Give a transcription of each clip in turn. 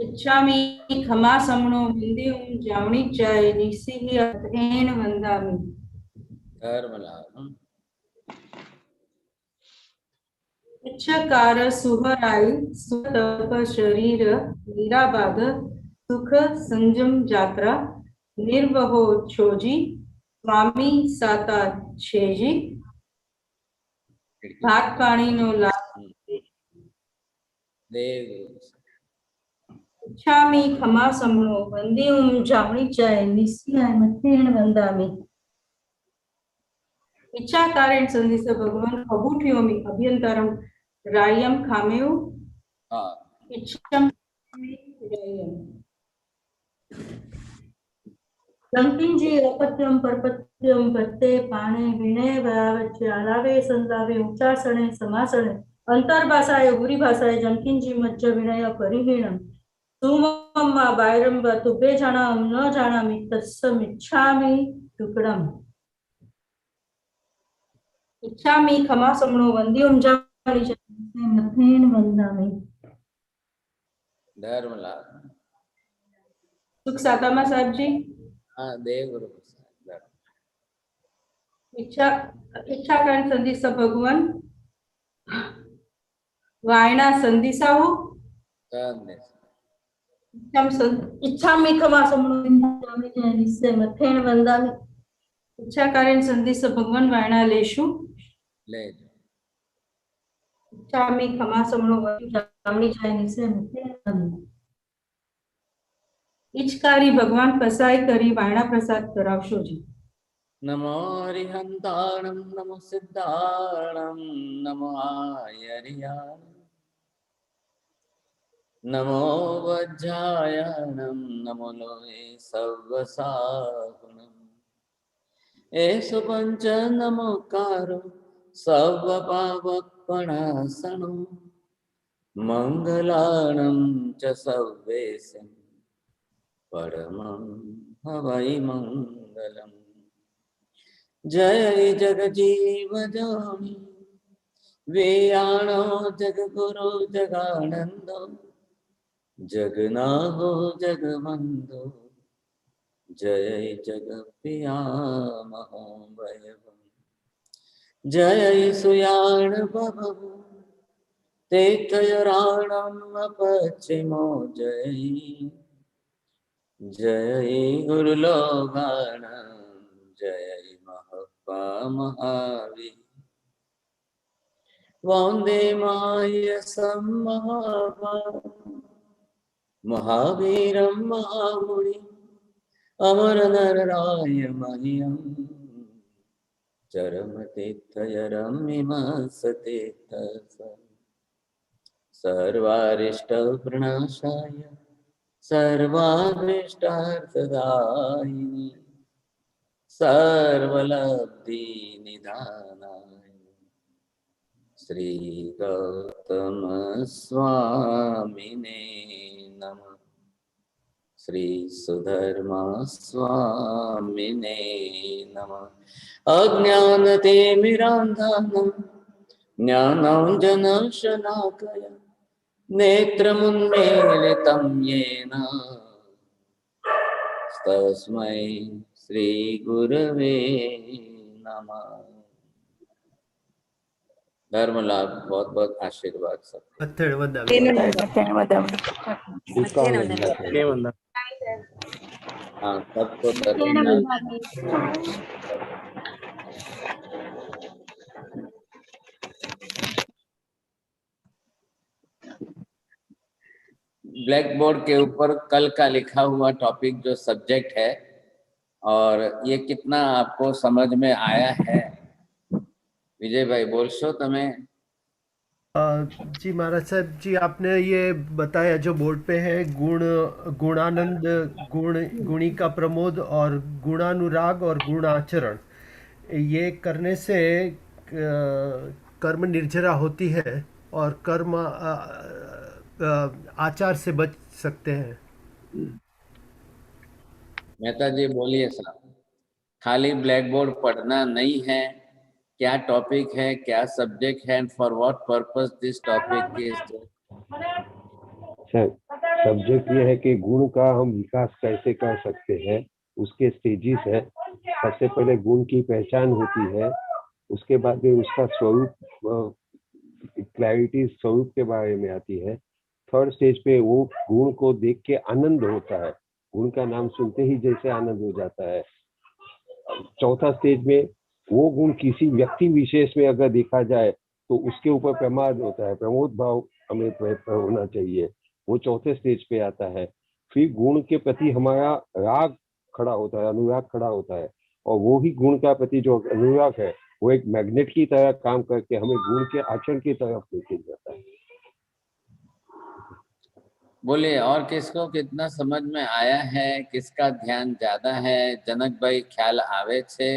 इच्छामि खमा समणो वंदेयं जावणी चाय निसिहि अथेन वंदामि। धर्मलाभ इच्छकार सुहराय सुतप शरीर वीराबाद सुख संजम जात्रा निर्वहो छोजी स्वामी साता छेजी भात पानी नो लाभ देव। इच्छामि खमा समणो वंदेयं जावणी चाय निसिहि अथेन वंदामि। इच्छाकारेण संधिस भगवान अबूठ्योमि अभ्यंतरम रायम खामेउ इच्छम रायम। लंकिंजी अपत्यम परपत्यम पत्ते पाणे विनय भावच आलावे संतावे उच्चासने समासने अंतर्भाषाय बुरी भाषाय जंकिंजी मज्ज विनय परिहीणम सुमम बायरम तुबे जानाम न जानामि तस्समिच्छामि टुकड़म। इच्छामि खमा समणो वंद्यम जावणी चाय मथेन वंदामि। धर्मलाभ सुख सातामा साहब जी। हाँ देव गुरु। इच्छा कारण संदिसा भगवान वायना संदिसा हो इच्छामि खमा समणो वंद्यम जावणी चाय निश्चय मथेन वंदामि। इच्छा कारण संदिसा भगवान वायना लेशु ले इच्छामि खमा समणो वंद्यम जावणी चाय निश्चय मथेन वंदामि। इच्छकारी भगवान पसाय करी वायना प्रसाद करावशो जी। नमो हरिहंताणं नमो सिद्धाणं नमो आयर्याणं नमो वज्रायणं नमो लोये सव्वसाहुणम् एषु पञ्च नमोकारो सव्वपावकपणासनो मङ्गलानं च सव्वेशं परमं हवै मङ्गलम्। जय जगजीव जोनि वेयाणो जगगुरु जगानंदो जगनाहो जगवंदो जय जगप्रिया महोभयम्। जय सुयाण बभु तेतयराणम् अपचिमो जय जय गुरुलोगाण जय महपा महावीर वंदे मायसं महावीरं महामुनि अमरनराय मह्यं चरमतीर्थयरम्यमसतीर्थ सर्वारिष्टप्रणाशाय सर्वाभीष्टार्थदायिनि सर्वलब्धि निधानाय श्री गौतम स्वामिने नमः। श्री सुधर्मा स्वामिने नमः। अज्ञानतिमिरान्धनं ज्ञानाञ्जनशलाकया नेत्रमुन्मीलितं येन तस्मै श्री गुरवे नमः। धर्म लाभ बहुत बहुत आशीर्वाद सब। हाँ सबको ब्लैक बोर्ड के ऊपर कल का लिखा हुआ टॉपिक जो सब्जेक्ट है और ये कितना आपको समझ में आया है विजय भाई बोलशो तमें। जी महाराज साहब जी आपने ये बताया जो बोर्ड पे है गुण गुणानंद गुणी का प्रमोद और गुणानुराग और गुणाचरण ये करने से कर्म निर्जरा होती है और कर्म आचार से बच सकते हैं। मेहता जी बोलिए साहब। खाली ब्लैक बोर्ड पढ़ना नहीं है, क्या टॉपिक है, क्या सब्जेक्ट है, for what purpose this topic is. Subject ये है कि गुण का हम विकास कैसे कर सकते हैं, उसके स्टेजेस है। सबसे पहले गुण की पहचान होती है, उसके बाद में उसका स्वरूप, क्लैरिटी स्वरूप के बारे में आती है। थर्ड स्टेज पे वो गुण को देख के आनंद होता है, गुण का नाम सुनते ही जैसे आनंद हो जाता है। चौथा स्टेज में वो गुण किसी व्यक्ति विशेष में अगर देखा जाए तो उसके ऊपर प्रमाद होता है, प्रमोद भाव हमें होना चाहिए, वो चौथे स्टेज पे आता है। फिर गुण के प्रति हमारा राग खड़ा होता है, अनुराग खड़ा होता है, और वो ही गुण का प्रति जो अनुराग है वो एक मैग्नेट की तरह काम करके हमें गुण के आचरण की तरफ लेके जाता है। बोलिए, और किसको कितना समझ में आया है, किसका ध्यान ज्यादा है? जनक भाई ख्याल आवे छे?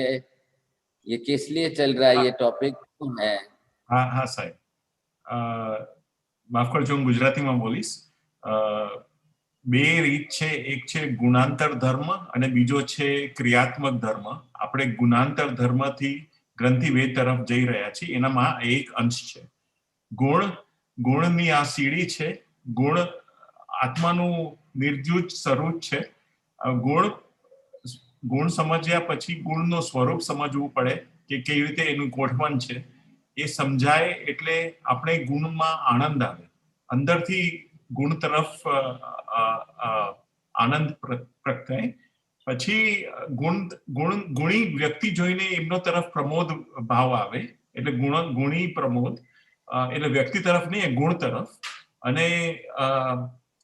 ये किस लिए चल रहा है, ये टॉपिक क्यों है? हाँ हाँ साहेब, માફ કરજો, હું ગુજરાતીમાં બોલીશ. બે રીત છે, એક છે ગુણાંતર ધર્મ અને બીજો છે ક્રિયાત્મક ધર્મ. આપણે ગુણાંતર ધર્મથી ગ્રંથિભેદ તરફ જઈ રહ્યા છીએ, એનામાં એક અંશ છે ગુણની આ સીડી છે. ગુણ આત્માનું નિર્જુજ સ્વરૂપ છે. ગુણ સમજ્યા પછી ગુણનું સ્વરૂપ સમજવું પડે કે કેવી રીતે એનું ગોઠવણ છે. એ સમજાય એટલે આપણે ગુણમાં આનંદ આવે, અંદરથી ગુણ તરફ આનંદ પ્રગટાય. પછી ગુણી વ્યક્તિ જોઈને એમનો તરફ પ્રમોદ ભાવ આવે, એટલે ગુણી પ્રમોદ, એટલે વ્યક્તિ તરફ નહીં, ગુણ તરફ. અને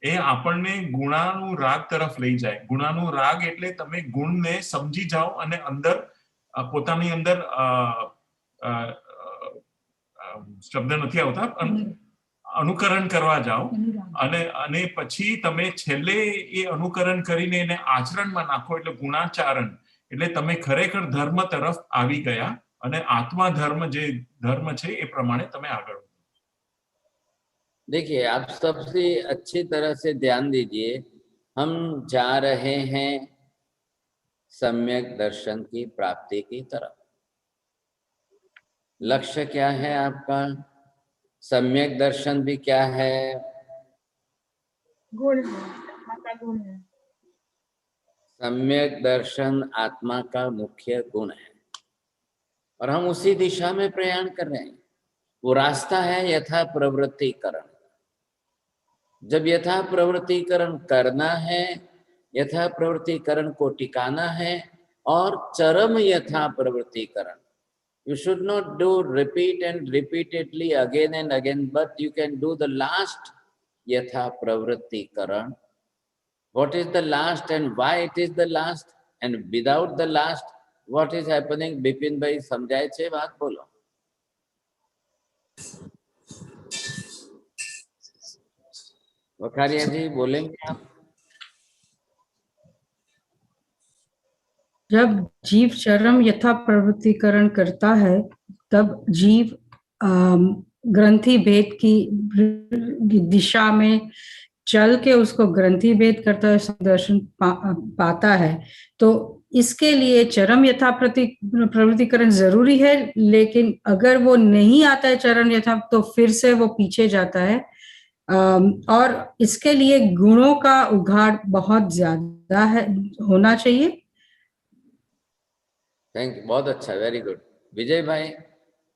એ આપણને ગુણાનું રાગ તરફ લઈ જાય. ગુણાનું રાગ એટલે તમે ગુણને સમજી જાઓ અને અંદર પોતાની અંદર શબ્દ નથી આવતા, અનુકરણ કરવા જાઓ. અને પછી તમે છેલ્લે એ અનુકરણ કરીને એને આચરણમાં નાખો, એટલે ગુણાચારણ. એટલે તમે ખરેખર ધર્મ તરફ આવી ગયા અને આત્મા ધર્મ જે ધર્મ છે એ પ્રમાણે તમે આગળ. देखिए, आप सबसे अच्छी तरह से ध्यान दीजिए, हम जा रहे हैं सम्यक दर्शन की प्राप्ति की तरफ। लक्ष्य क्या है आपका? सम्यक दर्शन भी क्या है? गुण है, आत्मा का गुण है। सम्यक दर्शन आत्मा का मुख्य गुण है और हम उसी दिशा में प्रयाण कर रहे हैं। वो रास्ता है यथा प्रवृत्तिकरण। जब यथा प्रवृत्तिकरण करना है, यथा प्रवृत्तिकरण को टिकाना है, और चरम यथा प्रवृत्तिकरण. You should not do repeat and repeatedly again and again, but you can do the last yatha pravrittikaran. What is the last and why it is the last, and without the last what is happening? Bipin bhai समझाए छे बात, बोलो. वखारिया जी बोलेंगे आप? जब जीव चरम यथा प्रवृत्तिकरण करता है तब जीव ग्रंथि भेद की दिशा में चल के उसको ग्रंथि भेद करता है, दर्शन पाता है. तो इसके लिए चरम यथा प्रवृत्तिकरण जरूरी है, लेकिन अगर वो नहीं आता है चरम यथा, तो फिर से वो पीछे जाता है. और इसके लिए गुणों का उघाड़ बहुत ज्यादा है, होना चाहिए. थैंक यू, बहुत अच्छा, वेरी गुड. विजय भाई,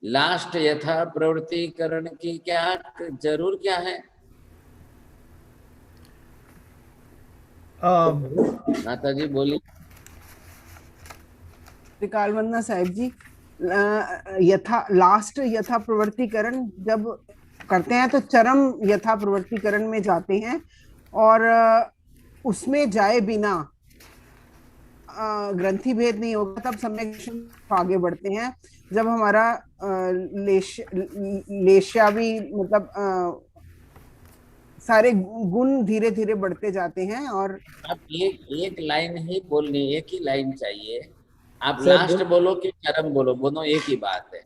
लास्ट यथा प्रवृत्तिकरण की क्या जरूर क्या है? माता जी बोली. त्रिकाल वंदना साहिब जी, लास्ट यथा प्रवृत्तिकरण जब करते हैं तो चरम यथा प्रवृत्तिकरण में जाते हैं, और उसमें जाए बिना ग्रंथि भेद नहीं होगा, तब सम्यक आगे बढ़ते हैं. जब हमारा लेश्या भी, मतलब सारे गुण धीरे धीरे बढ़ते जाते हैं. और आप एक लाइन ही बोलनी, एक ही लाइन चाहिए. आप लास्ट बोलो कि चरम बोलो, दोनों एक ही बात है.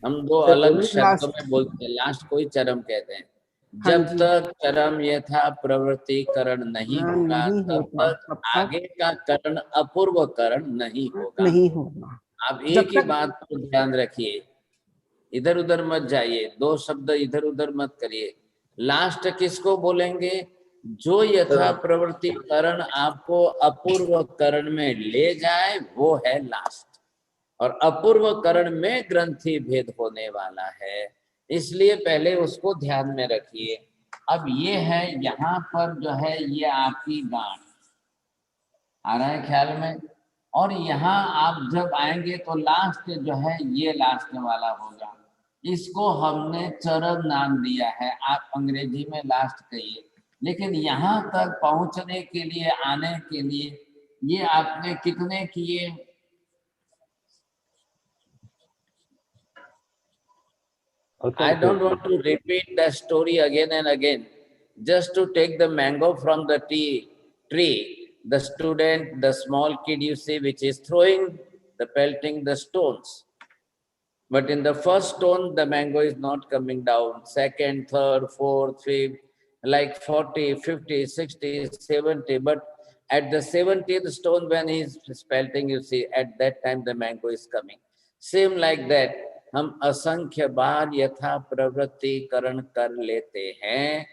हम दो अलग शब्दों में बोलते हैं. लास्ट कोई चरम कहते हैं. जब तक चरम यथा प्रवृत्तिकरण नहीं होगा, तब तक आगे का करण अपूर्व करण नहीं होगा. आप एक ही बात पर ध्यान रखिए, इधर उधर मत जाइए, दो शब्द इधर उधर मत करिए. लास्ट किसको बोलेंगे? जो यथा प्रवृत्ति करण आपको अपूर्व करण में ले जाए वो है लास्ट, और अपूर्व करण में ग्रंथि भेद होने वाला है, इसलिए पहले उसको ध्यान में रखिए। अब ये है यहाँ पर जो है ये आपकी गांठ आ रहा है ख्याल में, और यहाँ आप जब आएंगे तो लास्ट जो है ये लास्ट वाला होगा, इसको हमने चरण नाम दिया है, आप अंग्रेजी में लास्ट कहिए, लेकिन यहाँ तक पहुंचने के लिए आने के लिए ये आपने कितने किए? I don't want to repeat the story again and again. Just to take the mango from the tree, the student, the small kid you see, which is pelting the stones. But in the first stone, the mango is not coming down. Second, third, fourth, fifth, like 40, 50, 60, 70. But at the 70th stone, when he is pelting, you see, at that time the mango is coming. Same like that. हम असंख्य बार यथा प्रवृत्तिकरण कर लेते हैं,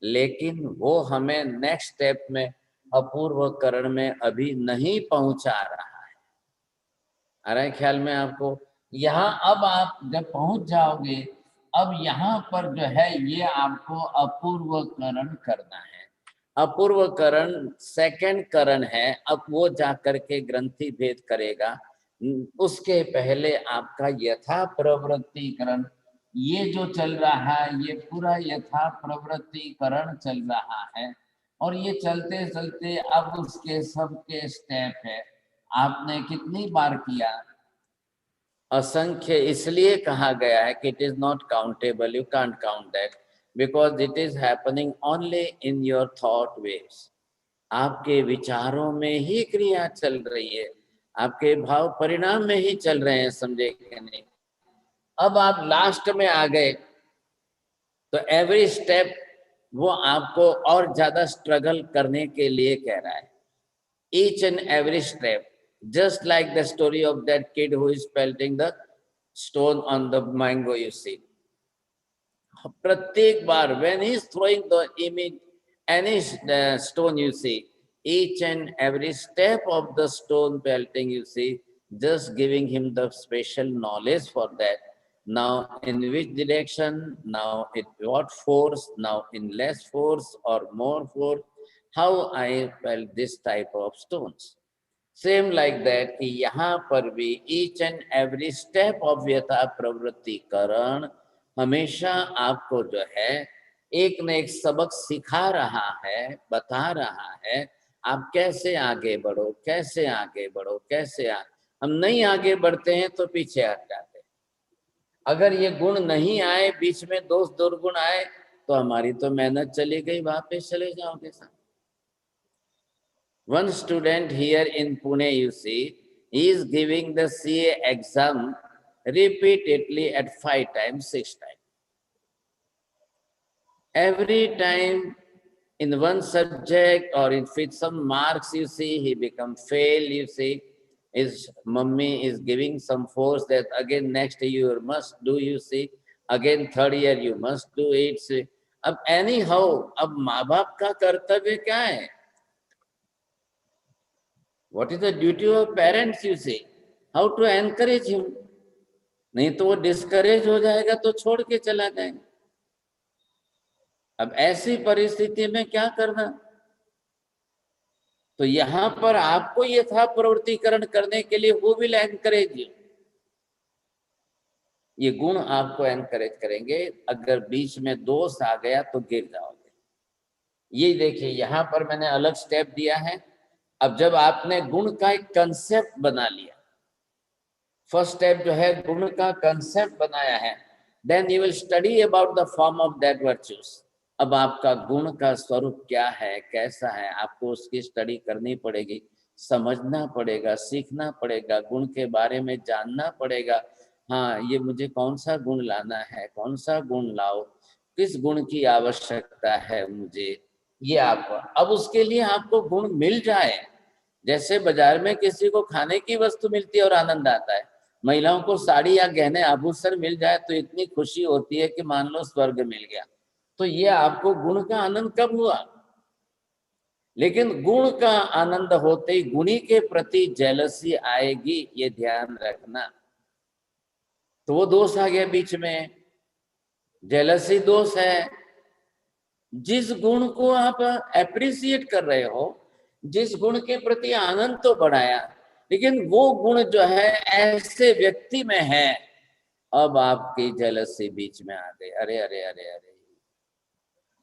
लेकिन वो हमें next step में अपूर्व करण में अभी नहीं पहुंचा रहा है। आ रहा है ख्याल में आपको? यहाँ अब आप जब पहुंच जाओगे, अब यहाँ पर जो है ये आपको अपूर्व करण करना है। अपूर्व करण सेकंड करण है, अब वो जाकर के ग्रंथि भेद करेगा। उसके पहले आपका यथा प्रवृत्तिकरण, ये जो चल रहा है ये पूरा यथा प्रवृत्तिकरण चल रहा है, और ये चलते चलते अब उसके सबके स्टेप है। आपने कितनी बार किया? असंख्य इसलिए कहा गया है कि it is not countable, you can't count that, because it is happening only in your thought waves. आपके विचारों में ही क्रिया चल रही है, आपके भाव परिणाम में ही चल रहे हैं, समझे कि नहीं? अब आप लास्ट में आ गए तो एवरी स्टेप वो आपको और ज्यादा स्ट्रगल करने के लिए कह रहा है। Each and every step, just like the story of that kid who is pelting the stone on the mango, you see. प्रत्येक बार when he is throwing the image any stone, you see, each and every step of the stone pelting, you see, just giving him the special knowledge for that. Now in which direction, now it what force, now in less force or more force, how I pelt this type of stones. Same like that कि यहाँ पर भी each and every step of यथा प्रवृत्ति करण हमेशा आपको जो है एक न एक सबक सिखा रहा है, बता रहा है आप कैसे आगे बढ़ो, कैसे आगे बढ़ो, कैसे हम नहीं आगे बढ़ते हैं तो पीछे हट जाते हैं। अगर ये गुण नहीं आए, बीच में दोष दुर्गुण आए, तो हमारी तो मेहनत चली गई, वापस चले जाओगे साहब। One student here in Pune, you see, he is giving the CA exam repeatedly at 5 times, 6 times. Every time in one subject or in with some marks, you see, he become fail, you see. His mummy is giving some force that again next year you must do, you see. Again third year you must do it. See. अब anyhow, अब माँ बाप का कर्तव्य क्या है? What is the duty of parents, you see? How to encourage him? नहीं तो वो डिस्करेज हो जाएगा तो छोड़ के चला जाएगा। अब ऐसी परिस्थिति में क्या करना? तो यहाँ पर आपको यथा प्रवृत्तिकरण करने के लिए वो विल एनकरेज यू, ये गुण आपको एनकरेज करेंगे। अगर बीच में दोष आ गया तो गिर जाओगे। ये देखिए यहाँ पर मैंने अलग स्टेप दिया है। अब जब आपने गुण का एक कंसेप्ट बना लिया, फर्स्ट स्टेप जो है गुण का कंसेप्ट बनाया है, then you will study about the form of that virtues. अब आपका गुण का स्वरूप क्या है, कैसा है, आपको उसकी स्टडी करनी पड़ेगी, समझना पड़ेगा, सीखना पड़ेगा, गुण के बारे में जानना पड़ेगा। हाँ, ये मुझे कौन सा गुण लाना है, कौन सा गुण लाओ, किस गुण की आवश्यकता है मुझे, ये आपको। अब उसके लिए आपको गुण मिल जाए, जैसे बाजार में किसी को खाने की वस्तु मिलती है और आनंद आता है, महिलाओं को साड़ी या गहने आभूषण मिल जाए तो इतनी खुशी होती है कि मान लो स्वर्ग मिल गया। तो ये आपको गुण का आनंद कब हुआ? लेकिन गुण का आनंद होते ही गुणी के प्रति जेलसी आएगी, ये ध्यान रखना। तो वो दोष आ गया बीच में, जेलसी दोष है। जिस गुण को आप एप्रिसिएट कर रहे हो, जिस गुण के प्रति आनंद तो बढ़ाया, लेकिन वो गुण जो है ऐसे व्यक्ति में है, अब आपकी जेलसी बीच में आ गई। अरे अरे अरे अरे,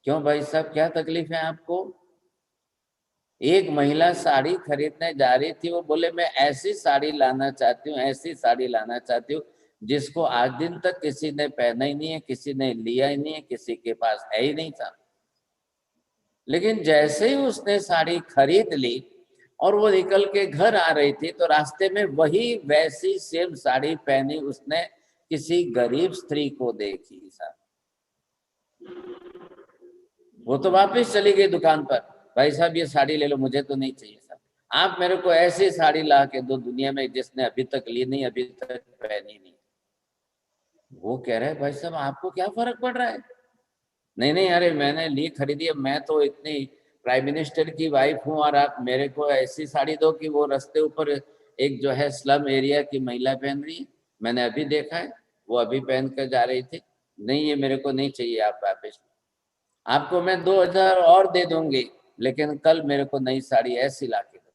क्यों भाई साहब, क्या तकलीफ है आपको? एक महिला साड़ी खरीदने जा रही थी, वो बोले मैं ऐसी साड़ी लाना चाहती हूँ, ऐसी साड़ी लाना चाहती हूँ जिसको आज दिन तक किसी ने पहना ही नहीं है, किसी ने लिया ही नहीं है, किसी के पास है ही नहीं था। लेकिन जैसे ही उसने साड़ी खरीद ली और वो निकल के घर आ रही थी, तो रास्ते में वही वैसी सेम साड़ी पहनी उसने किसी गरीब स्त्री को देखी साहब। वो तो वापस चली गई दुकान पर, भाई साहब ये साड़ी ले लो, मुझे तो नहीं चाहिए साहब, आप मेरे को ऐसी साड़ी ला के दो दुनिया में जिसने अभी तक ली नहीं, अभी तक पहनी नहीं। वो कह रहा है भाई साहब आपको क्या फर्क पड़ रहा है? नहीं नहीं, अरे मैंने ली खरीदी, अब मैं तो इतनी प्राइम मिनिस्टर की वाइफ हूँ और आप मेरे को ऐसी साड़ी दो कि वो रास्ते ऊपर एक जो है स्लम एरिया की महिला पहन रही है, मैंने अभी देखा है, वो अभी पहन कर जा रही थी। नहीं ये मेरे को नहीं चाहिए, आप वापस, आपको मैं 2000 और दे दूंगी, लेकिन कल मेरे को नई साड़ी ऐसी ला के दो।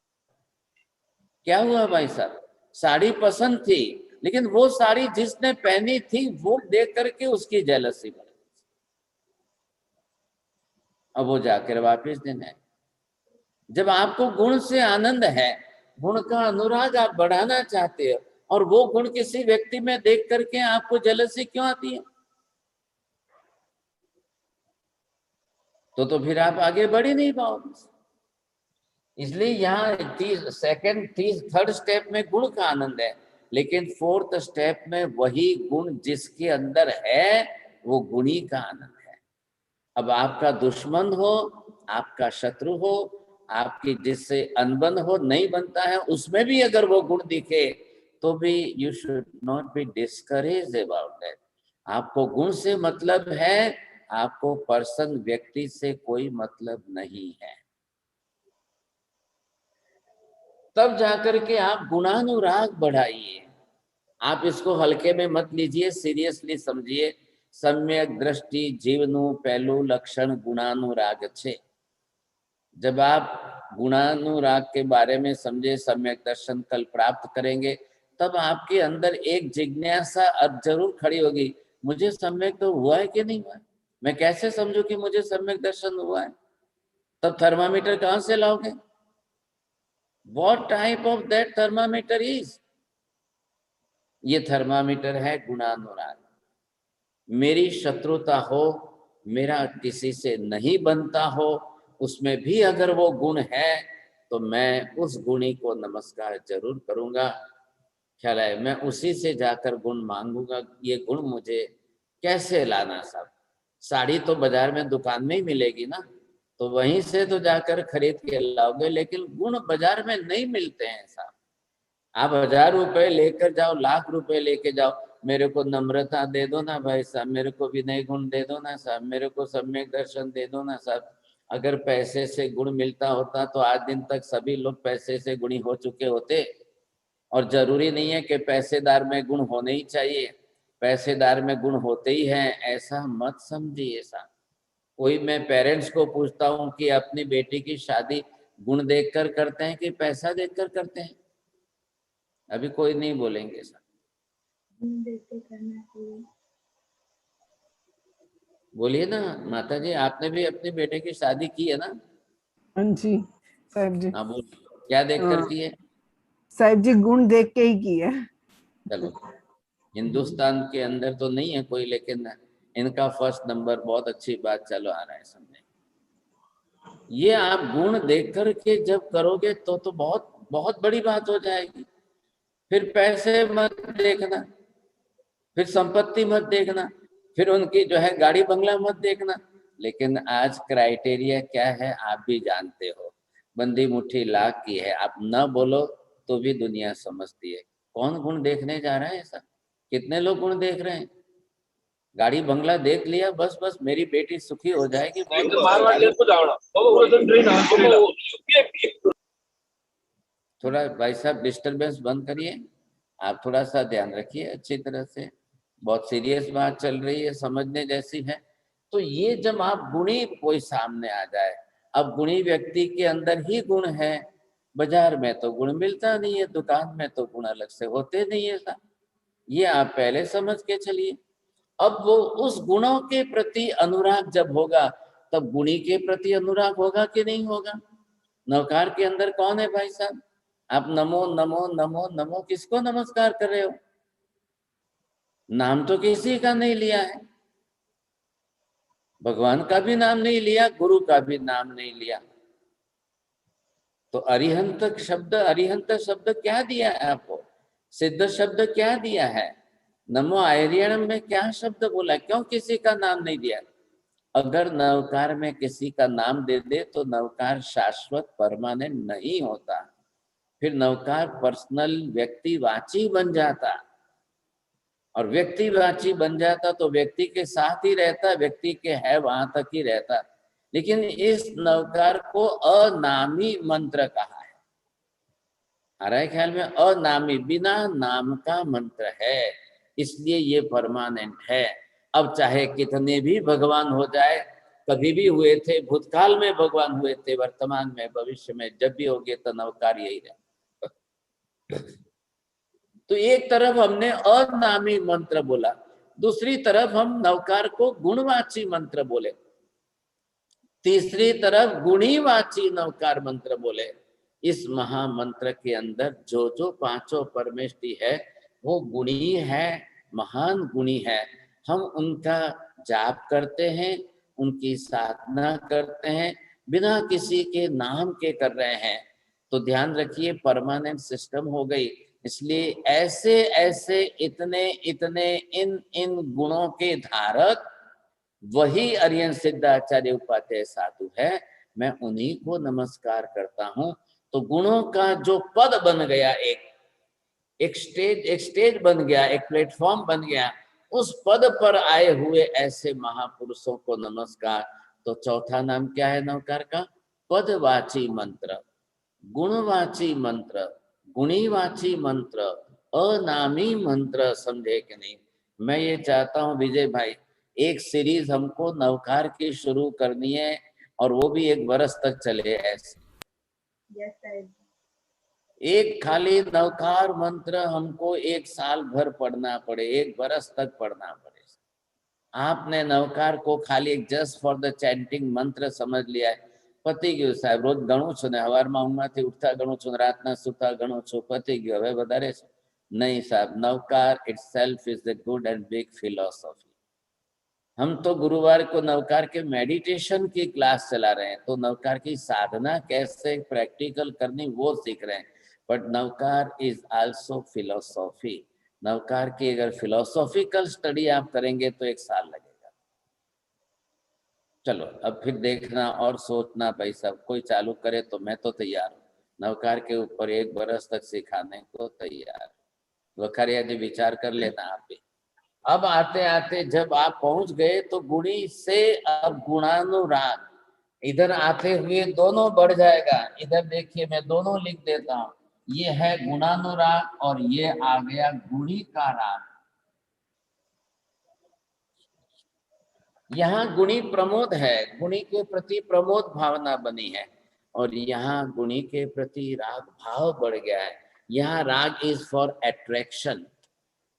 क्या हुआ भाई साहब? साड़ी पसंद थी, लेकिन वो साड़ी जिसने पहनी थी वो देख करके उसकी जेलसी बढ़ गई। अब वो जाकर वापस देना। जब आपको गुण से आनंद है, गुण का अनुराग आप बढ़ाना चाहते हो, और वो गुण किसी व्यक्ति में देख करके आपको जेलसी क्यों आती है? तो फिर आप आगे बढ़ ही नहीं पाओगे। इसलिए यहाँ थर्ड स्टेप में गुण का आनंद है, लेकिन फोर्थ स्टेप में वही गुण जिसके अंदर है वो गुणी का आनंद है। अब आपका दुश्मन हो, आपका शत्रु हो, आपकी जिससे अनबन हो, नहीं बनता है, उसमें भी अगर वो गुण दिखे तो भी you should not be discourage about that. आपको गुण से मतलब है, आपको पर्सन व्यक्ति से कोई मतलब नहीं है। तब जाकर के आप गुणानुराग बढ़ाइए। आप इसको हल्के में मत लीजिए, सीरियसली समझिए। सम्यक दृष्टि जीवनु पहलू लक्षण गुणानुराग छे। जब आप गुणानुराग के बारे में समझे, सम्यक दर्शन कल प्राप्त करेंगे, तब आपके अंदर एक जिज्ञासा अब जरूर खड़ी होगी, मुझे सम्यक तो हुआ है कि नहीं हुआ है? मैं कैसे समझूं कि मुझे सम्यक दर्शन हुआ है? तब थर्मामीटर कहां से लाओगे? What type of that thermometer is? ये थर्मामीटर है गुणानुराग। मेरी शत्रुता हो, मेरा किसी से नहीं बनता हो, उसमें भी अगर वो गुण है तो मैं उस गुणी को नमस्कार जरूर करूंगा। ख्याल है, मैं उसी से जाकर गुण मांगूंगा, ये गुण मुझे कैसे लाना साहब? साड़ी तो बाजार में दुकान में ही मिलेगी ना, तो वहीं से तो जाकर खरीद के लाओगे, लेकिन गुण बाजार में नहीं मिलते हैं साहब। आप 1000 रुपए लेकर जाओ, लाख रुपए लेके जाओ, मेरे को नम्रता दे दो ना भाई साहब, मेरे को विनय गुण दे दो ना साहब, मेरे को सम्यक दर्शन दे दो ना साहब। अगर पैसे से गुण मिलता होता तो आज दिन तक सभी लोग पैसे से गुणी हो चुके होते। और जरूरी नहीं है कि पैसेदार में गुण होने ही चाहिए, पैसेदार में गुण होते ही हैं, ऐसा मत समझिए साहब। कोई मैं पेरेंट्स को पूछता हूँ कि अपनी बेटी की शादी गुण देखकर करते हैं कि पैसा देखकर करते हैं? अभी कोई नहीं बोलेंगे साहब। बोलिए ना माता जी, आपने भी अपनी बेटे की शादी की है ना? हाँ जी साहब जी। हाँ बोल, क्या देखकर की है? साहब जी गुण देख के ही की है। चलो, हिंदुस्तान के अंदर तो नहीं है कोई, लेकिन इनका फर्स्ट नंबर, बहुत अच्छी बात, चलो आ रहा है समझे। ये आप गुण देख कर के जब करोगे तो बहुत बहुत बड़ी बात हो जाएगी। फिर पैसे मत देखना, फिर संपत्ति मत देखना, फिर उनकी जो है गाड़ी बंगला मत देखना। लेकिन आज क्राइटेरिया क्या है आप भी जानते हो, बंदी मुट्ठी लाख की है। आप न बोलो तो भी दुनिया समझती है। कौन गुण देखने जा रहा है ऐसा? कितने लोग गुण देख रहे हैं? गाड़ी बंगला देख लिया, बस बस मेरी बेटी सुखी हो जाएगी, बहुत थोड़ा भाई साहब डिस्टरबेंस बंद करिए, आप थोड़ा सा ध्यान रखिए अच्छी तरह से, बहुत सीरियस बात चल रही है, समझने जैसी है। तो ये जब आप गुणी कोई सामने आ जाए, अब गुणी व्यक्ति के अंदर ही गुण है, बाजार में तो गुण मिलता नहीं है, दुकान में तो गुण अलग से होते नहीं है साहब, ये आप पहले समझ के चलिए। अब वो उस गुणों के प्रति अनुराग जब होगा, तब गुणी के प्रति अनुराग होगा कि नहीं होगा? नवकार के अंदर कौन है भाई साहब? आप नमो नमो नमो नमो किसको नमस्कार कर रहे हो? नाम तो किसी का नहीं लिया है, भगवान का भी नाम नहीं लिया, गुरु का भी नाम नहीं लिया। तो अरिहंत शब्द क्या दिया है आपको? सिद्ध शब्द क्या दिया है? नमो आर्यणम में क्या शब्द बोला? क्यों किसी का नाम नहीं दिया? अगर नवकार में किसी का नाम दे दे तो नवकार शाश्वत परमानेंट नहीं होता, फिर नवकार पर्सनल व्यक्तिवाची बन जाता, और व्यक्तिवाची बन जाता तो व्यक्ति के साथ ही रहता, व्यक्ति के है वहां तक ही रहता। लेकिन इस नवकार को अनामी मंत्र कहा है, आ रहा है ख्याल में? अनामी, बिना नाम का मंत्र है, इसलिए ये परमानेंट है। अब चाहे कितने भी भगवान हो जाए, कभी भी हुए थे, भूतकाल में भगवान हुए थे, वर्तमान में, भविष्य में, जब भी होगे तो नवकार यही रहे। तो एक तरफ हमने अनामी मंत्र बोला, दूसरी तरफ हम नवकार को गुणवाची मंत्र बोले, तीसरी तरफ गुणीवाची नवकार मंत्र बोले। इस महामंत्र के अंदर जो जो पांचों परमेष्टि है वो गुणी है, महान गुणी है। हम उनका जाप करते हैं, उनकी साधना करते हैं, बिना किसी के नाम के कर रहे हैं, तो ध्यान रखिए परमानेंट सिस्टम हो गई। इसलिए ऐसे ऐसे इतने इतने इन इन गुणों के धारक वही अरियन सिद्धाचार्य उपाध्याय साधु है, मैं उन्हीं को नमस्कार करता हूं। तो गुणों का जो पद बन गया, एक स्टेज बन गया, एक प्लेटफॉर्म बन गया, उस पद पर आए हुए ऐसे महापुरुषों को नमस्कार। तो चौथा नाम क्या है नवकार का? पदवाची मंत्र, गुणवाची मंत्र, गुणीवाची मंत्र, अनामी मंत्र। समझे कि नहीं? मैं ये चाहता हूं विजय भाई, एक सीरीज हमको नवकार की शुरू करनी है, और वो भी 1 बरस तक चले ऐसे। एक खाली नवकार मंत्र हमको 1 साल भर पढ़ना पड़े, 1 बरस तक पढ़ना पड़े। आपने नवकार को खाली एक जस्ट फॉर द चैंटिंग मंत्र समझ लिया है, પતી ગયું સાહેબ, રોજ ગણું છું ને સવારમાં ઊંઘમાંથી ઉઠતા ગણું છું, રાતના સુતા ગણું છું, પતી ગયું, હવે વધારે છે नहीं साहब। Navkar itself is a good and big philosophy। हम तो गुरुवार को नवकार के मेडिटेशन की क्लास चला रहे हैं, तो नवकार की साधना कैसे प्रैक्टिकल करनी वो सीख रहे हैं, but Navkar is also philosophy. Navkar की अगर फिलोसॉफिकल स्टडी आप करेंगे तो 1 साल लगेगा। चलो अब फिर देखना और सोचना भाई साहब, कोई चालू करे तो मैं तो तैयार हूँ, नवकार के ऊपर 1 बरस तक सिखाने को तैयार। वखारिया जी विचार कर लेना आप भी। अब आते आते जब आप पहुंच गए तो गुणी से अब गुणानुराग, इधर आते हुए दोनों बढ़ जाएगा। इधर देखिए मैं दोनों लिख देता हूँ, ये है गुणानुराग और ये आ गया गुणी का राग। यहाँ गुणी प्रमोद है, गुणी के प्रति प्रमोद भावना बनी है, और यहाँ गुणी के प्रति राग भाव बढ़ गया है। यहाँ राग इज फॉर अट्रैक्शन,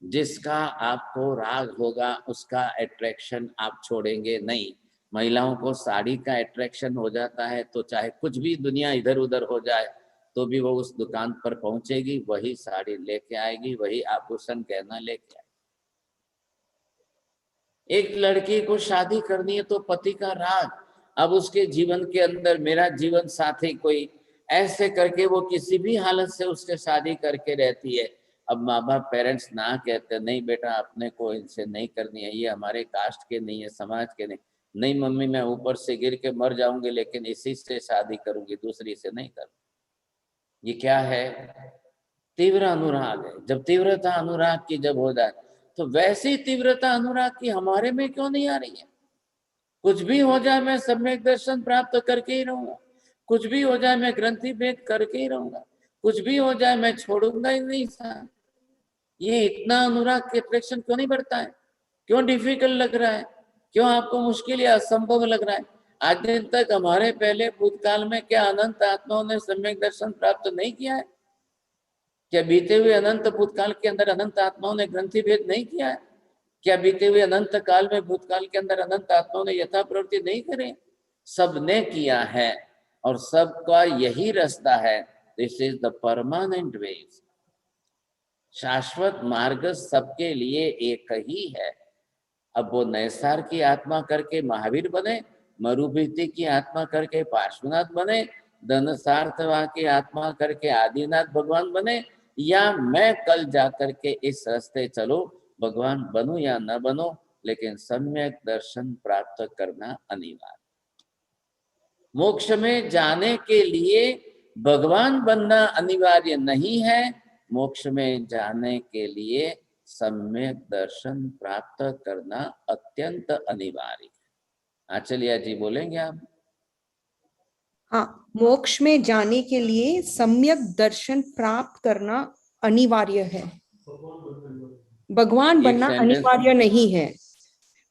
जिसका आपको राग होगा उसका अट्रैक्शन आप छोड़ेंगे नहीं। महिलाओं को साड़ी का अट्रैक्शन हो जाता है तो चाहे कुछ भी दुनिया इधर उधर हो जाए तो भी वो उस दुकान पर पहुंचेगी, वही साड़ी लेके आएगी, वही आभूषण गहना लेके आएगी। एक लड़की को शादी करनी है तो पति का राग, अब उसके जीवन के अंदर मेरा जीवन साथी कोई, ऐसे करके वो किसी भी हालत से उससे शादी करके रहती है। अब माँ बाप पेरेंट्स ना कहते नहीं बेटा अपने को इनसे नहीं करनी है, ये हमारे कास्ट के नहीं है, समाज के नहीं। नहीं मम्मी मैं ऊपर से गिर के मर जाऊंगी लेकिन इसी से शादी करूंगी, दूसरी से नहीं करूंगी। ये क्या है? तीव्र अनुराग है। जब तीव्रता अनुराग की जब हो जाए तो वैसी तीव्रता अनुराग की हमारे में क्यों नहीं आ रही है? कुछ भी हो जाए मैं सम्यक दर्शन प्राप्त करके ही रहूंगा, कुछ भी हो जाए मैं ग्रंथि भेद करके ही रहूंगा, कुछ भी हो जाए मैं छोड़ूंगा ही नहीं साथ। ये इतना अनुराग के अट्रैक्शन क्यों नहीं बढ़ता है? क्यों डिफिकल्ट लग रहा है? क्यों आपको मुश्किल या असंभव लग रहा है? आज दिन तक हमारे पहले भूतकाल में क्या अनंत आत्माओं ने सम्यक दर्शन प्राप्त नहीं किया है? क्या बीते हुए अनंत भूतकाल के अंदर अनंत आत्माओं ने ग्रंथि भेद नहीं किया है? क्या बीते हुए अनंत काल में भूतकाल के अंदर अनंत आत्माओं ने यथा प्रवृत्ति नहीं करे? सबने किया है और सबका यही रास्ता है। दिस इज द परमानेंट वे। शाश्वत मार्ग सबके लिए एक ही है। अब वो नैसार की आत्मा करके महावीर बने, मरुभीति की आत्मा करके पार्श्वनाथ बने, धनसार्थवा की आत्मा करके आदिनाथ भगवान बने, या मैं कल जाकर के इस रास्ते चलो, भगवान बनो या न बनो, लेकिन सम्यक दर्शन प्राप्त करना अनिवार्य। मोक्ष में जाने के लिए भगवान बनना अनिवार्य नहीं है, मोक्ष में जाने के लिए सम्यक दर्शन प्राप्त करना अत्यंत अनिवार्य है। आचल्या जी बोलेंगे आप? हाँ, मोक्ष में जाने के लिए सम्यक दर्शन प्राप्त करना अनिवार्य है, भगवान बनना अनिवार्य नहीं है।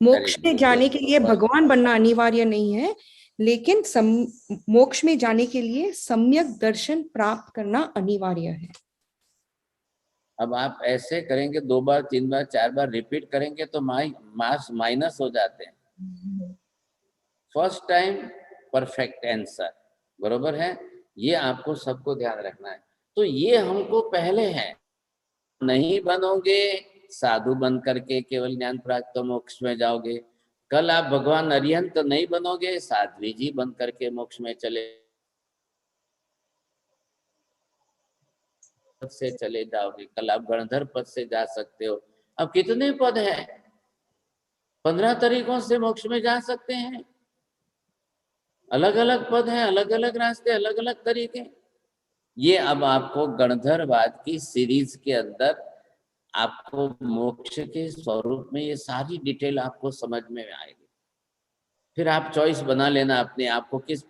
मोक्ष में जाने के लिए भगवान बनना अनिवार्य नहीं है, लेकिन मोक्ष में जाने के लिए सम्यक दर्शन प्राप्त करना अनिवार्य है। अब आप ऐसे करेंगे, 2 बार 3 बार 4 बार रिपीट करेंगे तो मार्क्स माइनस हो जाते हैं। फर्स्ट टाइम परफेक्ट आंसर, बरोबर है? ये आपको सबको ध्यान रखना है। तो ये हमको पहले है, नहीं बनोगे साधु बन करके केवल ज्ञान प्राप्त मोक्ष में जाओगे, कल आप भगवान अरिहंत नहीं बनोगे, साध्वी जी बन करके मोक्ष में चले जाओगे, कल आप गणधर पद से जा सकते हो। अब कितने पद हैं? 15 तरीकों से मोक्ष में जा सकते हैं। अलग अलग पद हैं, अलग अलग रास्ते, अलग अलग तरीके। ये अब आपको गणधरवाद की सीरीज के अंदर आपको मोक्ष के स्वरूप में ये सारी डिटेल आपको समझ में आएगी। फिर आप चॉइस बना लेना अपने आप को, किस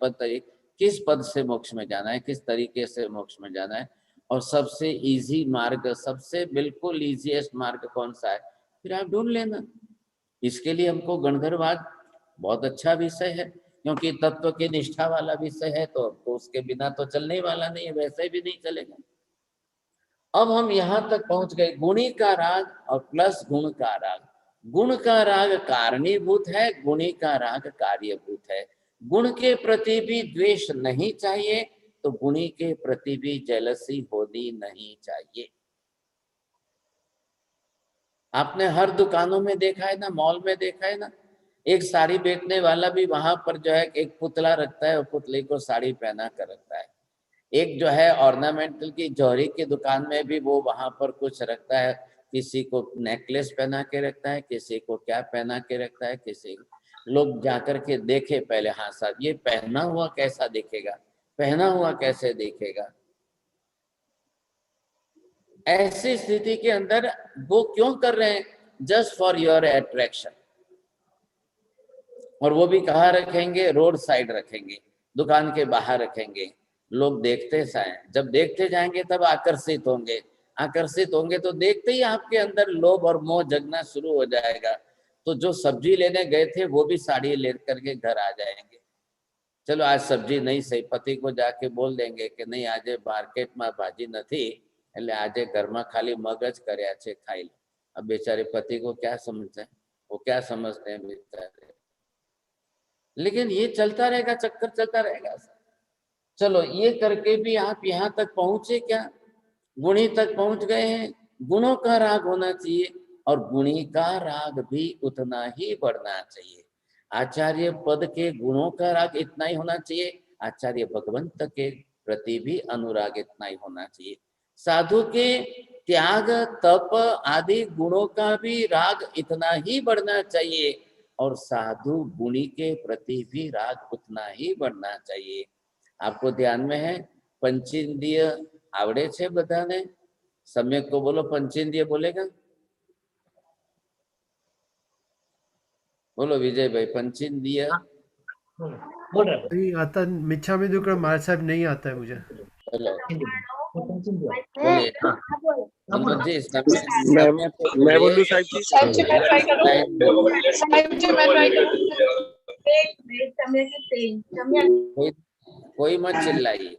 पद से मोक्ष में जाना है, किस तरीके से मोक्ष में जाना है, और सबसे इजी मार्ग, सबसे बिल्कुल इजीएस्ट मार्ग कौन सा है, फिर आप ढूंढ लेना। इसके लिए हमको गणधरवाद बहुत अच्छा विषय है, क्योंकि तत्व की निष्ठा वाला विषय है, तो उसके बिना तो चलने वाला नहीं है, वैसे भी नहीं चलेगा। अब हम यहाँ तक पहुंच गए, गुणी का राग और प्लस गुण का राग। गुण का राग कारणीभूत है, गुणी का राग कार्यभूत है। गुण के प्रति भी द्वेष नहीं चाहिए, तो गुणी के प्रति भी जेलसी होनी नहीं चाहिए। आपने हर दुकानों में देखा है ना, मॉल में देखा है ना, एक साड़ी बेचने वाला भी वहां पर जो है एक पुतला रखता है और पुतले को साड़ी पहना कर रखता है। एक जो है ऑर्नामेंटल की जौहरी की दुकान में भी वो वहां पर कुछ रखता है, किसी को नेकलेस पहना के रखता है, किसी को क्या पहना के रखता है, किसी लोग जाकर के देखे पहले, हाँ साहब ये पहना हुआ कैसा दिखेगा, पहना हुआ कैसे दिखेगा। ऐसी स्थिति के अंदर वो क्यों कर रहे हैं? Just for your attraction. और वो भी कहाँ रखेंगे? रोड साइड रखेंगे, दुकान के बाहर रखेंगे। लोग देखते जाएं, जब देखते जाएंगे तब आकर्षित होंगे, आकर्षित होंगे तो देखते ही आपके अंदर लोभ और मोह जगना शुरू हो जाएगा। तो जो सब्जी लेने गए थे वो भी साड़ी ले करके घर आ जाएंगे। चलो आज सब्जी नहीं सही, पति को जाके बोल देंगे कि नहीं आज मार्केट में भाजी नहीं, એટલે આજે ઘરમાં ખાલી મગજ કર્યા છે ખાઈ લો। अब बेचारे पति को क्या समझते हैं, वो क्या समझते हैं बेचारे। लेकिन ये चलता रहेगा, चक्कर चलता रहेगा। चलो ये करके भी आप यहाँ तक पहुंचे क्या? गुणी तक पहुंच गए हैं। गुणों का राग होना चाहिए और गुणी का राग भी उतना ही बढ़ना चाहिए। आचार्य पद के गुणों का राग इतना ही होना चाहिए, आचार्य भगवंत के प्रति भी अनुराग इतना ही होना चाहिए। साधु के त्याग तप आदि गुणों का भी राग इतना ही बढ़ना चाहिए और साधु गुणी के प्रति भी राग उतना ही बढ़ना चाहिए। आपको ध्यान में है? पंचेंद्रिय आवड़े छे बधाने? सम्यक को बोलो पंचेंद्रिय बोलेगा? बोलो विजय भाई, पंचेंद्रिय नहीं आता, मिच्छा में दुक्कड़म महाराज साहब नहीं आता है मुझे। बोलो, बोलिए। मनोज जी, मैं बोलूं साहिब जी? कोई मत चिल्लाइए,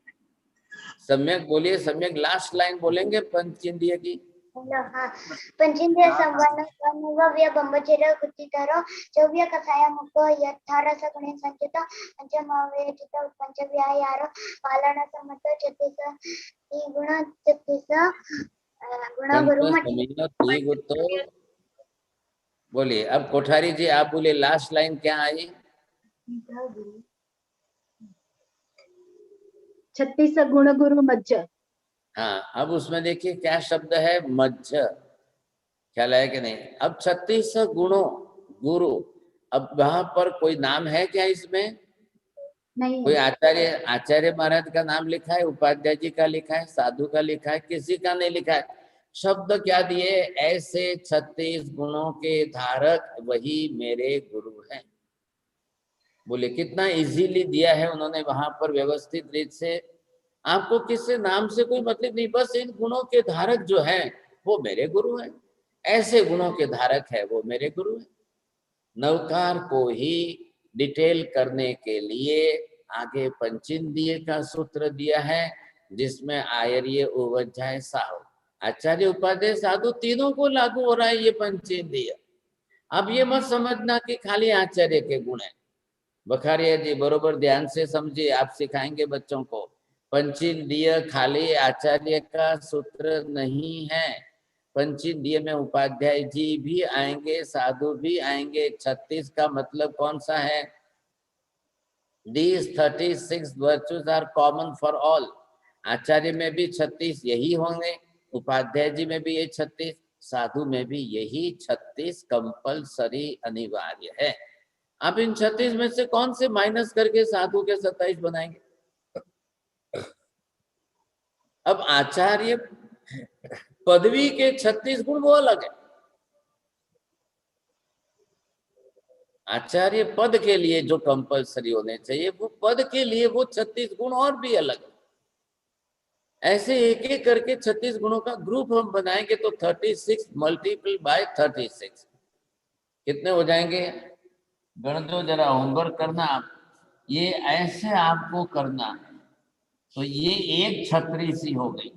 सम्यक बोलिए, सम्यक लास्ट लाइन बोलेंगे पंचेंद्रिय की। पंचेंद्रिय संवन्नव्य ब्रह्मचर्य कृतितरो चौव्य कथाया मुक्तो यथारस गुणे संचित पंचमवेचित पंचव्यायारो पालन सम्मत 36 गुण 36 गुण गुरु बोलिए। अब कोठारी जी आप बोले, लास्ट लाइन क्या आई? 36 गुण गुरु मज्ज। हाँ, अब उसमें देखिए क्या शब्द है, मज्ज। ख्याल है कि नहीं? अब 36 गुणों गुरु, अब वहां पर कोई नाम है क्या इसमें? नहीं, कोई आचार्य महाराज का नाम लिखा है, उपाध्याय जी का लिखा है, साधु का लिखा है, किसी का नहीं लिखा है। शब्द क्या दिए? ऐसे 36 गुणों के धारक वही मेरे गुरु हैं। बोले कितना इजीली दिया है उन्होंने वहां पर, व्यवस्थित रीत से। आपको किसी नाम से कोई मतलब नहीं, बस इन गुणों के धारक जो है वो मेरे गुरु हैं, ऐसे गुणों के धारक है वो मेरे गुरु हैं। नवकार को ही डिटेल करने के लिए आगे पंचेंद्रिय का सूत्र दिया है, जिसमें आयर्य उपाध्याय साहु, आचार्य उपाध्याय साधु तीनों को लागू हो रहा है ये पंचेंद्रिय। अब ये मत समझना कि खाली आचार्य के गुण है। बखारिया जी बरोबर ध्यान से समझिए, आप सिखाएंगे बच्चों को। पंचेंद्रिय खाली आचार्य का सूत्र नहीं है, पंचेंद्रिय में उपाध्याय जी भी आएंगे, साधु भी आएंगे। 36 का मतलब कौन सा है? These 36 virtues are common for all। आचार्य में भी 36 यही होंगे, उपाध्याय जी में भी ये 36, साधु में भी यही 36 कंपलसरी अनिवार्य है। आप इन 36 में से कौन से माइनस करके साधु के 27 बनाएंगे? अब आचार्य पदवी के 36 गुण वो अलग है, आचार्य पद के लिए जो कंपलसरी होने चाहिए वो पद के लिए वो 36 गुण और भी अलग है। ऐसे एक एक करके 36 गुणों का ग्रुप हम बनाएंगे तो 36 मल्टीपल बाय 36 कितने हो जाएंगे? गण दो, जरा होमवर्क करना आप। ये ऐसे आपको करना, तो ये एक 36 हो गई।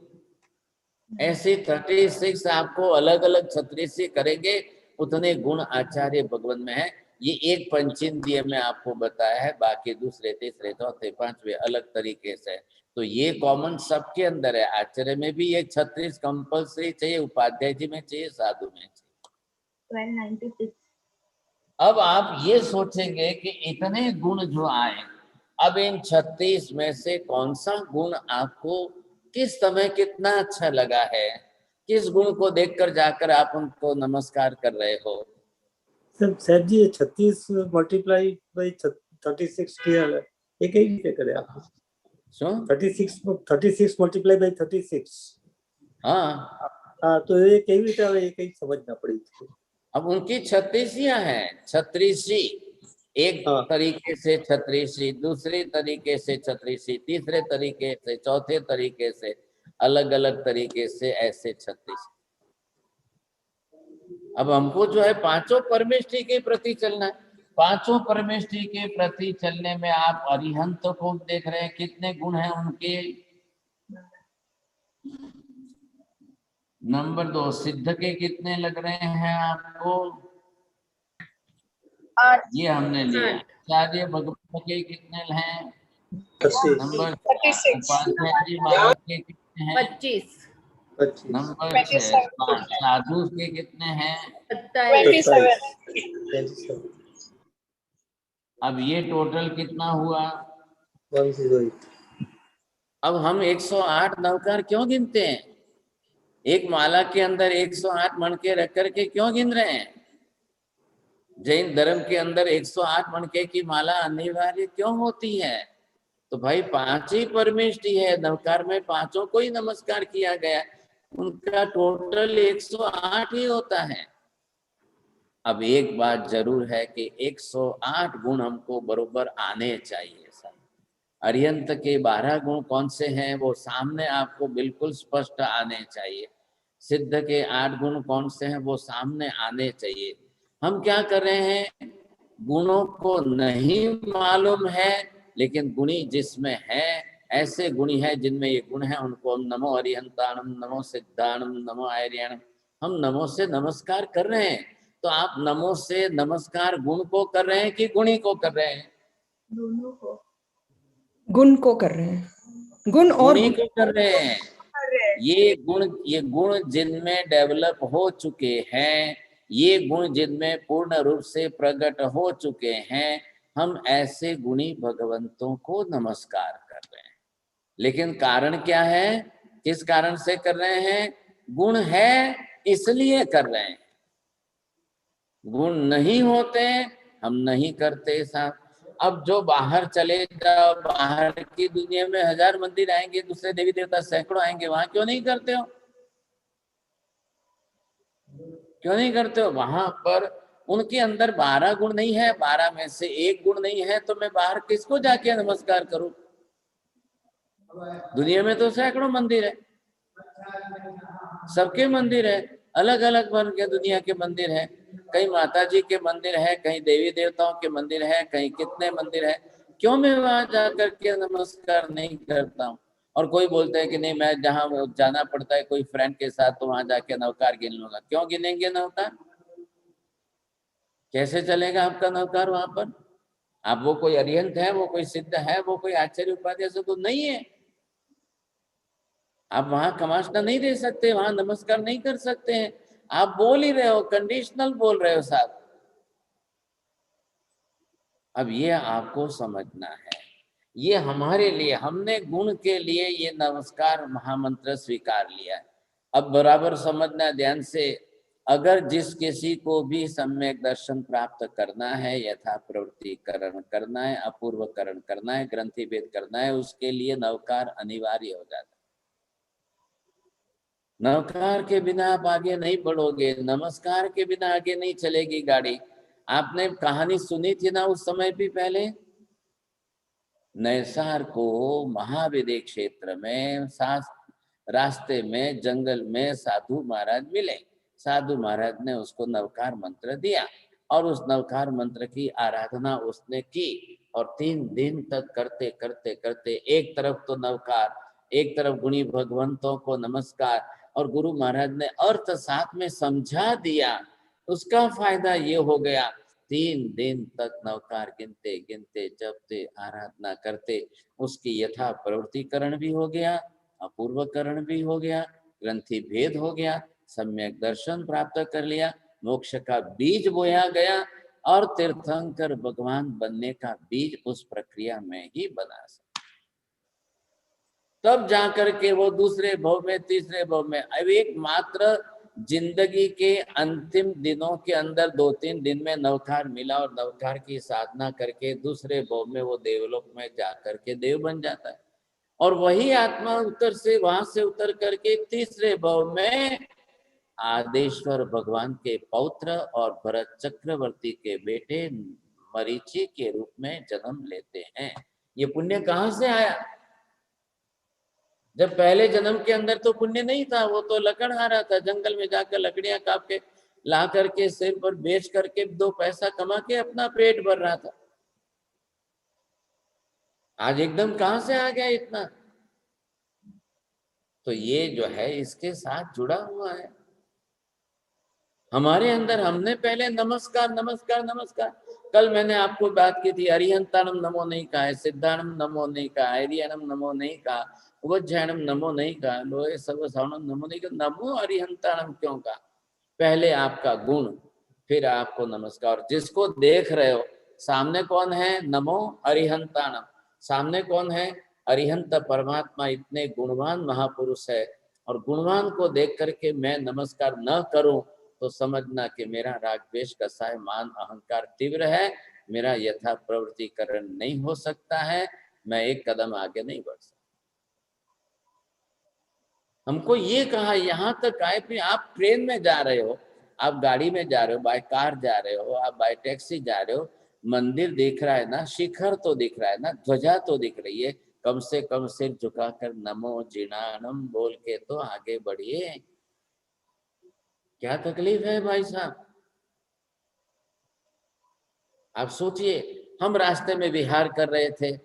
ऐसे 36 आपको अलग अलग 36 करेंगे, उतने गुण आचार्य भगवान में है। ये एक पंचेंद्रिय में आपको बताया है, बाकी दूसरे तीसरे चौथे पांचवे अलग तरीके से। तो ये कॉमन सबके अंदर है। आचार्य में भी ये 36 कंपल्सरी चाहिए, उपाध्याय जी में चाहिए, साधु में चाहिए। 1296। अब आप ये सोचेंगे कि इतने गुण जो आए, अब इन 36 में से कौन सा गुण आपको किस समय कितना अच्छा लगा है? किस गुण को देखकर जाकर आप उनको नमस्कार कर रहे हो? सर जी 36 मल्टीप्लाई बाई 36 किया है, ये कई रीते करे आप? 36 मल्टीप्लाई बाई 36। हाँ, तो ये कई रीते ये कई समझना पड़ेगी। अब उनकी 36 हैं, 36 एक तरीके से 36, दूसरे तरीके से 36, तीसरे तरीके से, चौथे तरीके से, अलग अलग तरीके से, ऐसे 36। अब हमको जो है पांचों परमेष्ठी के प्रति चलना है। पांचों परमेष्ठी के प्रति चलने में आप अरिहंत को देख रहे हैं, कितने गुण हैं उनके। नंबर 2 सिद्ध के कितने लग रहे हैं आपको? ये हमने लिया। आचार्य भगवान के कितने हैं? नंबर उपाध्याय जी महाराज के कितने हैं? 25। नंबर 6 साधु के कितने हैं? 27। अब ये टोटल कितना हुआ? 108। अब हम 108 नवकार क्यों गिनते हैं? एक माला के अंदर 108 मणके रख करके क्यों गिन रहे हैं? जैन धर्म के अंदर 108 मणके की माला अनिवार्य क्यों होती है? तो भाई 5 ही परमेष्ठी है, नवकार में 5 को ही नमस्कार किया गया, उनका टोटल 108 ही होता है। अब एक बात जरूर है कि 108 गुण हमको बरोबर आने चाहिए सर। अरिहंत के 12 गुण कौन से हैं वो सामने आपको बिल्कुल स्पष्ट आने चाहिए। सिद्ध के 8 गुण कौन से हैं वो सामने आने चाहिए। हम क्या कर रहे हैं, गुणों को नहीं मालूम है, लेकिन गुणी जिसमें है, ऐसे गुणी है जिनमें ये गुण है, उनको हम नमो अरिहंताणम, नमो सिद्धाणम, नमो आर्यणम, हम नमो से नमस्कार कर रहे हैं। तो आप नमो से नमस्कार गुण को कर रहे हैं कि गुणी को कर रहे हैं? दोनों को। गुण को कर रहे हैं, गुण और गुणी को कर रहे हैं। ये गुण जिनमें डेवलप हो चुके हैं, ये गुण जिनमें पूर्ण रूप से प्रकट हो चुके हैं, हम ऐसे गुणी भगवंतों को नमस्कार कर रहे हैं। लेकिन कारण क्या है, किस कारण से कर रहे हैं? गुण है इसलिए कर रहे हैं। गुण नहीं होते हम नहीं करते साहब। अब जो बाहर चले जाओ, बाहर की दुनिया में 1000 मंदिर आएंगे, दूसरे देवी देवता सैकड़ों आएंगे, वहां क्यों नहीं करते हो? क्यों नहीं करते हो? वहां पर उनके अंदर 12 गुण नहीं है, 12 में से एक गुण नहीं है, तो मैं बाहर किसको जाके नमस्कार करूं? दुनिया में तो सैकड़ों मंदिर है, सबके मंदिर है, अलग अलग वर्ग के दुनिया के मंदिर है, कहीं माता जी के मंदिर है, कहीं देवी देवताओं के मंदिर है, कहीं कितने मंदिर है। क्यों मैं वहां जाकर के नमस्कार नहीं करता हूँ? और कोई बोलता है कि नहीं, मैं जहाँ जाना पड़ता है कोई फ्रेंड के साथ, तो वहां जाके नवकार गिन लूंगा। क्यों गिनेंगे नवकार? कैसे चलेगा आपका नवकार वहां पर? आप वो कोई अरिहंत है, वो कोई सिद्ध है, वो कोई आचार्य उपाध्याय से तो नहीं है। आप वहां कमाशना नहीं दे सकते, वहां नमस्कार नहीं कर सकते हैं। आप बोल ही रहे हो, कंडीशनल बोल रहे हो साहब। अब ये आपको समझना है, ये हमारे लिए, हमने गुण के लिए ये नमस्कार महामंत्र स्वीकार लिया है। अब बराबर समझना ध्यान से, अगर जिस किसी को भी सम्यक दर्शन प्राप्त करना है, यथा प्रवृत्तिकरण करना है, अपूर्वकरण करना है, ग्रंथि भेद करना है, उसके लिए नवकार अनिवार्य हो जाता है। नवकार के बिना आप आगे नहीं बढ़ोगे, नमस्कार के बिना आगे नहीं चलेगी गाड़ी। आपने कहानी सुनी थी ना उस समय भी पहले, नैसार को महाविदय क्षेत्र में रास्ते में जंगल में साधु महाराज मिले। साधु महाराज ने उसको नवकार मंत्र दिया और उस नवकार मंत्र की आराधना उसने की, और 3 दिन तक करते करते करते एक तरफ तो नवकार, एक तरफ गुणी भगवंतों को नमस्कार, और गुरु महाराज ने अर्थ साथ में समझा दिया। उसका फायदा ये हो गया, 3 दिन तक नवकार गिनते गिनते जपते आराधना करते, उसकी यथा प्रवृत्तिकरण भी हो गया, अपूर्वकरण भी हो गया, ग्रंथि भेद हो गया, सम्यक दर्शन प्राप्त कर लिया, मोक्ष का बीज बोया गया, और तीर्थंकर भगवान बनने का बीज उस प्रक्रिया में ही बना। तब जाकर के वो दूसरे भव में, तीसरे भव में, अब एक मात्र जिंदगी के अंतिम दिनों के अंदर 2-3 दिन में नवकार मिला, और नवकार की साधना करके दूसरे भव में वो देवलोक में जाकर के देव बन जाता है। और वही आत्मा वहां से उतर करके तीसरे भव में आदेश्वर भगवान के पौत्र और भरत चक्रवर्ती के बेटे मरीचि के रूप में जन्म लेते हैं। ये पुण्य कहाँ से आया? जब पहले जन्म के अंदर तो पुण्य नहीं था, वो तो लकड़हारा था, जंगल में जाकर लकड़ियां काट के ला करके सिर पर बेच करके 2 पैसा कमा के अपना पेट भर रहा था। आज एकदम कहां से आ गया इतना? तो ये जो है इसके साथ जुड़ा हुआ है हमारे अंदर। हमने पहले नमस्कार नमस्कार नमस्कार, कल मैंने आपको बात की थी, अरिहंताणम नमो नहीं कहा है, सिद्धाणम नमो नहीं कहा, आर्यणम नमो नहीं कहा, उपज्ञानम नमो नहीं कहा, लोहे सर्वसावनम नमो नहीं कहा, नमो अरिहंताणम क्यों कहा? पहले आपका गुण, फिर आपको नमस्कार। जिसको देख रहे हो सामने कौन है? नमो अरिहंताणम। सामने कौन है? अरिहंत परमात्मा, इतने गुणवान महापुरुष है, और गुणवान को देख करके मैं नमस्कार न करूं तो समझना कि मेरा राग द्वेष कसाय मान अहंकार तीव्र है, मेरा यथा प्रवृत्तिकरण नहीं हो सकता है, मैं एक कदम आगे नहीं बढ़ सकता। हमको ये कहा यहाँ तक आए, फिर आप ट्रेन में जा रहे हो, आप गाड़ी में जा रहे हो, बाय कार जा रहे हो, आप बाय टैक्सी जा रहे हो, मंदिर दिख रहा है ना, शिखर तो दिख रहा है ना, ध्वजा तो दिख रही है, कम से कम सिर झुकाकर नमो जिनानम बोल के तो आगे बढ़िए। क्या तकलीफ है भाई साहब? आप सोचिए, हम रास्ते में विहार कर रहे थे,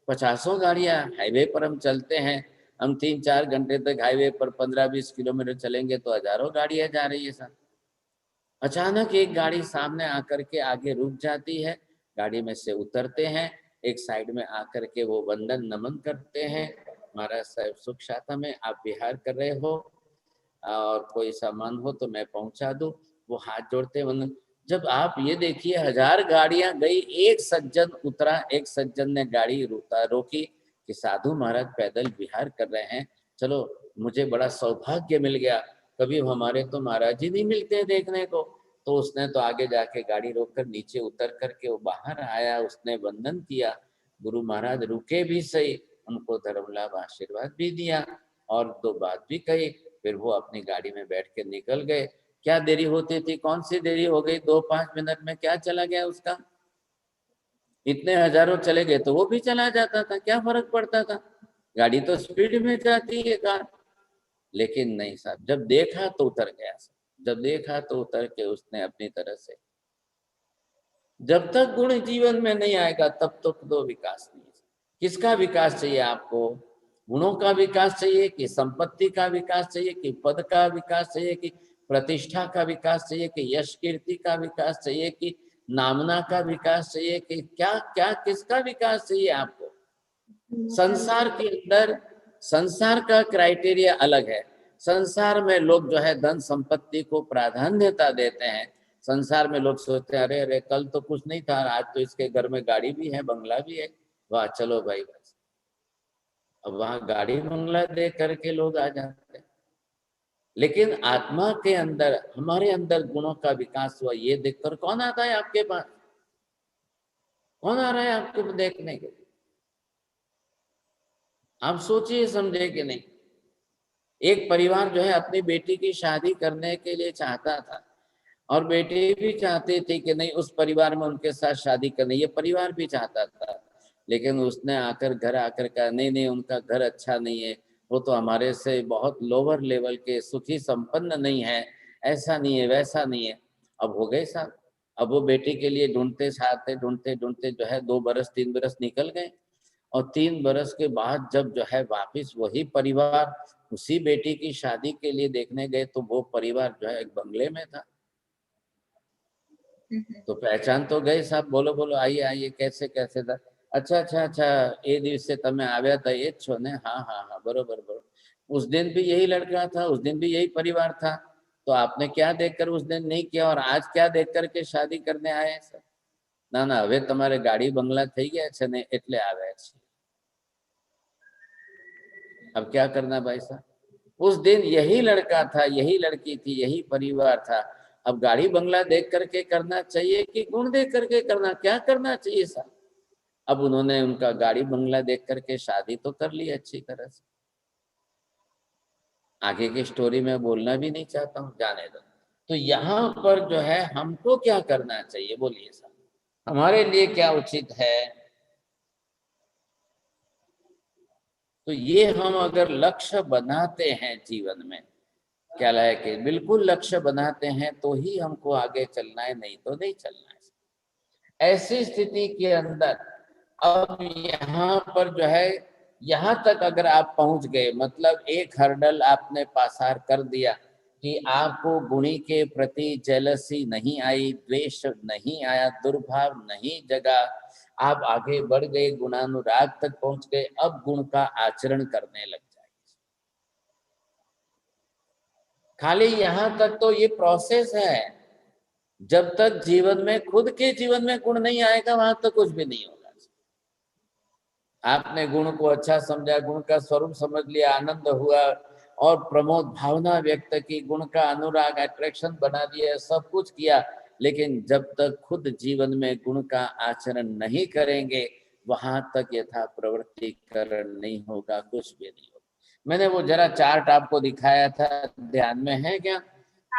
50 गाड़ियां, हाईवे पर हम चलते हैं, हम 3-4 घंटे तक हाईवे पर 15-20 किलोमीटर चलेंगे तो हजारों गाड़ियां जा रही है सर। अचानक एक गाड़ी सामने आकर के आगे रुक जाती है, गाड़ी में से उतरते हैं, एक साइड में आकर के वो वंदन नमन करते हैं, महाराज साहब सुख शांता में आप विहार कर रहे हो और कोई सामान हो तो मैं पहुंचा दूं, वो हाथ जोड़ते वंदन। जब आप ये देखिए 1000 गाड़ियां गई, एक सज्जन उतरा, एक सज्जन ने गाड़ी रोकी कि साधु महाराज पैदल विहार कर रहे हैं, चलो मुझे बड़ा सौभाग्य मिल गया, कभी हमारे तो महाराज ही नहीं मिलते हैं देखने को। तो उसने तो आगे जाके गाड़ी रोककर नीचे उतर करके वो बाहर आया, उसने वंदन किया, गुरु महाराज रुके भी सही, उनको धर्म लाभ आशीर्वाद भी दिया और 2 बात भी कही, फिर वो अपनी गाड़ी में बैठ के निकल गए। क्या देरी होती थी, कौन सी देरी हो गई, 2-5 मिनट में क्या चला गया उसका? इतने हजारों चले गए तो वो भी चला जाता था, क्या फर्क पड़ता था? गाड़ी तो स्पीड में जाती है कार। लेकिन नहीं साहब, जब देखा तो उतर गया, जब देखा तो उतर के उसने अपनी तरह से। जब तक गुण जीवन में नहीं आएगा तब तक तो विकास नहीं है। किसका विकास चाहिए आपको? गुणों का विकास चाहिए कि संपत्ति का विकास चाहिए कि पद का विकास चाहिए कि प्रतिष्ठा का विकास चाहिए कि यश कीर्ति का विकास चाहिए कि नामना का विकास चाहिए कि क्या क्या किसका विकास चाहिए आपको? संसार के अंदर संसार का क्राइटेरिया अलग है। संसार में लोग जो है धन संपत्ति को प्राधान्यता देते हैं। संसार में लोग सोचते हैं अरे अरे कल तो कुछ नहीं था, आज तो इसके घर में गाड़ी भी है, बंगला भी है, वाह चलो भाई बस। अब वहां गाड़ी बंगला दे करके लोग आ जाते हैं। लेकिन आत्मा के अंदर, हमारे अंदर गुणों का विकास हुआ, ये देखकर कौन आता है आपके पास? कौन आ रहा है आपको देखने के लिए? आप सोचिए, समझे कि नहीं? एक परिवार जो है अपनी बेटी की शादी करने के लिए चाहता था और बेटी भी चाहती थी कि नहीं उस परिवार में उनके साथ शादी करनी, ये परिवार भी चाहता था। लेकिन उसने आकर घर आकर कहा नहीं नहीं उनका घर अच्छा नहीं है, वो तो हमारे से बहुत लोअर लेवल के, सुखी संपन्न नहीं है, ऐसा नहीं है वैसा नहीं है। अब हो गए साहब, अब वो बेटी के लिए ढूंढते चाहते ढूंढते ढूंढते जो है 2 बरस 3 बरस निकल गए और 3 बरस के बाद जब जो है वापिस वही परिवार उसी बेटी की शादी के लिए देखने गए तो वो परिवार जो है एक बंगले में था। तो पहचान तो गए साहब, बोलो बोलो आइए आइए, कैसे कैसे था? अच्छा अच्छा अच्छा, ए दिवसे तमे आव्या था ये छो ने? हाँ हाँ हाँ बरोबर बरोबर। उस दिन भी यही लड़का था, उस दिन भी यही परिवार था, तो आपने क्या देखकर उस दिन नहीं किया और आज क्या देख करके शादी करने आए सर? ना ना હવે તમારે ગાડી બંગલા થઈ ગયા છે ને એટલે આવ્યા છે। अब क्या करना भाई साहब? उस दिन यही लड़का था, यही लड़की थी, यही परिवार था। अब गाड़ी बंगला देख करके करना चाहिए कि गुण देख करके करना, क्या करना चाहिए साहब? अब उन्होंने उनका गाड़ी बंगला देख करके शादी तो कर ली अच्छी तरह से। आगे की स्टोरी में बोलना भी नहीं चाहता हूँ, जाने दो। तो यहाँ पर जो है हमको क्या करना चाहिए बोलिए साहब, हमारे लिए क्या उचित है? तो ये हम अगर लक्ष्य बनाते हैं जीवन में, क्या है कि बिल्कुल लक्ष्य बनाते हैं तो ही हमको आगे चलना है, नहीं तो नहीं चलना है। ऐसी स्थिति के अंदर अब यहाँ पर जो है, यहाँ तक अगर आप पहुंच गए, मतलब एक हर्डल आपने पासार कर दिया कि आपको गुणी के प्रति जेलसी नहीं आई, द्वेष नहीं आया, दुर्भाव नहीं जगा, आप आगे बढ़ गए, गुणानुराग तक पहुंच गए, अब गुण का आचरण करने लग जाए। खाली यहाँ तक तो ये प्रोसेस है, जब तक जीवन में, खुद के जीवन में गुण नहीं आएगा वहां तक कुछ भी नहीं होगा। आपने गुण को अच्छा समझा, गुण का स्वरूप समझ लिया, आनंद हुआ और प्रमोद भावना व्यक्त की, गुण का अनुराग अट्रैक्शन बना दिया, सब कुछ किया, लेकिन जब तक खुद जीवन में गुण का आचरण नहीं करेंगे वहां तक यथा प्रवृत्तिकरण नहीं होगा, कुछ भी नहीं होगा। मैंने वो जरा चार्ट आपको दिखाया था, ध्यान में है क्या?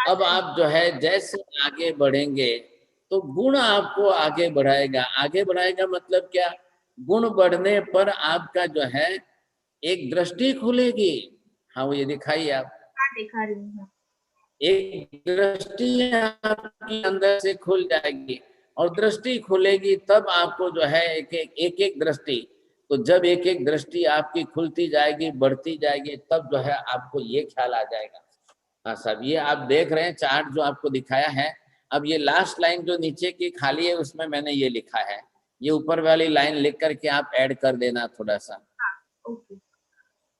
अब आप जो है जैसे आगे बढ़ेंगे तो गुण आपको आगे बढ़ाएगा। आगे बढ़ाएगा मतलब क्या? गुण बढ़ने पर आपका जो है एक दृष्टि खुलेगी। हाँ वो ये दिखाइए आप। दिखा रही हूँ। एक दृष्टि आपके अंदर से खुल जाएगी और दृष्टि खुलेगी तब आपको जो है एक एक दृष्टि, तो जब एक एक दृष्टि आपकी खुलती जाएगी बढ़ती जाएगी तब जो है आपको ये ख्याल आ जाएगा। हाँ साहब, ये आप देख रहे हैं चार्ट जो आपको दिखाया है। अब ये लास्ट लाइन जो नीचे की खाली है उसमें मैंने ये लिखा है, ये ऊपर वाली लाइन लिख करके आप ऐड कर देना थोड़ा सा। ओके।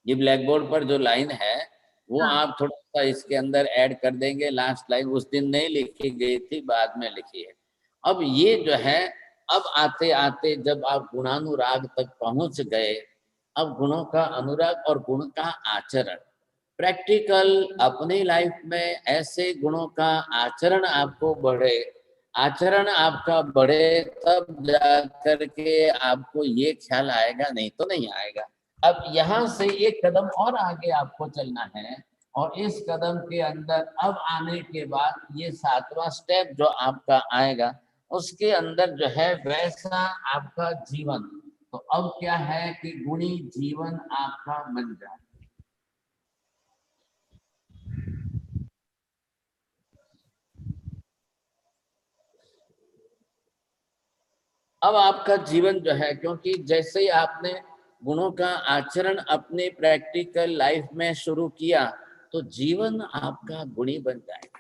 ये ब्लैक बोर्ड पर जो लाइन है वो हाँ। आप थोड़ा सा इसके अंदर ऐड कर देंगे। लास्ट लाइन उस दिन नहीं लिखी गई थी, बाद में लिखी है। अब ये जो है, अब आते आते जब आप गुणानुराग तक पहुंच गए, अब गुणों का अनुराग और गुण का आचरण, प्रैक्टिकल अपनी लाइफ में ऐसे गुणों का आचरण आपको बढ़े, आचरण आपका बढ़े तब जा करके आपको ये ख्याल आएगा, नहीं तो नहीं आएगा। अब यहाँ से एक कदम और आगे आपको चलना है और इस कदम के अंदर अब आने के बाद ये 7वां स्टेप जो आपका आएगा उसके अंदर जो है वैसा आपका जीवन, तो अब क्या है कि गुणी जीवन आपका बन जाए। अब आपका जीवन जो है, क्योंकि जैसे ही आपने गुणों का आचरण अपने प्रैक्टिकल लाइफ में शुरू किया तो जीवन आपका गुणी बन जाएगा।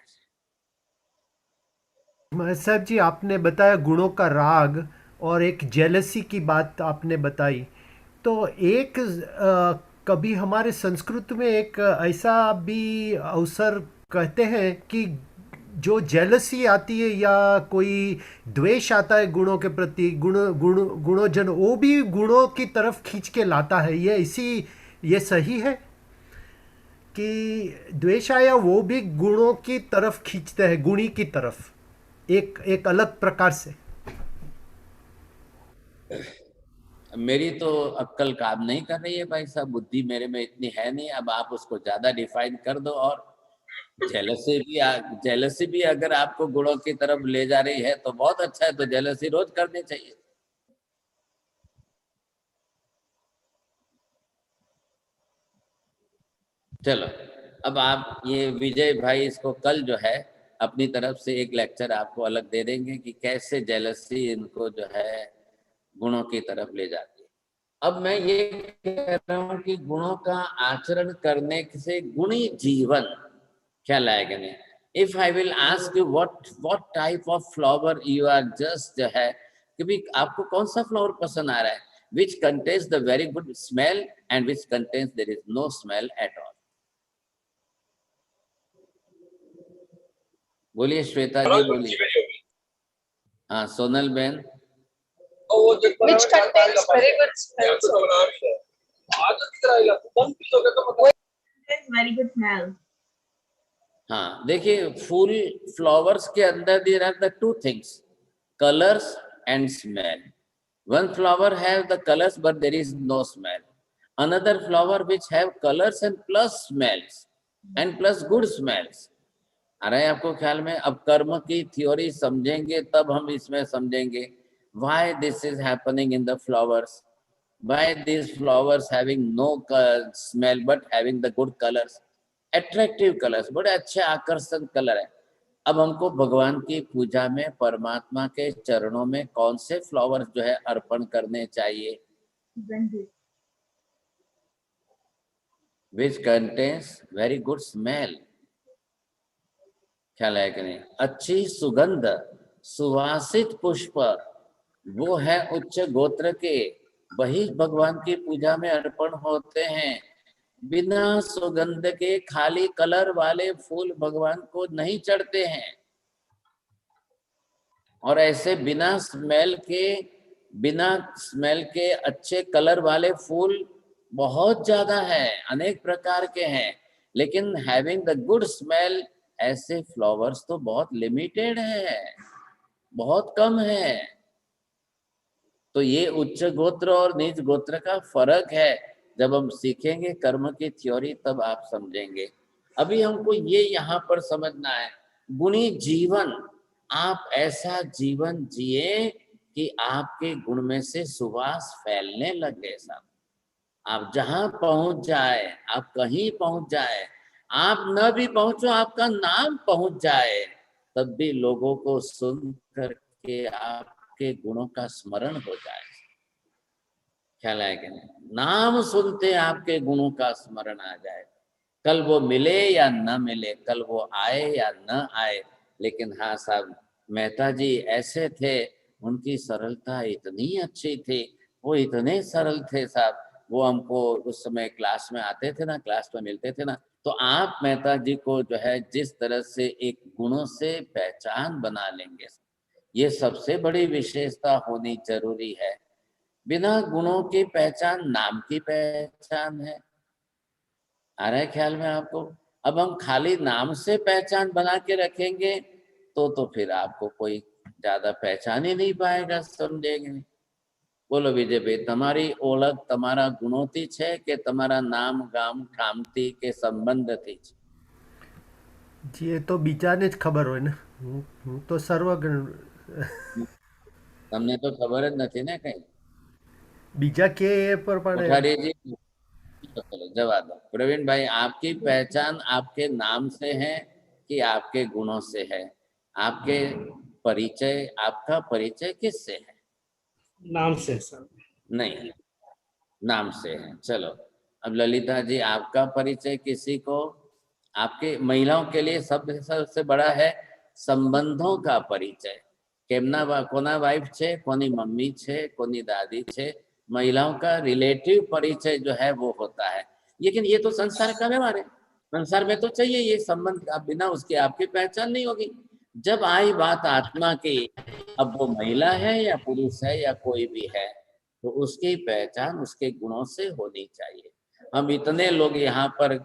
साहब जी, आपने बताया गुणों का राग और एक जेलसी की बात आपने बताई, तो एक कभी हमारे संस्कृत में एक ऐसा भी अवसर कहते हैं कि जो जेलसी आती है या कोई द्वेष आता है गुणों के प्रति, गुणोजन, वो भी गुणों की तरफ खींच के लाता है। ये सही है कि द्वेष आया वो भी गुणों की तरफ खींचते हैं, गुणी की तरफ, एक अलग प्रकार से? मेरी तो अक्कल काम नहीं कर रही है भाई साहब, बुद्धि मेरे में इतनी है नहीं। अब आप उसको ज्यादा डिफाइन कर दो। और जेलसी भी अगर आपको गुणों की तरफ ले जा रही है तो बहुत अच्छा है, तो जेलसी रोज करनी चाहिए। चलो, अब आप ये विजय भाई इसको कल जो है अपनी तरफ से एक लेक्चर आपको अलग दे देंगे कि कैसे जेलसी इनको जो है गुणों की तरफ ले जाती है। अब मैं ये कह रहा हूँ कि गुणों का आचरण करने से गुणी जीवन क्या लाएगा नहीं। If I will ask you what type of flower you are just जो है कि भी आपको कौन सा फ्लावर पसंद आ रहा है, which contains the very good smell and which contains there is no smell at all. बोलिए श्वेता जी, बोलिए। हाँ सोनल बहन। Which contains very good smell. Very good smell. हाँ देखिए, फूल फ्लावर्स के अंदर there are the two things, colours and smell. One flower have the colours but there is no smell, another flower which have colours and plus smells and plus good smells. आ रहा है आपको ख्याल में? अब कर्म की थ्योरी समझेंगे तब हम इसमें समझेंगे why this is happening in the flowers, why these flowers having no smell but having the good colors, attractive colors, बड़े अच्छे आकर्षक कलर है। अब हमको भगवान की पूजा में परमात्मा के चरणों में कौन से फ्लावर्स जो है अर्पण करने चाहिए? which contains very good smell। ख्याल है कि नहीं? अच्छी सुगंध, सुवासित पुष्प, वो है उच्च गोत्र के, वही भगवान की पूजा में अर्पण होते हैं। बिना सुगंध के खाली कलर वाले फूल भगवान को नहीं चढ़ते हैं। और ऐसे बिना स्मेल के अच्छे कलर वाले फूल बहुत ज्यादा है, अनेक प्रकार के हैं, लेकिन हैविंग द गुड स्मेल ऐसे फ्लावर्स तो बहुत लिमिटेड है, बहुत कम है। तो ये उच्च गोत्र और नीच गोत्र का फर्क है। जब हम सीखेंगे कर्म की थ्योरी तब आप समझेंगे। अभी हमको ये यहाँ पर समझना है, गुणी जीवन, आप ऐसा जीवन जिए कि आपके गुण में से सुवास फैलने लगे साहब। आप जहां पहुंच जाए, आप कहीं पहुंच जाए, आप न भी पहुंचो, आपका नाम पहुंच जाए, तब भी लोगों को सुन करके आपके गुणों का स्मरण हो जाए। ख्याल है कि नहीं? नाम सुनते आपके गुणों का स्मरण आ जाए। कल वो मिले या न मिले, कल वो आए या न आए, लेकिन हाँ साहब, मेहता जी ऐसे थे, उनकी सरलता इतनी अच्छी थी, वो इतने सरल थे साहब। वो हमको उस समय क्लास में आते थे ना, क्लास में मिलते थे ना, तो आप मेहता जी को जो है जिस तरह से एक गुणों से पहचान बना लेंगे, ये सबसे बड़ी विशेषता होनी जरूरी है। बिना गुणों की पहचान नाम की पहचान है। आ रहा है ख्याल में आपको? अब हम खाली नाम से पहचान बना के रखेंगे तो फिर आपको कोई ज्यादा पहचान ही नहीं पाएगा, समझेंगे नहीं। बोलो विजय भाई, તમારી ઓળખ તમારા ગુણોથી છે કે તમારા નામ ગામ ઠામથી કે સંબંધથી છે? ये तो બીજાને જ ખબર હોય ને, હું તો સર્વગણ, તમને તો ખબર જ નથી ને કઈ। બીજા કે એ પર પણ કોઠારીજી, चलो जवाब दो। प्रवीण भाई, आपकी पहचान आपके नाम से है कि आपके गुणों से है? आपके परिचय, आपका परिचय किससे है? नाम से सर। नहीं, नाम से है। चलो अब ललिता जी, आपका परिचय किसी को? आपके महिलाओं के लिए सबसे बड़ा है संबंधों का परिचय। केमना कोना वाइफ छे, कोनी मम्मी छे, कोनी दादी छे, महिलाओं का रिलेटिव परिचय जो है वो होता है। लेकिन ये तो संसार का व्यवहार है, संसार में तो चाहिए ये संबंध, आप बिना उसके आपकी पहचान नहीं होगी। जब आई बात आत्मा की, अब वो महिला है या पुरुष है या कोई भी है, तो उसकी पहचान उसके गुणों से होनी चाहिए। हम इतने लोग यहाँ पर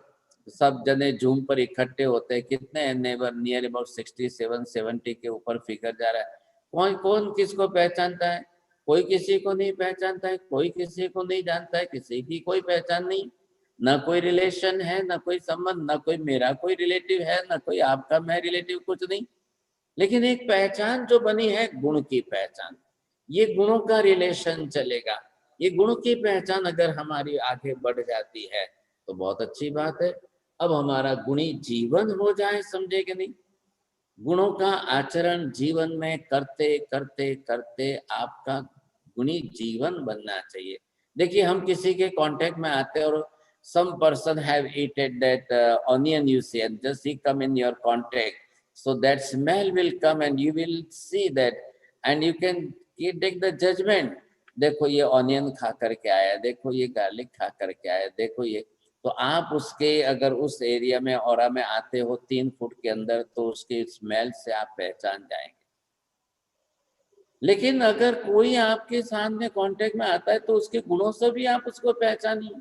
सब जने जूम पर इकट्ठे होते हैं, कितने नेबर नियर अबाउट 67-70 के ऊपर फिगर जा रहा है। कौन कौन किसको पहचानता है? कोई किसी को नहीं पहचानता है, कोई किसी को नहीं जानता है, किसी की कोई पहचान नहीं, न कोई रिलेशन है, न कोई संबंध, न कोई मेरा कोई रिलेटिव है, न कोई आपका मैं रिलेटिव, कुछ नहीं। लेकिन एक पहचान जो बनी है, गुण की पहचान, ये गुणों का रिलेशन चलेगा। ये गुणों की पहचान अगर हमारी आगे बढ़ जाती है तो बहुत अच्छी बात है। अब हमारा गुणी जीवन हो जाए, समझे कि नहीं? गुणों का आचरण जीवन में करते करते करते आपका गुणी जीवन बनना चाहिए। देखिए, हम किसी के कांटेक्ट में आते हैं और some person have eaten that onion you see, and just he come in your contact, so that smell will come and you will see that, and you can take the judgment। देखो ये onion खा करके आया, देखो ये garlic खा करके आया, देखो ये, तो आप उसके अगर उस एरिया में ऑरा में आते हो 3 फुट के अंदर, तो उसके स्मेल से आप पहचान जाएंगे। लेकिन अगर कोई आपके सामने कांटेक्ट में आता है तो उसके गुणों से भी आप उसको पहचानिए।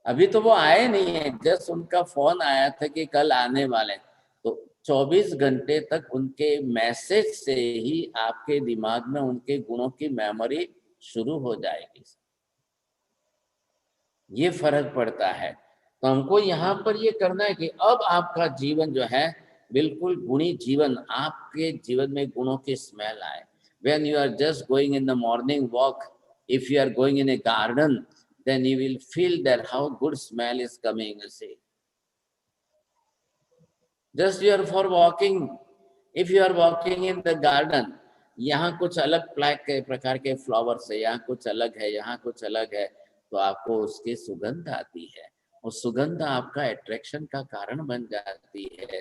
अभी तो वो आए नहीं है, जस्ट उनका फोन आया था कि कल आने वाले, तो 24 घंटे तक उनके मैसेज से ही आपके दिमाग में उनके गुणों की मेमोरी शुरू हो जाएगी। ये फर्क पड़ता है। तो हमको यहाँ पर ये करना है कि अब आपका जीवन जो है बिल्कुल गुणी जीवन, आपके जीवन में गुणों की स्मेल आए। When you are just going in the morning walk, if you are going in a garden, then you will feel that how good smell is coming, you see. Just you are for walking, if you are walking in the garden, यहाँ कुछ अलग प्रकार के flowers है, यहाँ कुछ अलग है, यहाँ कुछ अलग है, तो आपको उसकी सुगंध आती है, और सुगंध आपका अट्रैक्शन का कारण बन जाती है।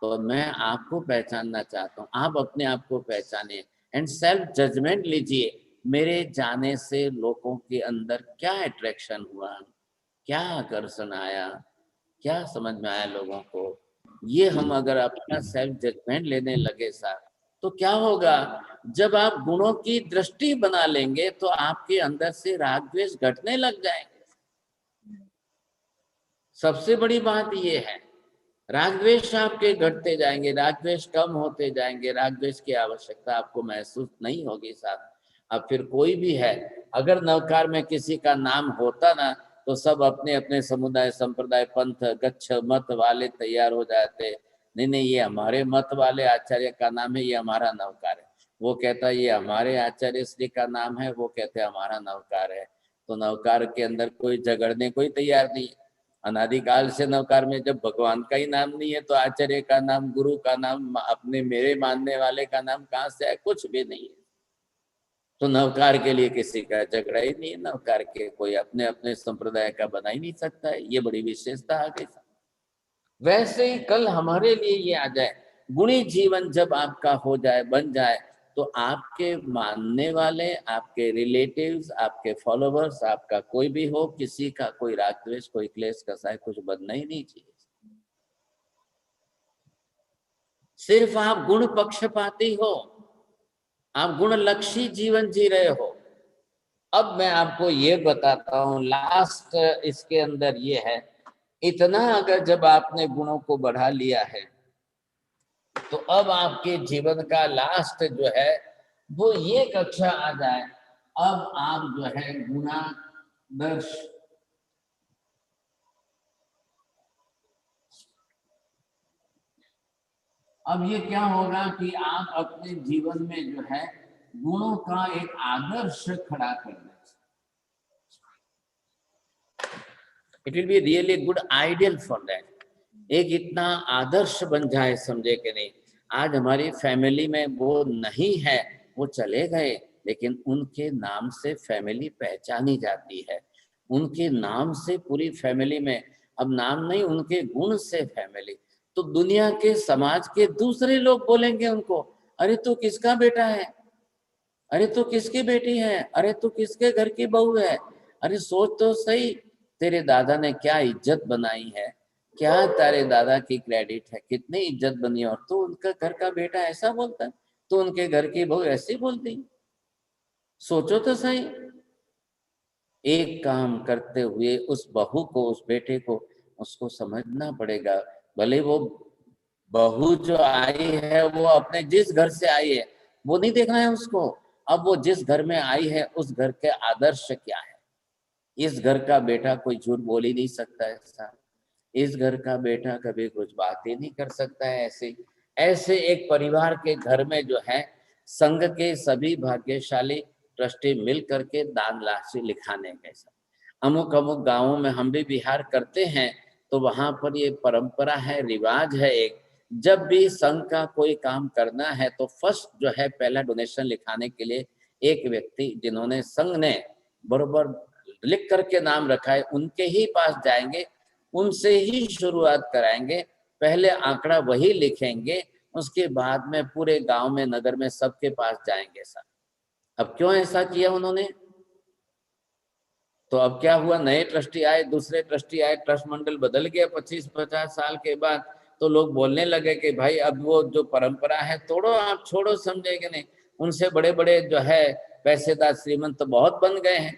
तो मैं आपको पहचानना चाहता हूँ, आप अपने आप को पहचाने एंड सेल्फ जजमेंट लीजिए। मेरे जाने से लोगों के अंदर क्या अट्रैक्शन हुआ, क्या आकर्षण आया, क्या समझ में आया लोगों को, ये हम अगर अपना सेल्फ जजमेंट लेने लगे साहब, तो क्या होगा, जब आप गुणों की दृष्टि बना लेंगे तो आपके अंदर से राग द्वेष घटने लग जाएंगे। सबसे बड़ी बात ये है, राग द्वेष आपके घटते जाएंगे, राग द्वेष कम होते जाएंगे, राग द्वेष की आवश्यकता आपको महसूस नहीं होगी साहब। अब फिर कोई भी है, अगर नवकार में किसी का नाम होता ना, तो सब अपने अपने समुदाय, संप्रदाय, पंथ, गच्छ मत वाले तैयार हो जाते। नहीं नहीं, ये हमारे मत वाले आचार्य का नाम है, ये हमारा नवकार है। वो कहता है ये हमारे आचार्य श्री का नाम है, वो कहते हैं हमारा नवकार है। तो नवकार के अंदर कोई झगड़ने कोई तैयार नहीं है। अनादिकाल से नवकार में जब भगवान का ही नाम नहीं है तो आचार्य का नाम, गुरु का नाम, अपने मेरे मानने वाले का नाम कहाँ से है? कुछ भी नहीं है। तो नवकार के लिए किसी का झगड़ा ही नहीं है। नवकार के कोई अपने अपने संप्रदाय का बना ही नहीं सकता है। ये बड़ी विशेषता आ गई। वैसे ही कल हमारे लिए ये आ जाए, गुणी जीवन जब आपका हो जाए, बन जाए, तो आपके मानने वाले, आपके रिलेटिव्स, आपके फॉलोवर्स, आपका कोई भी हो, किसी का कोई राग द्वेष, कोई क्लेश कसाय कुछ बनना ही नहीं चाहिए। सिर्फ आप गुण पक्षपाती हो, आप गुण लक्षी जीवन जी रहे हो। अब मैं आपको ये बताता हूं, लास्ट इसके अंदर ये है, इतना अगर जब आपने गुणों को बढ़ा लिया है तो अब आपके जीवन का लास्ट जो है वो ये कक्षा आ जाए, अब आप जो है गुणादर्श, अब ये क्या होगा कि आप अपने जीवन में जो है गुणों का एक आदर्श खड़ा कर दें। It will be really good ideal for that. एक इतना आदर्श बन जाए, समझे कि नहीं। आज हमारी फैमिली में वो नहीं है, वो चले गए, लेकिन उनके नाम से फैमिली पहचानी जाती है। उनके नाम से पूरी फैमिली में, अब नाम नहीं, उनके गुण से फैमिली। तो दुनिया के, समाज के दूसरे लोग बोलेंगे उनको, अरे तू किसका बेटा है, अरे तू किसकी बेटी है, अरे तू किसके घर की बहू है, अरे सोच तो सही, तेरे दादा ने क्या इज्जत बनाई है, क्या तेरे दादा की क्रेडिट है, कितनी इज्जत बनी, और तू उनका घर का बेटा ऐसा बोलता है, तू उनके घर की बहू ऐसी बोलती। सोचो तो सही। एक काम करते हुए उस बहू को, उस बेटे को, उसको समझना पड़ेगा। भले वो बहू जो आई है वो अपने जिस घर से आई है वो नहीं देखना है उसको, अब वो जिस घर में आई है उस घर के आदर्श क्या है। इस घर का बेटा कोई झूठ बोल ही नहीं सकता है सर, इस घर का बेटा कभी कुछ बात ही नहीं कर सकता है। ऐसे एक परिवार के घर में जो है संघ के सभी भाग्यशाली ट्रस्टी मिल करके दान राशि लिखाने के साथ, अमुक अमुक गांवों में हम भी विहार करते हैं तो वहां पर ये परंपरा है, रिवाज है एक, जब भी संघ का कोई काम करना है तो फर्स्ट जो है पहला डोनेशन लिखाने के लिए एक व्यक्ति जिन्होंने संघ ने बरोबर लिख करके नाम रखा है उनके ही पास जाएंगे, उनसे ही शुरुआत कराएंगे, पहले आंकड़ा वही लिखेंगे, उसके बाद में पूरे गांव में, नगर में सबके पास जाएंगे सर। अब क्यों ऐसा किया उन्होंने? तो अब क्या हुआ, नए ट्रस्टी आए, दूसरे ट्रस्टी आए, ट्रस्ट मंडल बदल गया 25-50 साल के बाद, तो लोग बोलने लगे कि भाई अब वो जो परंपरा है तोड़ो, आप छोड़ो, समझे कि नहीं। उनसे बड़े बड़े जो है पैसेदार श्रीमंत तो बहुत बन गए हैं,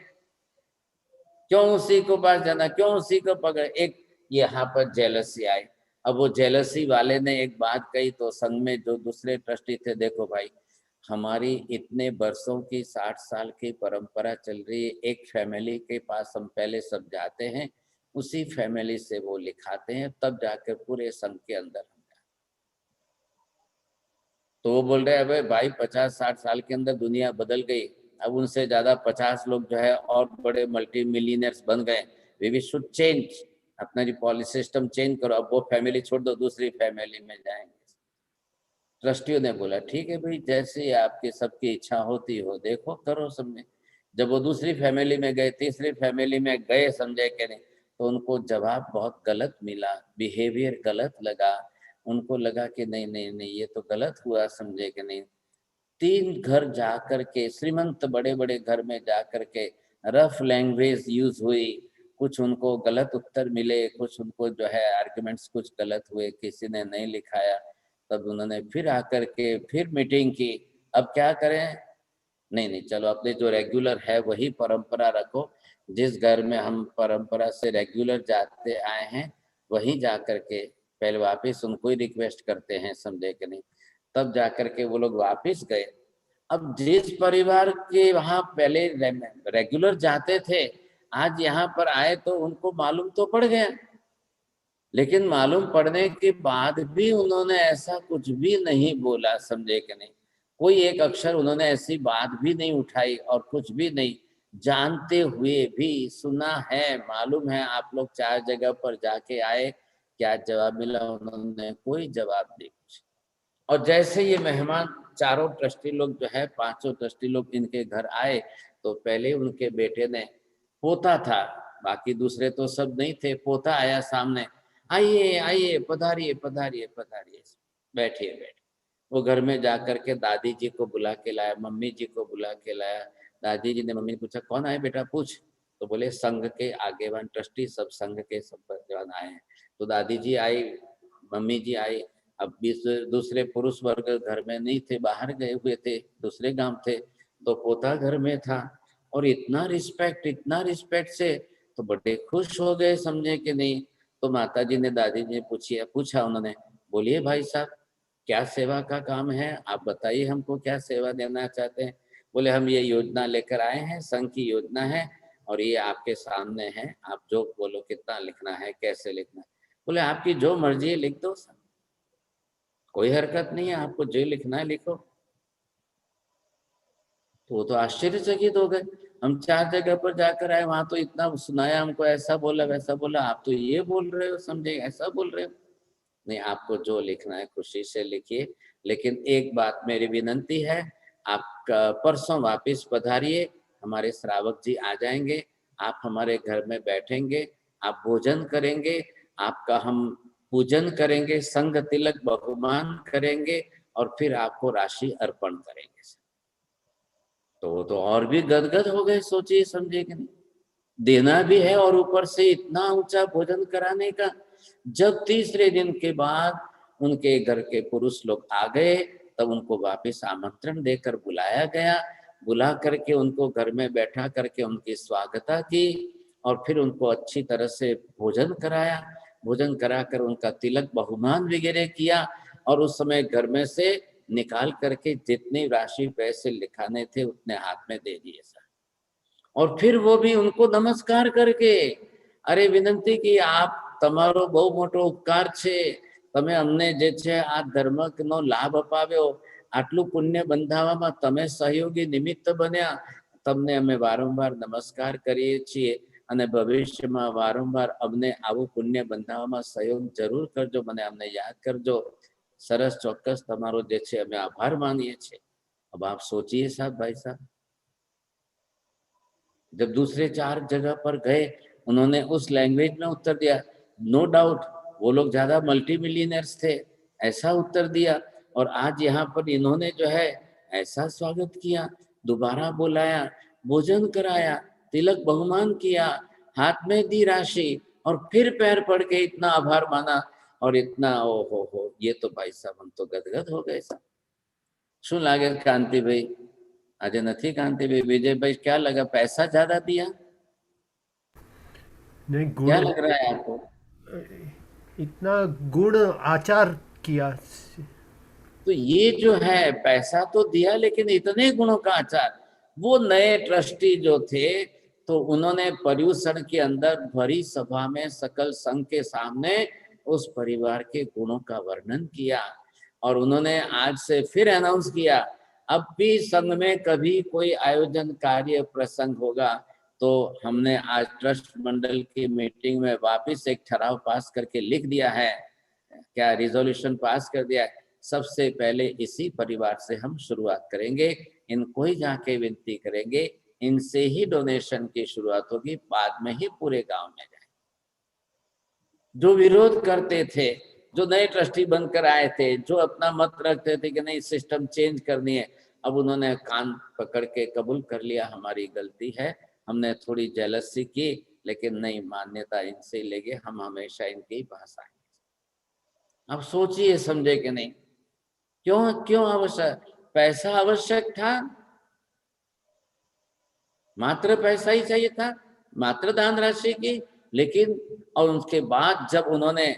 क्यों उसी को पास जाना, क्यों उसी को पकड़े। एक यहाँ पर जेलसी आई। अब वो जेलसी वाले ने एक बात कही तो संघ में जो दूसरे ट्रस्टी थे, देखो भाई हमारी इतने वर्षों की 60 साल की परंपरा चल रही है, एक फैमिली के पास हम पहले सब जाते हैं, उसी फैमिली से वो लिखाते हैं, तब जाकर पूरे संघ के अंदर हम जाते। तो वो बोल रहे हैं अबे भाई 50-60 साल के अंदर दुनिया बदल गई, अब उनसे ज्यादा 50 लोग जो है और बड़े मल्टी मिलियनर्स बन गए, वी शुड चेंज, अपना जो पॉलिसी सिस्टम चेंज करो, अब वो फैमिली छोड़ दो, दूसरी फैमिली में जाएंगे। ट्रस्टियों ने बोला ठीक है भाई, जैसे आपकी सबकी इच्छा होती हो, देखो करो सबने। जब वो दूसरी फैमिली में गए, तीसरी फैमिली में गए, समझे कि नहीं, तो उनको जवाब बहुत गलत मिला, बिहेवियर गलत लगा, उनको लगा कि नहीं नहीं नहीं ये तो गलत हुआ, समझे कि नहीं। 3 घर जा करके, श्रीमंत बड़े बड़े घर में जा करके रफ लैंग्वेज यूज हुई, कुछ उनको गलत उत्तर मिले, कुछ उनको जो है आर्ग्यूमेंट्स कुछ गलत हुए, किसी ने नहीं लिखाया। तब उन्होंने फिर आकर के फिर मीटिंग की, अब क्या करें, नहीं नहीं चलो अपने जो रेगुलर है वही परंपरा रखो, जिस घर में हम परंपरा से रेगुलर जाते आए हैं वहीं जा करके पहले वापस उनको ही रिक्वेस्ट करते हैं, समझे कि नहीं। तब जाकर के वो लोग वापस गए। अब जिस परिवार के वहां पहले रेगुलर जाते थे, आज यहाँ पर आए तो उनको मालूम तो पड़ गया, लेकिन मालूम पड़ने के बाद भी उन्होंने ऐसा कुछ भी नहीं बोला, समझे कि नहीं, कोई एक अक्षर उन्होंने ऐसी बात भी नहीं उठाई और कुछ भी नहीं, जानते हुए भी सुना है, मालूम है आप लोग 4 जगह पर जाके आए, क्या जवाब मिला, उन्होंने कोई जवाब नहीं कुछ। और जैसे ये मेहमान चारों ट्रस्टी लोग जो है, 5 ट्रस्टी लोग इनके घर आए, तो पहले उनके बेटे ने, पोता था, बाकी दूसरे तो सब नहीं थे, पोता आया सामने, आइए आइए, पधारिए पधारिए पधारिए, बैठिए बैठिए। वो घर में जाकर के दादी जी को बुला के लाया, मम्मी जी को बुला के लाया। दादी जी ने मम्मी ने पूछा कौन आए बेटा, पूछ। तो बोले संघ के आगेवान ट्रस्टी, सब संघ के सब आगेवान आए हैं। तो दादी जी आई, मम्मी जी आई। अब दूसरे पुरुष वर्ग घर में नहीं थे, बाहर गए हुए थे, दूसरे गांव थे, तो पोता घर में था। और इतना रिस्पेक्ट से तो बड़े खुश हो गए, समझे कि नहीं। तो माता जी ने, दादी जी ने पूछा उन्होंने, बोलिए भाई साहब क्या सेवा का काम है, आप बताइए हमको क्या सेवा देना चाहते हैं। बोले हम ये योजना लेकर आए हैं, संघ की योजना है, और ये आपके सामने है, आप जो बोलो कितना लिखना है, कैसे लिखना है। बोले आपकी जो मर्जी है लिख दो, कोई हरकत नहीं है, आपको जो लिखना है लिखो। तो वो तो आश्चर्यचकित हो गए, हम 4 जगह पर जाकर आए, वहां तो इतना सुनाया हमको, ऐसा बोला वैसा बोला, आप तो ये बोल रहे हो, समझे, ऐसा बोल रहे हो। नहीं, आपको जो लिखना है खुशी से लिखिए, लेकिन एक बात मेरी विनंती है, आप परसों वापस पधारिए, हमारे श्रावक जी आ जाएंगे, आप हमारे घर में बैठेंगे, आप भोजन करेंगे, आपका हम पूजन करेंगे, संघ तिलक बहुमान करेंगे, और फिर आपको राशि अर्पण करेंगे। तो वो तो और भी गदगद हो गए, सोचिए समझे कि नहीं, देना भी है और ऊपर से इतना ऊंचा भोजन कराने का। जब तीसरे दिन के बाद उनके घर के पुरुष लोग आ गए, तब उनको वापस आमंत्रण देकर बुलाया गया, बुला करके उनको घर में बैठा करके उनकी स्वागता की, और फिर उनको अच्छी तरह से भोजन कराया, भोजन कराकर उनका तिलक बहुमान वगैरह किया, और उस समय घर में से निकाल करके जितनी राशि पैसे लिखाने थे उतने हाथ में दे दिए सर। और फिर वो भी उनको नमस्कार करके, अरे विनंती की आप તમારો બહુ મોટો ઉપકાર છે, તમે અમને જે છે આ ધર્મનો લાભ અપાવ્યો, આટલું પુણ્ય બંધાવવામાં તમે સહયોગી નિમિત્ત બન્યા, તમને અમે વારંવાર નમસ્કાર કરીએ છીએ, અને ભવિષ્યમાં વારંવાર અમને આવું પુણ્ય બંધાવવામાં સહયોગ જરૂર કરજો, મને અમને યાદ કરજો, સરસ, ચોક્કસ તમારો જે છે અમે આભાર માનીએ છીએ। अब आप सोचिए साहब, भाई साहब, जब दूसरे 4 जगह पर गए, उन्होंने उस लैंग्वेज में उत्तर दिया, नो डाउट वो लोग ज्यादा मल्टी मिलियनर्स थे, ऐसा उत्तर दिया, और आज यहाँ पर इन्होंने जो है ऐसा स्वागत किया, दोबारा बुलाया, भोजन कराया, तिलक बहुमान किया, हाथ में दी राशि, और फिर पैर पड़ के इतना आभार माना, और इतना ओ हो, ये तो भाई साहब हम तो गदगद हो गए साहब। શું લાગે કાંતિભાઈ, આજે નથી કાંતિભાઈ, विजयभाई क्या लगा, पैसा ज्यादा दिया, नहीं क्या गुण, लग रहा है आपको? इतना गुण आचार किया। तो ये जो है पैसा तो दिया, लेकिन इतने गुणों का आचार। वो नए ट्रस्टी जो थे, तो उन्होंने पर्यूषण के अंदर भरी सभा में सकल संघ के सामने उस परिवार के गुणों का वर्णन किया, और उन्होंने आज से फिर अनाउंस किया, अब भी संघ में कभी कोई आयोजन कार्य प्रसंग होगा तो हमने आज ट्रस्ट मंडल की मीटिंग में वापस एक ठराव पास करके लिख दिया है, क्या रिजोल्यूशन पास कर दिया है, सबसे पहले इसी परिवार से हम शुरुआत करेंगे, इनको ही जाके विनती करेंगे, इनसे ही डोनेशन की शुरुआत होगी, बाद में ही पूरे गांव में जाए। जो विरोध करते थे, जो नए ट्रस्टी बनकर आए थे, जो अपना मत रखते थे कि नहीं सिस्टम चेंज करनी है, अब उन्होंने कान पकड़ के कबूल कर लिया, हमारी गलती है, हमने थोड़ी जेलसी की, लेकिन नहीं, मान्यता इनसे लेंगे, हम हमेशा इनकी भाषा। अब सोचिए समझे कि नहीं, क्यों आवश्यक, पैसा आवश्यक था, मात्र पैसा ही चाहिए था, मात्र दान राशि की, लेकिन और उसके बाद जब उन्होंने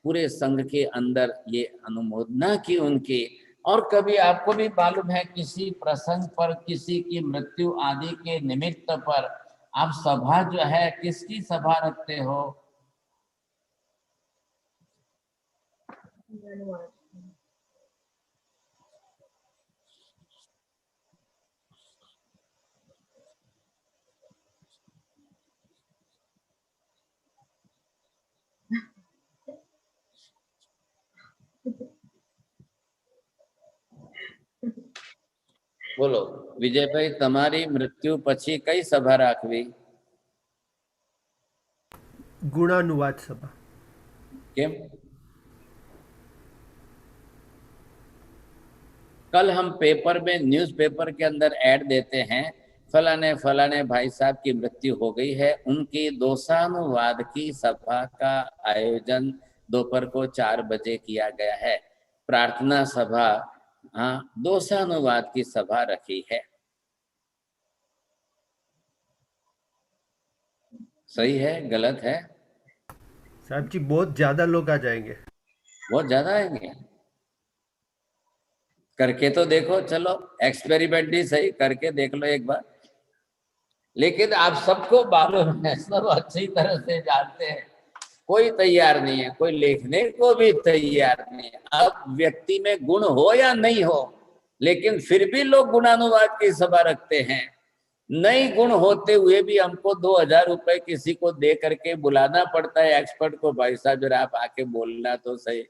पूरे संघ के अंदर ये अनुमोदना की उनकी, और कभी आपको भी मालूम है किसी प्रसंग पर, किसी की मृत्यु आदि के निमित्त पर आप सभा जो है किसकी सभा रखते हो? धन्यवाद। બોલો વિજયભાઈ, તમારી મૃત્યુ પછી કઈ સભા રાખવી? गुणानुवाद सभा। કેમ? कल हम पेपर में, न्यूज़पेपर के अंदर ऐड देते हैं, फलाने फलाने भाई साहब की मृत्यु हो गई है, उनकी दोषानुवाद की सभा का आयोजन दोपहर को 4 बजे किया गया है। प्रार्थना सभा, हाँ, दोषानुवाद की सभा रखी है। सही है, गलत है? साहब जी बहुत ज्यादा लोग आ जाएंगे। बहुत ज्यादा आएंगे? करके तो देखो, चलो एक्सपेरिमेंट ही सही, करके देख लो एक बार। लेकिन आप सबको मालूम है, सब अच्छी तरह से जानते हैं, कोई तैयार नहीं है, कोई लिखने को भी तैयार नहीं है। अब व्यक्ति में गुण हो या नहीं हो, लेकिन फिर भी लोग गुणानुवाद की सभा रखते हैं। नहीं गुण होते हुए भी हमको 2000 रुपए किसी को दे करके बुलाना पड़ता है एक्सपर्ट को, भाई साहब जरा आप आके बोलना तो सही,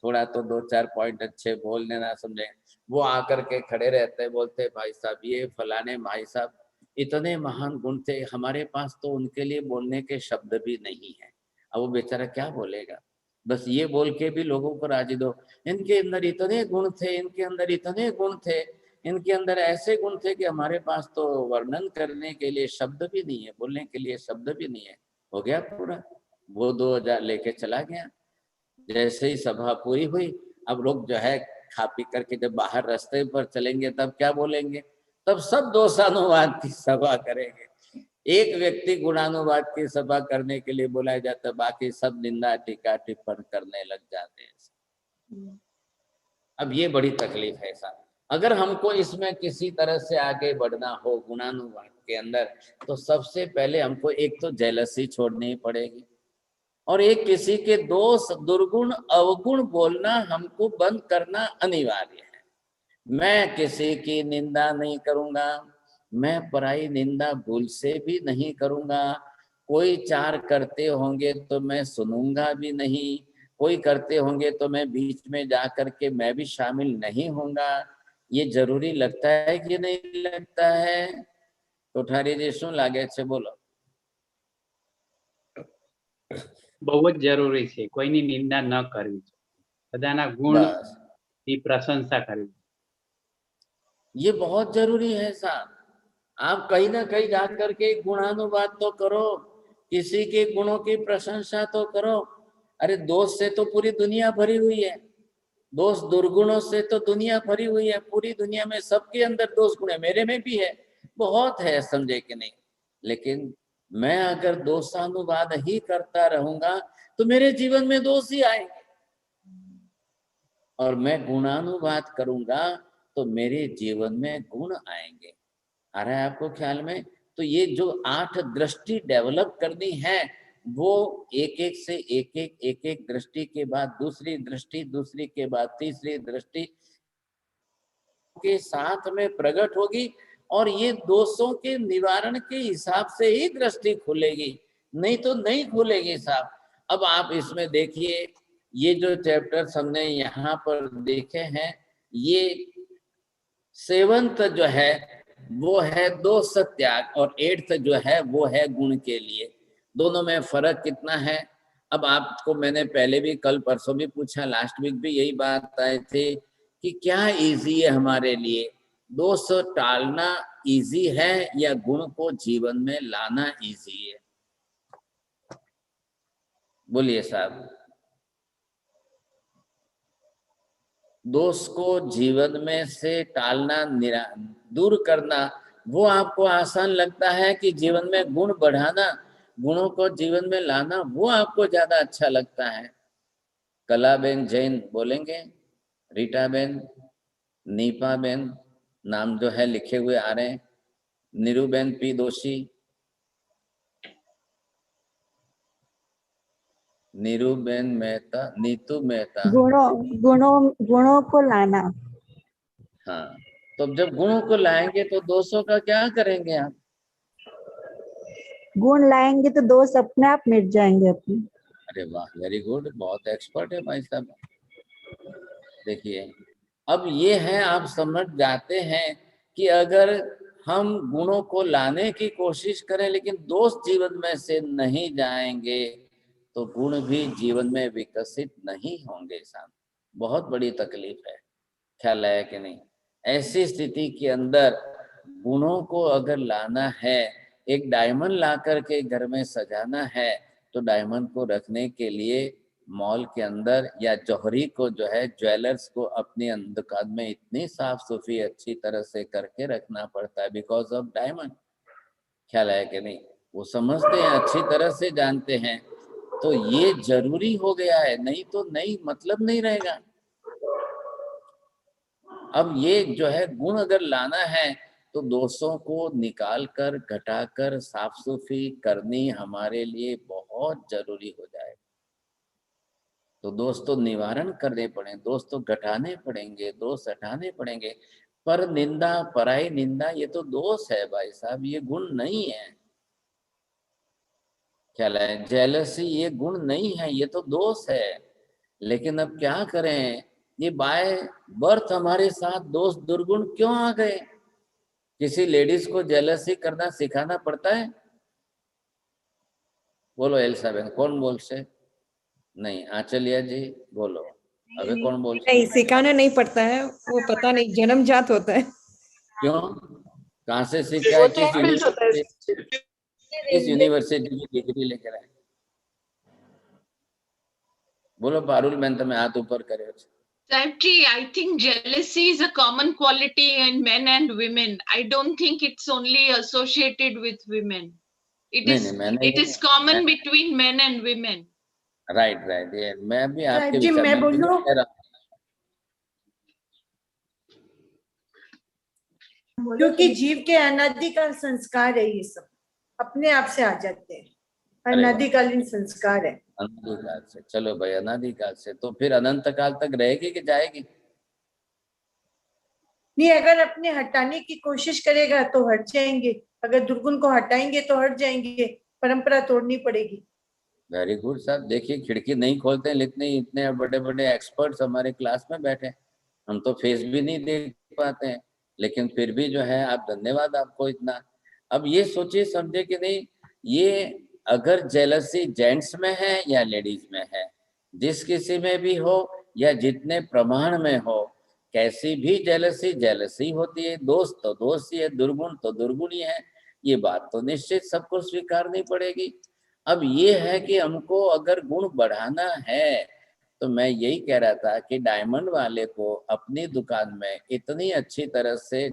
थोड़ा तो 2-4 पॉइंट अच्छे बोल देना, समझे। वो आकर के खड़े रहते हैं, बोलते भाई साहब ये फलाने भाई साहब इतने महान गुण थे, हमारे पास तो उनके लिए बोलने के शब्द भी नहीं है। अब वो बेचारा क्या बोलेगा? बस ये बोल के भी लोगों को राजी दो, इनके अंदर इतने गुण थे, इनके अंदर इतने गुण थे, इनके अंदर ऐसे गुण थे कि हमारे पास तो वर्णन करने के लिए शब्द भी नहीं है, बोलने के लिए शब्द भी नहीं है। हो गया पूरा, वो 2000 लेके चला गया। जैसे ही सभा पूरी हुई, अब लोग जो है खा पी करके जब बाहर रास्ते पर चलेंगे तब क्या बोलेंगे? तब सब दोषानुवाद की सभा करेंगे। एक व्यक्ति गुणानुवाद की सभा करने के लिए बुलाया जाता है, बाकी सब निंदा टीका टिप्पण करने लग जाते हैं। अब ये बड़ी तकलीफ है साहब। अगर हमको इसमें किसी तरह से आगे बढ़ना हो गुणानुवाद के अंदर, तो सबसे पहले हमको एक तो जेलसी छोड़नी पड़ेगी, और एक किसी के दोष दुर्गुण अवगुण बोलना हमको बंद करना अनिवार्य है। मैं किसी की निंदा नहीं करूंगा, मैं पराई निंदा भूल से भी नहीं करूंगा। कोई 4 करते होंगे तो मैं सुनूंगा भी नहीं, कोई करते होंगे तो मैं बीच में जा करके मैं भी शामिल नहीं होऊंगा। ये जरूरी लगता है कि नहीं लगता है? कोठारी जी શું લાગે છે બોલો? બહુ જ જરૂરી છે, કોઈની નિંદા ન કરવી જોઈએ, બધાના ગુણ ની પ્રશંસા કરવી। ये बहुत जरूरी है साहब। आप कहीं ना कहीं जा करके गुणानुवाद तो करो, किसी के गुणों की प्रशंसा तो करो। अरे दोष से तो पूरी दुनिया भरी हुई है, दोष दुर्गुणों से तो दुनिया भरी हुई है। पूरी दुनिया में सबके अंदर दोष गुण है, मेरे में भी है, बहुत है, समझे कि नहीं। लेकिन मैं अगर दोषानुवाद ही करता रहूंगा तो मेरे जीवन में दोष ही आएंगे, और मैं गुणानुवाद करूंगा तो मेरे जीवन में गुण आएंगे। आ रहा है आपको ख्याल में? तो ये जो 8 दृष्टि डेवलप करनी है, वो एक एक से एक एक दृष्टि के बाद दूसरी दृष्टि, दूसरी के बाद तीसरी दृष्टि के साथ में प्रकट होगी, और ये दोषों के निवारण के हिसाब से ही दृष्टि खुलेगी, नहीं तो नहीं खुलेगी साहब। अब आप इसमें देखिए, ये जो चैप्टर्स हमने यहाँ पर देखे हैं, ये 7th जो है वो है दोष त्याग, और 8th जो है वो है गुण के लिए। दोनों में फर्क कितना है? अब आपको मैंने पहले भी कल परसों भी पूछा, लास्ट वीक भी यही बात आए थे कि क्या इजी है हमारे लिए, दोष टालना इजी है या गुण को जीवन में लाना इजी है? बोलिए साहब। दोष को जीवन में से टालना, दूर करना, वो आपको आसान लगता है कि जीवन में गुण बढ़ाना, गुणों को जीवन में लाना, वो आपको ज्यादा अच्छा लगता है? कलाबेन जैन बोलेंगे, रीटाबेन, नीपाबेन, नाम जो है लिखे हुए आ रहे हैं, नीरूबेन पी दोषी, नीरूबेन मेहता, नीतू मेहता। गुणों को लाना। हाँ, तो जब गुणों को लाएंगे तो दोषों का क्या करेंगे आप? गुण लाएंगे तो दोष अपने आप मिट जाएंगे अपने। अरे वाह, वेरी गुड, बहुत एक्सपर्ट है भाई साहब। देखिए, अब ये है, आप समझ जाते हैं कि अगर हम गुणों को लाने की कोशिश करें लेकिन दोष जीवन में से नहीं जाएंगे तो गुण भी जीवन में विकसित नहीं होंगे। साहब, बहुत बड़ी तकलीफ है, ख्याल है कि नहीं? ऐसी स्थिति के अंदर गुणों को अगर लाना है, एक डायमंड ला करके घर में सजाना है, तो डायमंड को रखने के लिए मॉल के अंदर या जौहरी को जो है, ज्वेलर्स को अपनी दुकान में इतनी साफ सुथरी अच्छी तरह से करके रखना पड़ता है बिकॉज ऑफ डायमंड। ख्याल है कि नहीं? वो समझते हैं, अच्छी तरह से जानते हैं, तो ये जरूरी हो गया है, नहीं तो नहीं, मतलब नहीं रहेगा। अब ये जो है गुण अगर लाना है तो दोषों को निकाल कर, घटाकर साफ सुथरी करनी हमारे लिए बहुत जरूरी हो जाएगा। तो दोष तो निवारण करने पड़े, दोष तो घटाने पड़ेंगे, दोष हटाने पड़ेंगे। पर निंदा, पराई निंदा, ये तो दोष है भाई साहब, ये गुण नहीं है। ख्याल है? जेलसी ये गुण नहीं है, ये तो दोष है। लेकिन अब क्या करें, ये बाय बर्थ हमारे साथ दोष दुर्गुण क्यों आ गए? किसी लेडीज को जेलसी करना सिखाना पड़ता है? बोलो एल्सा बहन, कौन बोल से? नहीं, आचलिया जी बोलो, अबे कौन बोल? नहीं, सिखाना नहीं पड़ता है, वो पता नहीं, जन्मजात होता है। क्यों? कहाँ से सीखा है? किस यूनिवर्सिटी की डिग्री लेकर आए? बोलो पारुल बहन, तुम्हें हाथ ऊपर करे। Saibji, I think jealousy is a common quality in men and women. I don't think it's only associated with women. It is common between men and women. Right right, ये मैं भी आपके जी, विचार मैं में बोलूं? कह रहा हूं। क्योंकि जीव के अनादिकाल संस्कार है, ये सब अपने आप से आ जाते हैं, अनादिकालीन संस्कार है। अनादिकाल से, चलो भाई, अनादिकाल से, तो फिर अनंत काल तक रहेगी कि जाएगी? नहीं, अगर अपने हटाने की कोशिश करेगा तो हट जाएंगे, अगर दुर्गुण को हटाएंगे तो हट जाएंगे, परंपरा तोड़नी पड़ेगी। वेरी गुड साहब। देखिए, खिड़की नहीं खोलते हैं, लेकिन इतने बड़े बड़े एक्सपर्ट्स हमारे क्लास में बैठे, हम तो फेस भी नहीं देख पाते हैं, लेकिन फिर भी जो है, आप धन्यवाद आपको इतना। अब ये सोचिए समझे कि नहीं, ये अगर जेलसी जेंट्स में है या लेडीज में है, जिस किसी में भी हो या जितने प्रमाण में हो, कैसी भी जेलसी जेलसी होती है, दोष तो दोष ही है, दुर्गुण तो दुर्गुण ही है, ये बात तो निश्चित सबको स्वीकारनी पड़ेगी। अब ये है कि हमको अगर गुण बढ़ाना है, तो मैं यही कह रहा था कि डायमंड वाले को अपनी दुकान में इतनी अच्छी तरह से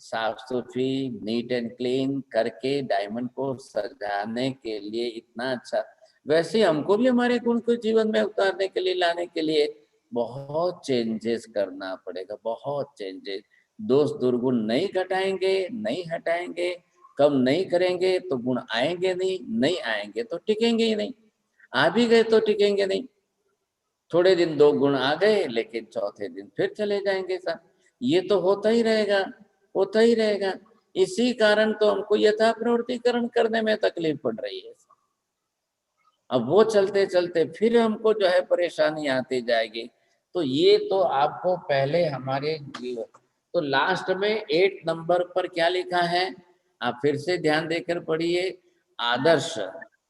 साफ सुथरी, नीट एंड क्लीन करके डायमंड को सजाने के लिए इतना अच्छा, वैसे हमको भी हमारे गुण को जीवन में उतारने के लिए, लाने के लिए बहुत चेंजेस करना पड़ेगा, बहुत चेंजेस। दोष दुर्गुण नहीं घटाएंगे, नहीं हटाएंगे, कम नहीं करेंगे तो गुण आएंगे नहीं, नहीं आएंगे तो टिकेंगे ही नहीं, आ भी गए तो टिकेंगे नहीं। थोड़े दिन 2 गुण आ गए, लेकिन चौथे दिन फिर चले जाएंगे साहब, ये तो होता ही रहेगा, होता ही रहेगा। इसी कारण तो हमको यथा प्रवृत्तिकरण करने में तकलीफ पड़ रही है। अब वो चलते चलते फिर हमको जो है परेशानी आती जाएगी। तो ये तो आपको पहले हमारे जीवन, तो लास्ट में 8 नंबर पर क्या लिखा है, आप फिर से ध्यान देकर पढ़िए। आदर्श,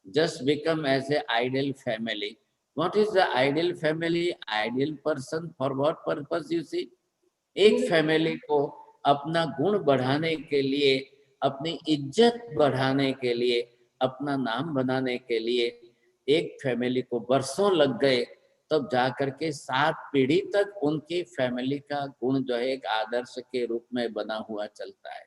just become as a ideal family. What is the ideal family? Ideal person for what purpose? You see, एक फैमिली को अपना गुण बढ़ाने के लिए, अपनी इज्जत बढ़ाने के लिए, अपना नाम बनाने के लिए एक फैमिली को बरसों लग गए, तब जाकर के 7 पीढ़ी तक उनकी फैमिली का गुण जो है एक आदर्श के रूप में बना हुआ चलता है,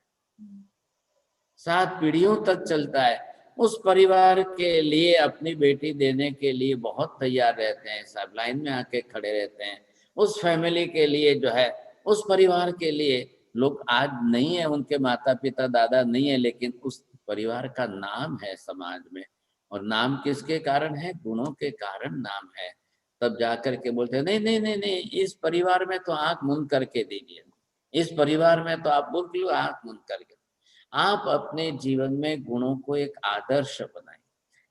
7 पीढ़ियों तक चलता है। उस परिवार के लिए अपनी बेटी देने के लिए बहुत तैयार रहते हैं, सब लाइन में आके खड़े रहते हैं। उस फैमिली के लिए जो है, उस परिवार के लिए लोग आज नहीं है, उनके माता पिता दादा नहीं है, लेकिन उस परिवार का नाम है समाज में, और नाम किसके कारण है? गुणों के कारण नाम है। तब जाकर के बोलते हैं नहीं नहीं नहीं नहीं, इस परिवार में तो आंख मूंद करके दीजिए, इस परिवार में तो आप बोल लो आंख मूंद करके। आप अपने जीवन में गुणों को एक आदर्श बनाएं।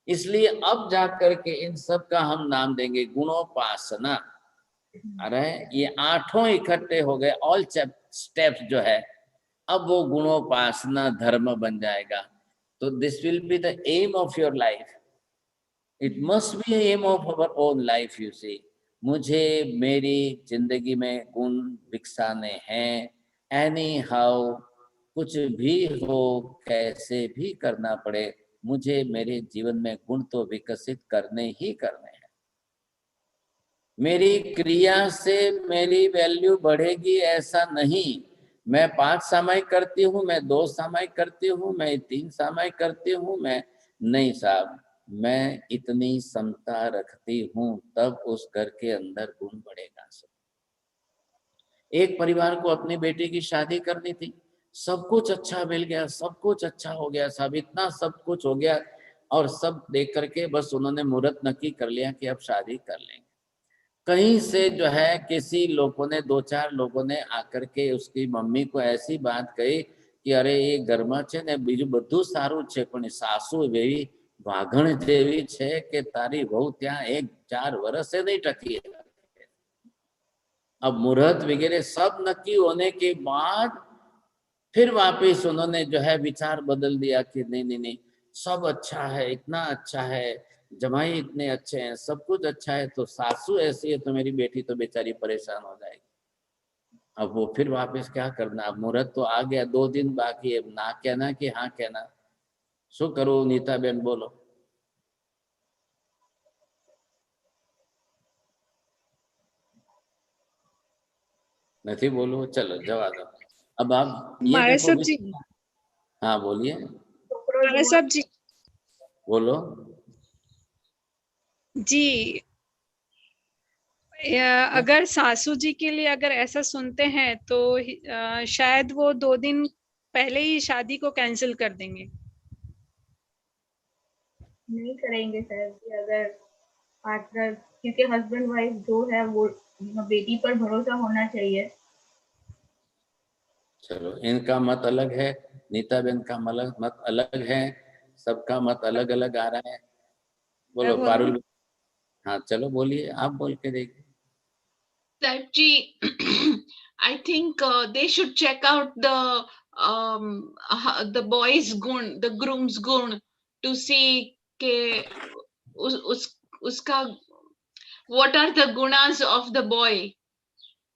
इसलिए अब जाकर के इन सब का हम नाम देंगे गुणोपासना। अरे ये 8 इकट्ठे हो गए, ऑल स्टेप्स जो है, अब वो गुणोपासना धर्म बन जाएगा। तो this will be the aim of your life, it must be aim of our own life. You see, मुझे मेरी जिंदगी में गुण विकसाने हैं, एनी हाउ, कुछ भी हो, कैसे भी करना पड़े, मुझे मेरे जीवन में गुण तो विकसित करने ही करने हैं। मेरी क्रिया से मेरी वैल्यू बढ़ेगी ऐसा नहीं। मैं 5 सामायिक करती हूँ, मैं 2 सामायिक करती हूँ, मैं 3 सामायिक करती हूँ, मैं नहीं साहब, मैं इतनी समता रखती हूँ, तब उस घर के अंदर गुण बढ़ेगा। एक परिवार को अपनी बेटी की शादी करनी थी, सब कुछ अच्छा मिल गया, सब कुछ अच्छा हो गया साहब, इतना सब कुछ हो गया, और सब देख करके बस उन्होंने मुहूर्त नक्की कर लिया कि अब शादी कर लेंगे। कहीं से जो है किसी लोगों ने, 2-4 लोगों ने आकर के उसकी मम्मी को ऐसी बात कही कि अरे ये ઘરમાં છે ને બીજું બધું સારું છે, પણ સાસુ એવી વાઘણ જેવી છે કે તારી વહુ ત્યાં 1-4 વર્ષે नहीं टकी है। अब मुहूर्त वगैरह सब नक्की होने के बाद फिर वापस उन्होंने जो है विचार बदल दिया कि नहीं नहीं नहीं, सब अच्छा है, इतना अच्छा है, जमाई इतने अच्छे हैं, सब कुछ अच्छा है, तो सासू ऐसी है तो मेरी बेटी तो बेचारी परेशान हो जाएगी। अब वो फिर वापस क्या करना, अब मुहूर्त तो आ गया, 2 दिन बाकी है, ना कहना कि हाँ कहना। शू करूं नीता बेन, बोलो। नहीं बोलो, चलो जवाब दो। अब आप ये देखो जी, हाँ बोलिए। साहब जी, बोलो जी, अगर सासू जी के लिए अगर ऐसा सुनते हैं तो शायद वो 2 दिन पहले ही शादी को कैंसिल कर देंगे। नहीं करेंगे सर जी, अगर पार्टनर, क्योंकि हस्बैंड वाइफ जो है वो बेटी पर भरोसा होना चाहिए। चलो, इनका मत अलग है, नीता बेन का मत अलग है, सबका मत अलग अलग आ रहा है। बोलो पारुल। हाँ चलो बोलिए, आप बोल के देखिए। Ji, I think they should check out the boy's gun, the groom's gun, to see ke uska what are the gunas of the boy.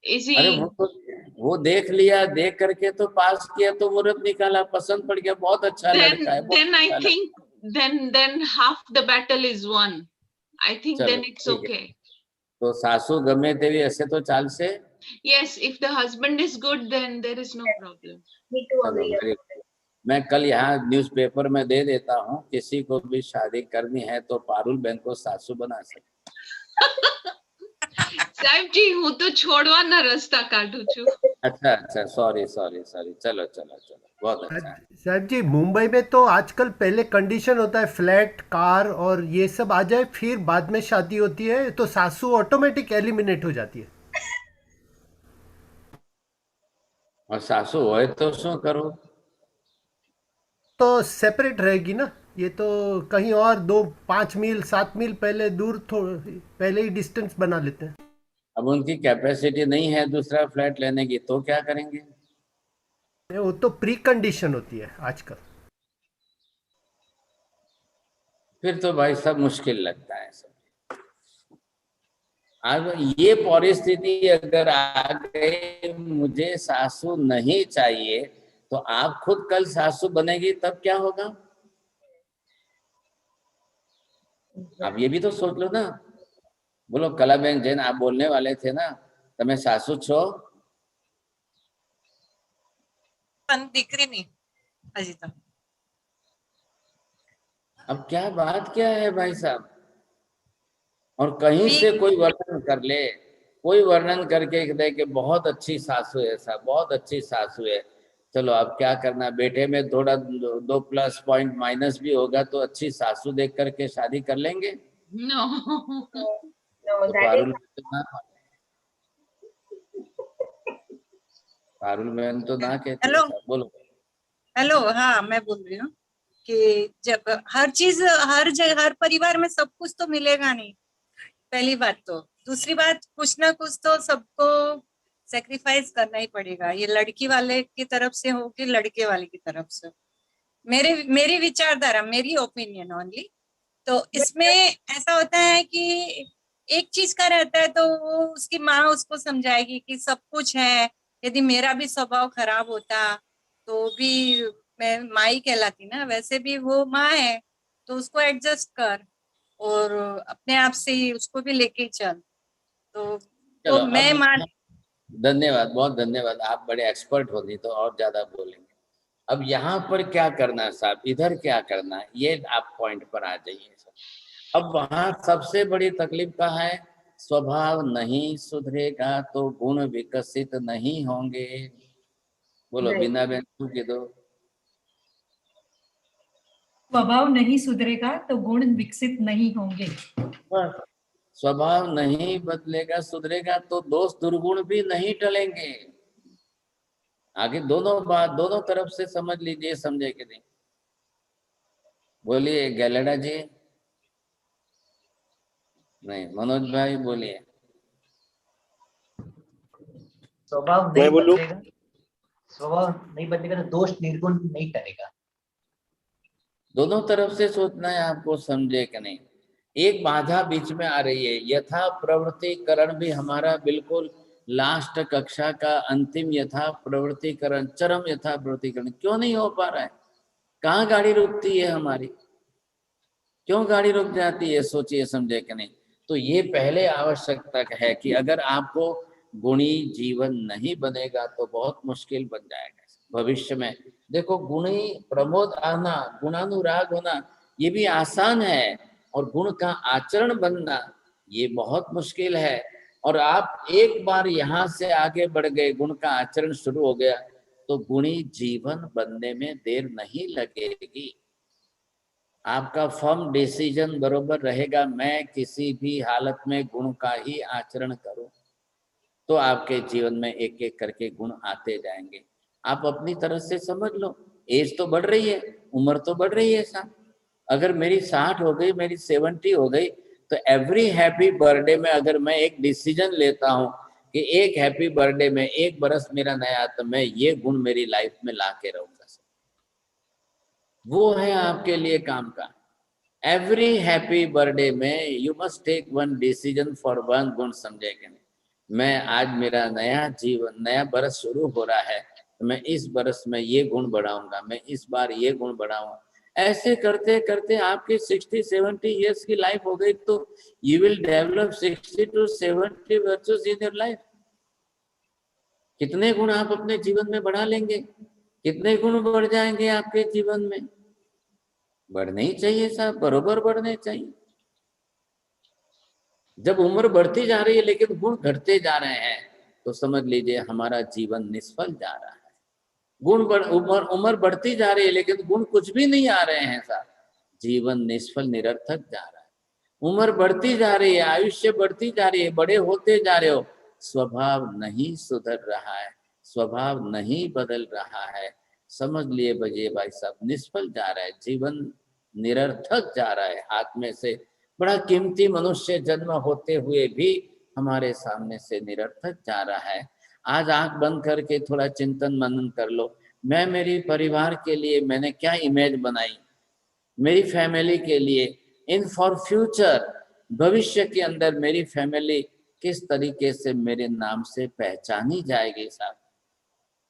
Is he? अरे वो देख लिया, देख करके तो पास किया, तो मुहूर्त निकाला, पसंद पड़ गया, बहुत अच्छा लड़का है। Then I think then half the battle is won. I think then it's okay. तो सासू गमे तेवी ऐसे तो चाल से। Yes, if the husband is good, then there is no problem. Me too agree. मैं कल यहाँ न्यूज़पेपर में दे देता हूँ, किसी को भी शादी करनी है तो पारुल बहन को सासू बना सकते। साहब जी, हूँ तो छोड़वाना रास्ता काटू छू। अच्छा अच्छा, सॉरी सॉरी सॉरी, चलो चलो चलो, बहुत अच्छा। साहब जी, मुंबई में तो आजकल पहले कंडीशन होता है फ्लैट, कार और ये सब आ जाए, फिर बाद में शादी होती है, तो सासू ऑटोमेटिक एलिमिनेट हो जाती है। और सासू होए तो शू करो, तो सेपरेट रहेगी ना, ये तो कहीं और 5 मील 7 मील पहले दूर पहले ही डिस्टेंस बना लेते हैं। अब उनकी कैपेसिटी नहीं है दूसरा फ्लैट लेने की, तो क्या करेंगे? वो तो प्री कंडीशन होती है आजकल। फिर तो भाई सब मुश्किल लगता है सब। अब ये परिस्थिति अगर आ गई, मुझे सासू नहीं चाहिए, तो आप खुद कल सासू बनेगी, तब क्या होगा? आप ये भी तो सोच लो ना। बोलो कलाबेन जैन, आप बोलने वाले थे ना, तमें सासू छो? दीकरी नहीं अजी तो। अब क्या बात क्या है भाई साहब? और कहीं से कोई वर्णन कर ले, कोई वर्णन करके दे कि बहुत अच्छी सासू है साहब, बहुत अच्छी सासू है, चलो अब क्या करना, बेटे में थोड़ा 2 प्लस पॉइंट माइनस भी होगा तो अच्छी सासू देख करके शादी कर लेंगे। No. No, तो that is पारुल बहन तो ना कहती है हेलो साहब, बोलो। हेलो, हाँ मैं बोल रही हूँ कि जब हर चीज हर जगह हर परिवार में सब कुछ तो मिलेगा नहीं, पहली बात। तो दूसरी बात, कुछ ना कुछ तो सबको सेक्रीफाइस करना ही पड़ेगा, ये लड़की वाले की तरफ से हो कि लड़के वाले की तरफ से। मेरी विचारधारा, मेरी ओपिनियन ओनली। तो इसमें ऐसा होता है कि एक चीज का रहता है तो वो उसकी माँ उसको समझाएगी कि सब कुछ है, यदि मेरा भी स्वभाव खराब होता तो भी मैं माँ ही कहलाती ना, वैसे भी वो माँ है तो उसको एडजस्ट कर और अपने आप से ही उसको भी लेके चल। तो चलो मैं मान धन्यवाद, बहुत धन्यवाद, आप बड़े एक्सपर्ट हो, नहीं तो और ज्यादा बोलेंगे। अब यहाँ पर क्या करना है साहब, इधर क्या करना है, ये आप पॉइंट पर आ जाइए। अब वहां सबसे बड़ी तकलीफ कहाँ है, स्वभाव नहीं सुधरेगा तो गुण विकसित नहीं होंगे। बोलो बिना बहन की दो। स्वभाव नहीं सुधरेगा तो गुण विकसित नहीं होंगे। स्वभाव नहीं बदलेगा सुधरेगा तो दोष दुर्गुण भी नहीं टलेंगे। आगे दोनों बात दोनों तरफ से समझ लीजिए, समझे कि नहीं। बोलिए गैलेडा जी। नहीं, मनोज भाई बोलिए। स्वभाव नहीं बदलेगा, स्वभाव नहीं बदलेगा तो दोष निर्गुण नहीं टलेगा। दोनों तरफ से सोचना है आपको, समझे कि नहीं। एक बाधा बीच में आ रही है, यथा प्रवृत्तिकरण भी हमारा बिल्कुल लास्ट कक्षा का अंतिम यथा प्रवृत्तिकरण, चरम यथा प्रवृत्तिकरण क्यों नहीं हो पा रहा है। कहाँ गाड़ी रुकती है हमारी, क्यों गाड़ी रुक जाती है, सोचिए समझे कि नहीं। तो ये पहले आवश्यकता है कि अगर आपको गुणी जीवन नहीं बनेगा तो बहुत मुश्किल बन जाएगा भविष्य में। देखो गुणी प्रमोद आना, गुणानुराग होना ये भी आसान है, और गुण का आचरण बनना ये बहुत मुश्किल है। और आप एक बार यहाँ से आगे बढ़ गए, गुण का आचरण शुरू हो गया तो गुणी जीवन बनने में देर नहीं लगेगी। आपका फर्म डिसीजन बरोबर रहेगा, मैं किसी भी हालत में गुण का ही आचरण करूं, तो आपके जीवन में एक एक करके गुण आते जाएंगे। आप अपनी तरह से समझ लो, एज तो बढ़ रही है, उम्र तो बढ़ रही है साहब। अगर मेरी 60 हो गई, मेरी 70 हो गई, तो एवरी हैप्पी बर्थडे में अगर मैं एक डिसीजन लेता हूँ कि एक हैप्पी बर्थडे में 1 बरस मेरा नया, तो मैं ये गुण मेरी लाइफ में ला के रहूंगा। वो है आपके लिए काम का। एवरी हैप्पी बर्थडे में you must take one decision for one गुण, समझे कि नहीं। मैं आज मेरा नया जीवन, नया बरस शुरू हो रहा है, तो मैं इस बरस में ये गुण बढ़ाऊंगा, मैं इस बार ये गुण बढ़ाऊंगा। ऐसे करते करते आपकी 60-70 ईयर्स की लाइफ हो गई तो you will develop 60 to 70 virtuous in your life. कितने गुण आप अपने जीवन में बढ़ा लेंगे, कितने गुण बढ़ जाएंगे आपके जीवन में। बढ़ने ही चाहिए साहब, बरोबर बढ़ने चाहिए। जब उम्र बढ़ती जा रही है लेकिन गुण घटते जा रहे हैं तो समझ लीजिए हमारा जीवन निष्फल जा रहा है। उम्र बढ़ती जा रही है लेकिन गुण कुछ भी नहीं आ रहे हैं साहब, जीवन निष्फल निरर्थक जा रहा है। उम्र बढ़ती जा रही है, आयुष्य बढ़ती जा रही है, बड़े होते जा रहे हो, स्वभाव नहीं सुधर रहा है, स्वभाव नहीं बदल रहा है, समझ लिए बजे भाई साहब निष्फल जा रहा है, जीवन निरर्थक जा रहा है। हाथ में से बड़ा कीमती मनुष्य जन्म होते हुए भी हमारे सामने से निरर्थक जा रहा है। आज आंख बंद करके थोड़ा चिंतन मनन कर लो, मैं मेरे परिवार के लिए मैंने क्या इमेज बनाई, मेरी फैमिली के लिए, इन फॉर फ्यूचर, भविष्य के अंदर मेरी फैमिली किस तरीके से मेरे नाम से पहचानी जाएगी साहब।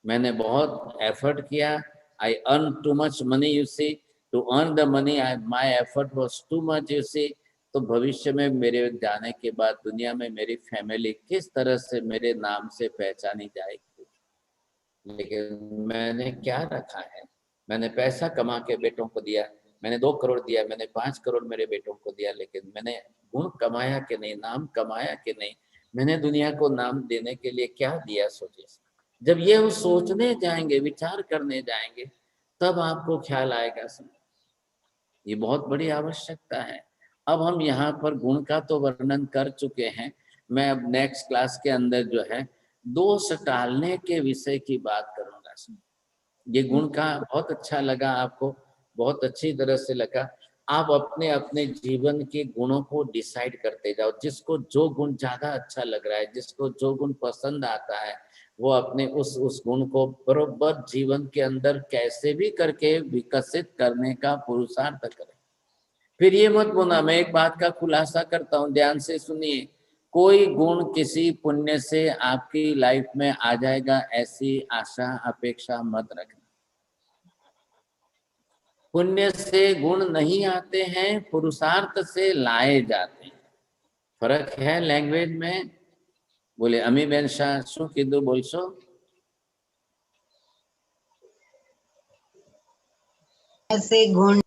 मैंने बहुत एफर्ट किया, I earn too much money, you see, to earn the money my effort was too much, you see. तो भविष्य में मेरे जाने के बाद दुनिया में मेरी फैमिली किस तरह से मेरे नाम से पहचानी जाएगी। लेकिन मैंने क्या रखा है, मैंने पैसा कमा के बेटों को दिया, मैंने 2 करोड़ दिया, मैंने 5 करोड़ मेरे बेटों को दिया, लेकिन मैंने गुण कमाया कि नहीं, नाम कमाया कि नहीं, मैंने दुनिया को नाम देने के लिए क्या दिया, सोचिए। जब ये हम सोचने जाएंगे, विचार करने जाएंगे, तब आपको ख्याल आएगा। ये बहुत बड़ी आवश्यकता है। अब हम यहाँ पर गुण का तो वर्णन कर चुके हैं। मैं अब नेक्स्ट क्लास के अंदर जो है दोष टालने के विषय की बात करूंगा। ये गुण का बहुत अच्छा लगा आपको, बहुत अच्छी तरह से लगा। आप अपने अपने जीवन के गुणों को डिसाइड करते जाओ। जिसको जो गुण ज्यादा अच्छा लग रहा है, जिसको जो गुण पसंद आता है, वो अपने उस गुण को बरोबर जीवन के अंदर कैसे भी करके विकसित करने का पुरुषार्थ करें। फिर ये मत बोलना, मैं एक बात का खुलासा करता हूँ, ध्यान से सुनिए। कोई गुण किसी पुण्य से आपकी लाइफ में आ जाएगा ऐसी आशा अपेक्षा मत रखना। पुण्य से गुण नहीं आते हैं, पुरुषार्थ से लाए जाते हैं। फर्क है लैंग्वेज में। बोले अमी बेन शाह शू कीधु बोलशो? ऐसे गुण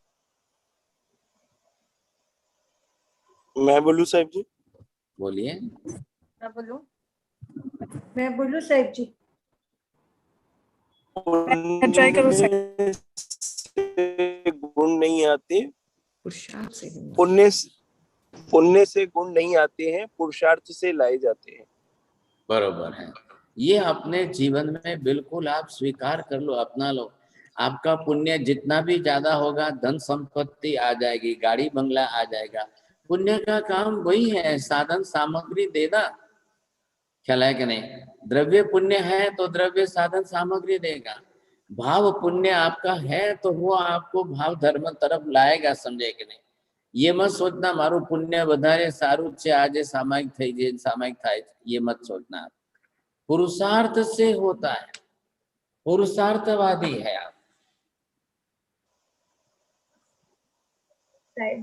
मैं बोलूं साहिब जी? बोलिए। मैं बोलूं साहिब जी? ट्राई करो। गुण नहीं आते, पुण्य से गुण नहीं आते हैं, पुरुषार्थ से लाए जाते हैं। बरोबर है। ये अपने जीवन में बिल्कुल आप स्वीकार कर लो, अपना लो। आपका पुण्य जितना भी ज्यादा होगा, धन संपत्ति आ जाएगी, गाड़ी बंगला आ जाएगा। पुण्य का काम वही है, साधन सामग्री देना। ख्याल है कि नहीं? द्रव्य पुण्य है तो द्रव्य साधन सामग्री देगा। भाव पुण्य आपका है तो वो आपको भाव धर्म तरफ लाएगा, समझे कि नहीं? ये मत सोचना मारू पुण्य વધારે સારું છે આજે સામાયિક થઈ જાય, સામાયિક થાય, ये मत सोचना। आप पुरुषार्थ से होता है, पुरुषार्थवादी है आप।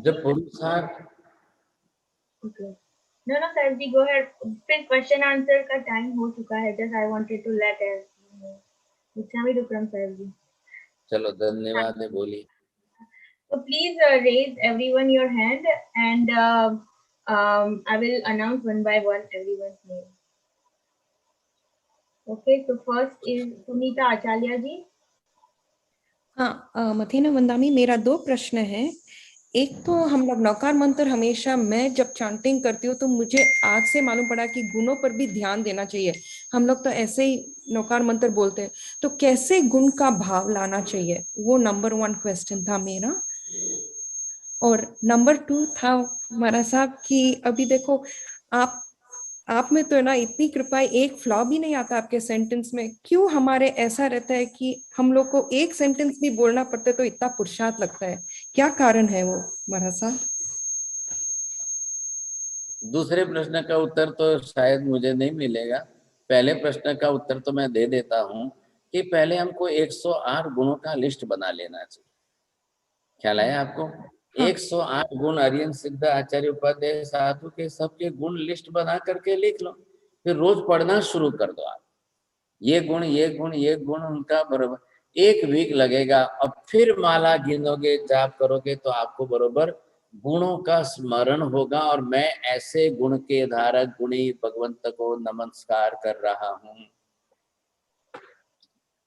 जब पुरुषार्थ No, Sir ji, go ahead. फिर क्वेश्चन आंसर का टाइम हो चुका है। Just I wanted to let Uchami Dukram Sir ji. चलो धन्यवाद है, बोलिए। So please raise everyone your hand and I will announce one by one everyone's name. Okay, so first is Sunita Acharya ji. हाँ, मथीना वंदामी, मेरा 2 प्रश्न है। एक तो हम लोग नौकार मंत्र हमेशा, मैं जब चांटिंग करती हूँ तो मुझे आज से मालूम पड़ा कि गुणों पर भी ध्यान देना चाहिए। हम लोग तो ऐसे ही नौकार मंत्र बोलते हैं, तो कैसे गुण का भाव लाना चाहिए, वो नंबर 1 क्वेश्चन था मेरा। और नंबर 2 था हमारा साहब कि अभी देखो आप में तो ना इतनी कृपा, एक फ्लॉ भी नहीं आता आपके सेंटेंस में। क्यों हमारे ऐसा रहता है कि हम लोग को एक सेंटेंस भी बोलना पड़ता है तो इतना पुरुषार्थ लगता है? क्या कारण है वो महाराज साहब? दूसरे प्रश्न का उत्तर तो शायद मुझे नहीं मिलेगा। पहले प्रश्न का उत्तर तो मैं दे देता हूँ कि पहले हमको 108 गुणों का लिस्ट बना लेना चाहिए। ख्याल है आपको? 108 गुण आर्यन सिद्ध आचार्य उपाध्याय साधु के सबके गुण लिस्ट बना करके लिख लो, फिर रोज पढ़ना शुरू कर दो। आप ये गुण ये गुण ये गुण उनका बरोबर 1 वीक लगेगा। अब फिर माला गिनोगे, जाप करोगे तो आपको बरोबर गुणों का स्मरण होगा। और मैं ऐसे गुण के धारक गुणी भगवंत को नमस्कार कर रहा हूँ।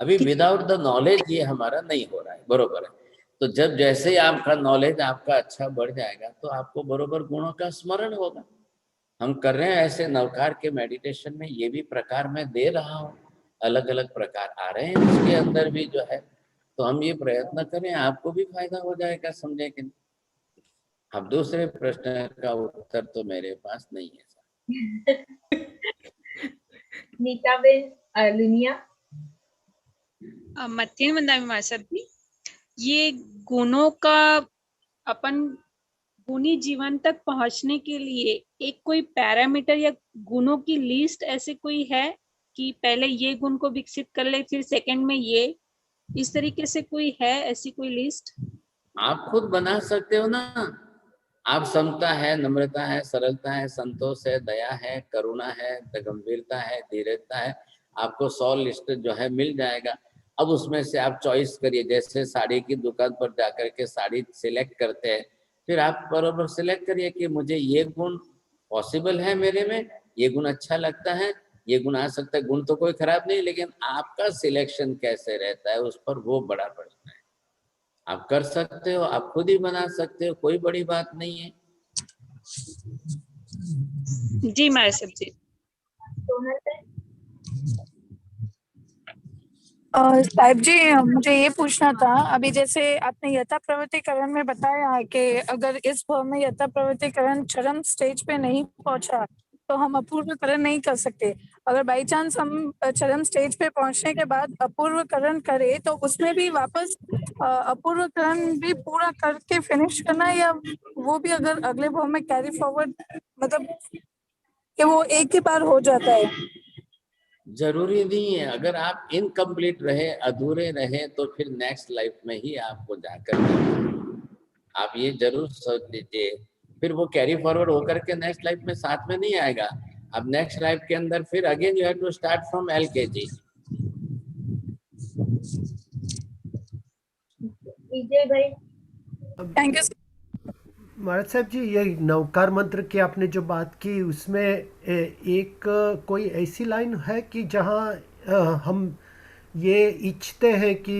अभी विदाउट द नॉलेज ये हमारा नहीं हो रहा है, बरोबर है। तो जब जैसे आपका नॉलेज आपका अच्छा बढ़ जाएगा तो आपको बरोबर गुणों का स्मरण होगा। हम कर रहे हैं ऐसे नवकार के मेडिटेशन में, ये भी प्रकार मैं दे रहा हूँ, अलग अलग प्रकार आ रहे हैं उसके अंदर भी जो है। तो हम ये प्रयत्न करें, आपको भी फायदा हो जाएगा, समझे कि नहीं? अब दूसरे प्रश्न का उत्तर तो मेरे पास नहीं है। नीता बेन लुनिया। मतीन वंदामी मास्टर जी, ये गुणों का अपन गुणी जीवन तक पहुंचने के लिए एक कोई पैरामीटर या गुणों की लिस्ट ऐसे कोई है कि पहले ये गुण को विकसित कर ले फिर सेकंड में ये, इस तरीके से कोई है ऐसी कोई लिस्ट? आप खुद बना सकते हो ना। आप समता है, नम्रता है, सरलता है, संतोष है, दया है, करुणा है, गंभीरता है, धीरजता है, आपको 100 लिस्ट जो है मिल जाएगा। अब उसमें से आप चॉइस करिए। जैसे साड़ी की दुकान पर जाकर के साड़ी सिलेक्ट करते हैं, फिर आप बराबर सिलेक्ट करिए कि मुझे ये गुण पॉसिबल है मेरे में, ये गुण अच्छा लगता है, ये गुण आ सकता है, गुण तो कोई खराब नहीं, लेकिन आपका सिलेक्शन कैसे रहता है उस पर वो बड़ा प्रश्न है। आप कर सकते हो, आप खुद ही बना सकते हो, कोई बड़ी बात नहीं है। जी माया साहब जी। साहिब जी, मुझे ये पूछना था, अभी जैसे आपने यथा प्रवृत्तिकरण में बताया है कि अगर इस भाव में यथा प्रवृत्तिकरण चरम स्टेज पे नहीं पहुंचा तो हम अपूर्वकरण नहीं कर सकते। अगर बाई चांस हम चरम स्टेज पे पहुंचने के बाद अपूर्वकरण करें तो उसमें भी वापस अपूर्वकरण भी पूरा करके फिनिश करना है, या वो भी अगर अगले भाव में कैरी फॉरवर्ड, मतलब कि वो एक ही बार हो जाता है? जरूरी नहीं है, अगर आप इनकम्प्लीट रहे, अधूरे रहे, तो फिर नेक्स्ट लाइफ में ही आपको जाकर आप ये जरूर सोच लीजिए, फिर वो कैरी फॉरवर्ड होकर के नेक्स्ट लाइफ में साथ में नहीं आएगा। अब नेक्स्ट लाइफ के अंदर फिर again you have to start from LKG। Vijay भाई, थैंक यू। महाराज साहब जी, ये नवकार मंत्र की आपने जो बात की उसमें एक कोई ऐसी लाइन है कि जहाँ हम ये इच्छते हैं कि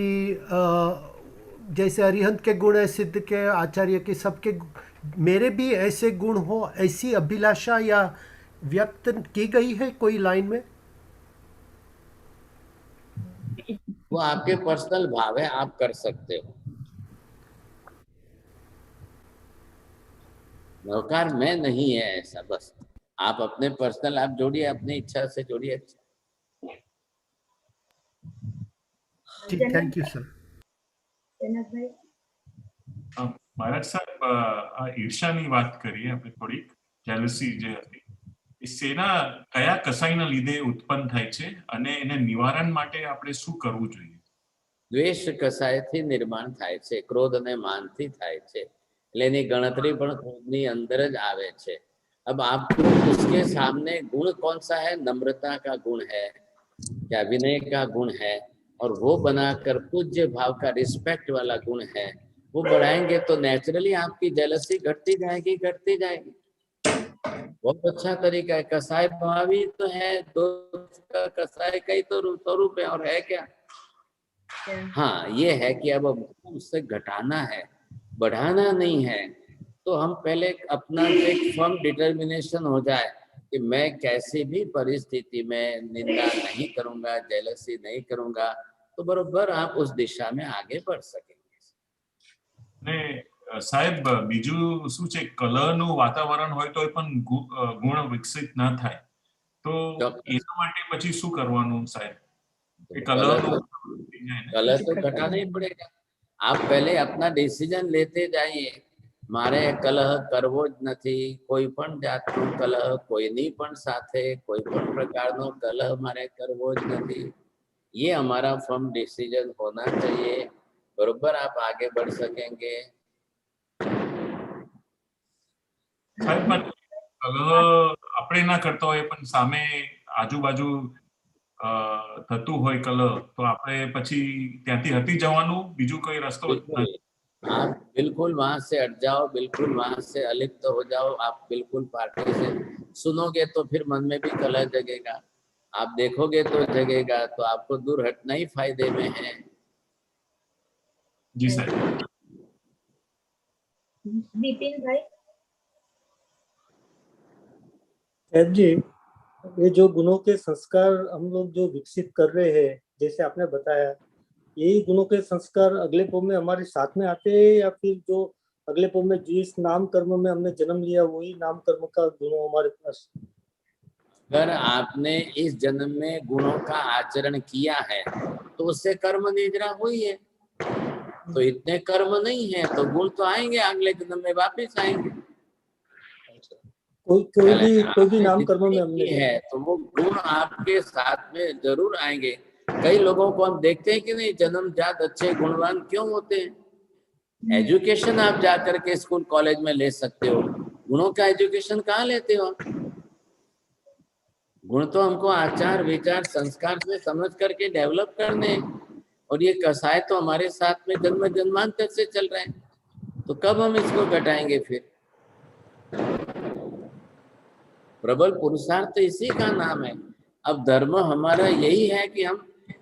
जैसे अरिहंत के गुण है, सिद्ध के, आचार्य के, सबके मेरे भी ऐसे गुण हो, ऐसी अभिलाषा या व्यक्त की गई है कोई लाइन में? वो आपके पर्सनल भाव है, आप कर सकते हो। नौकार में नहीं है ऐसा, बस आप अपने पर्सनल आप जोड़िए, अपनी इच्छा से जोड़िए। Thank you sir. महाराज साहब, ઈર્ષાની વાત કરીએ આપણે થોડીક, જેલસી જે હતી એ શેના કયા કસાઈના લીધે ઉત્પન્ન થાય છે અને એને નિવારણ માટે આપણે શું કરવું જોઈએ? દ્વેષ કસાયથી નિર્માણ થાય છે, ક્રોધ અને માનથી થાય છે, એટલે એની ગણતરી પણ ક્રોધની અંદર જ આવે છે। अब आपको उसके सामने गुण कौन सा है? नम्रता का गुण है या विनय का गुण है, और वो बनाकर पूज्य भाव का रिस्पेक्ट वाला गुण है, वो बढ़ाएंगे तो नेचुरली आपकी जेलसी घटती जाएगी, घटती जाएगी। बहुत अच्छा तरीका है। कसाय भावी तो है, दोस्त का कसाय कई तो स्वरूप है, और है क्या? हाँ, ये है कि अब उससे घटाना है, बढ़ाना नहीं है। तो हम पहले अपना एक फर्म डिटर्मिनेशन हो जाए कि मैं कैसी भी परिस्थिति में निंदा नहीं करूंगा, जेलसी नहीं करूंगा, तो बरोबर आप उस दिशा में आगे बढ़ सकेंगे। ને સાહેબ, બીજું શું છે, કલહનું વાતાવરણ હોય તો પણ ગુણ વિકસિત ના થાય, તો એના માટે પછી શું કરવાનું સાહેબ? कलह तो घटाना ही पड़ेगा। आप पहले अपना डिसीजन लेते जाइए, मारे कलह करवो ज નથી, કોઈ પણ જાતનો કલહ કોઈની પણ સાથે, કોઈ પણ પ્રકારનો કલહ મારે કરવો જ નથી, ये हमारा फर्म डिसीजन होना चाहिए, बरोबर आप आगे बढ़ सकेंगे। સાહેબ, કલહ આપણે ના કરતા હોય પણ સામે આજુબાજુ થતું હોય કલહ, તો આપણે પછી ત્યાંથી હટી જવાનું, બીજું કોઈ રસ્તો? आप बिल्कुल वहां से हट जाओ, बिल्कुल वहां से अलिप्त हो जाओ। आप बिल्कुल पार्टी से सुनोगे तो फिर मन में भी कलह जगेगा, आप देखोगे तो जगेगा, तो आपको दूर हटना ही फायदे में है। जी सर। विपिन भाई। साहब जी, ये जो गुणों के संस्कार हम लोग जो विकसित कर रहे हैं, जैसे आपने बताया, यही गुणों के संस्कार अगले पौ में हमारे साथ में आते हैं, या फिर जो अगले पौ में जिस नाम कर्म में हमने जन्म लिया वही नाम कर्म का गुणों हमारे पास? अगर आपने इस जन्म में गुणों का आचरण किया है तो उससे कर्म निद्रा हुई है, तो इतने कर्म नहीं है तो गुण तो आएंगे, अगले जन्म में वापिस आएंगे। कोई भी नाम कर्म में हमने है तो वो गुण आपके साथ में जरूर आएंगे। कई लोगों को हम देखते हैं कि नहीं, जन्मजात अच्छे गुणवान क्यों होते हैं। एजुकेशन आप जाकर के स्कूल कॉलेज में ले सकते हो, गुणों का एजुकेशन कहाँ लेते हो? गुण तो हमको आचार विचार संस्कार से समझ करके डेवलप करने, और ये कसाय तो हमारे साथ में जन्म जन्मांतर से चल रहे हैं, तो कब हम इसको घटाएंगे? फिर प्रबल पुरुषार्थ इसी का नाम है अब धर्म हमारा यही है कि हम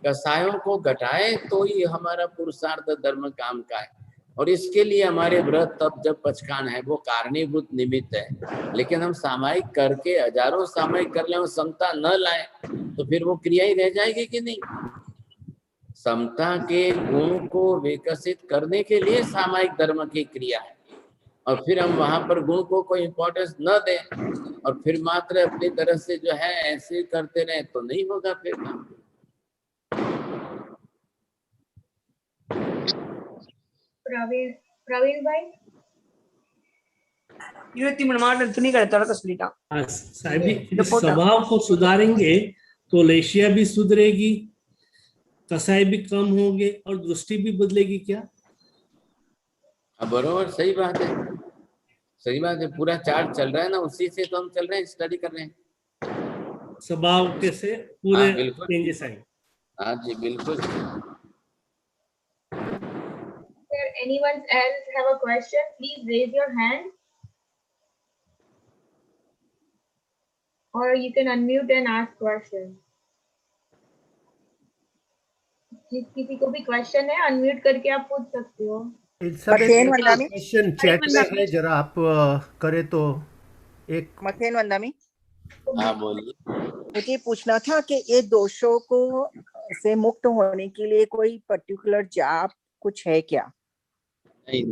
कसायों को घटाए तो ही हमारा पुरुषार्थ धर्म काम का है, और इसके लिए हमारे व्रत तप जब पचकान है वो कारणीभूत निमित्त है। लेकिन हम सामायिक करके हजारों सामायिक कर ले, समता न लाए तो फिर वो क्रिया ही रह जाएगी कि नहीं। समता के गुण को विकसित करने के लिए सामायिक धर्म की क्रिया है, और फिर हम वहां पर गुण को कोई इंपॉर्टेंस न दें और फिर मात्र अपनी तरह से जो है ऐसे करते रहे तो नहीं होगा फिर काम। प्रवीण भाई साहब जी, इस स्वभाव को सुधारेंगे तो लेशिया भी सुधरेगी, कसाई भी कम होंगे और दृष्टि भी बदलेगी क्या? बरोबर, सही बात है, सही बात है। पूरा चार्ट चल रहा है ना, उसी से तो हम चल रहे हैं, स्टडी कर रहे हैं स्वभाव कैसे पूरे। हाँ, बिल्कुल। हाँ जी, बिल्कुल। anyone else have a question, please raise your hand or you can unmute and ask question. किसी को भी क्वेश्चन है अनम्यूट करके आप पूछ सकते हो। क्वेश्चन चैट में है, जरा आप करें तो एक। मथेन वंदामी, हाँ बोलिए। मुझे पूछना था कि ये दोषों को से मुक्त होने के लिए कोई पर्टिकुलर जाप कुछ है क्या? नहीं,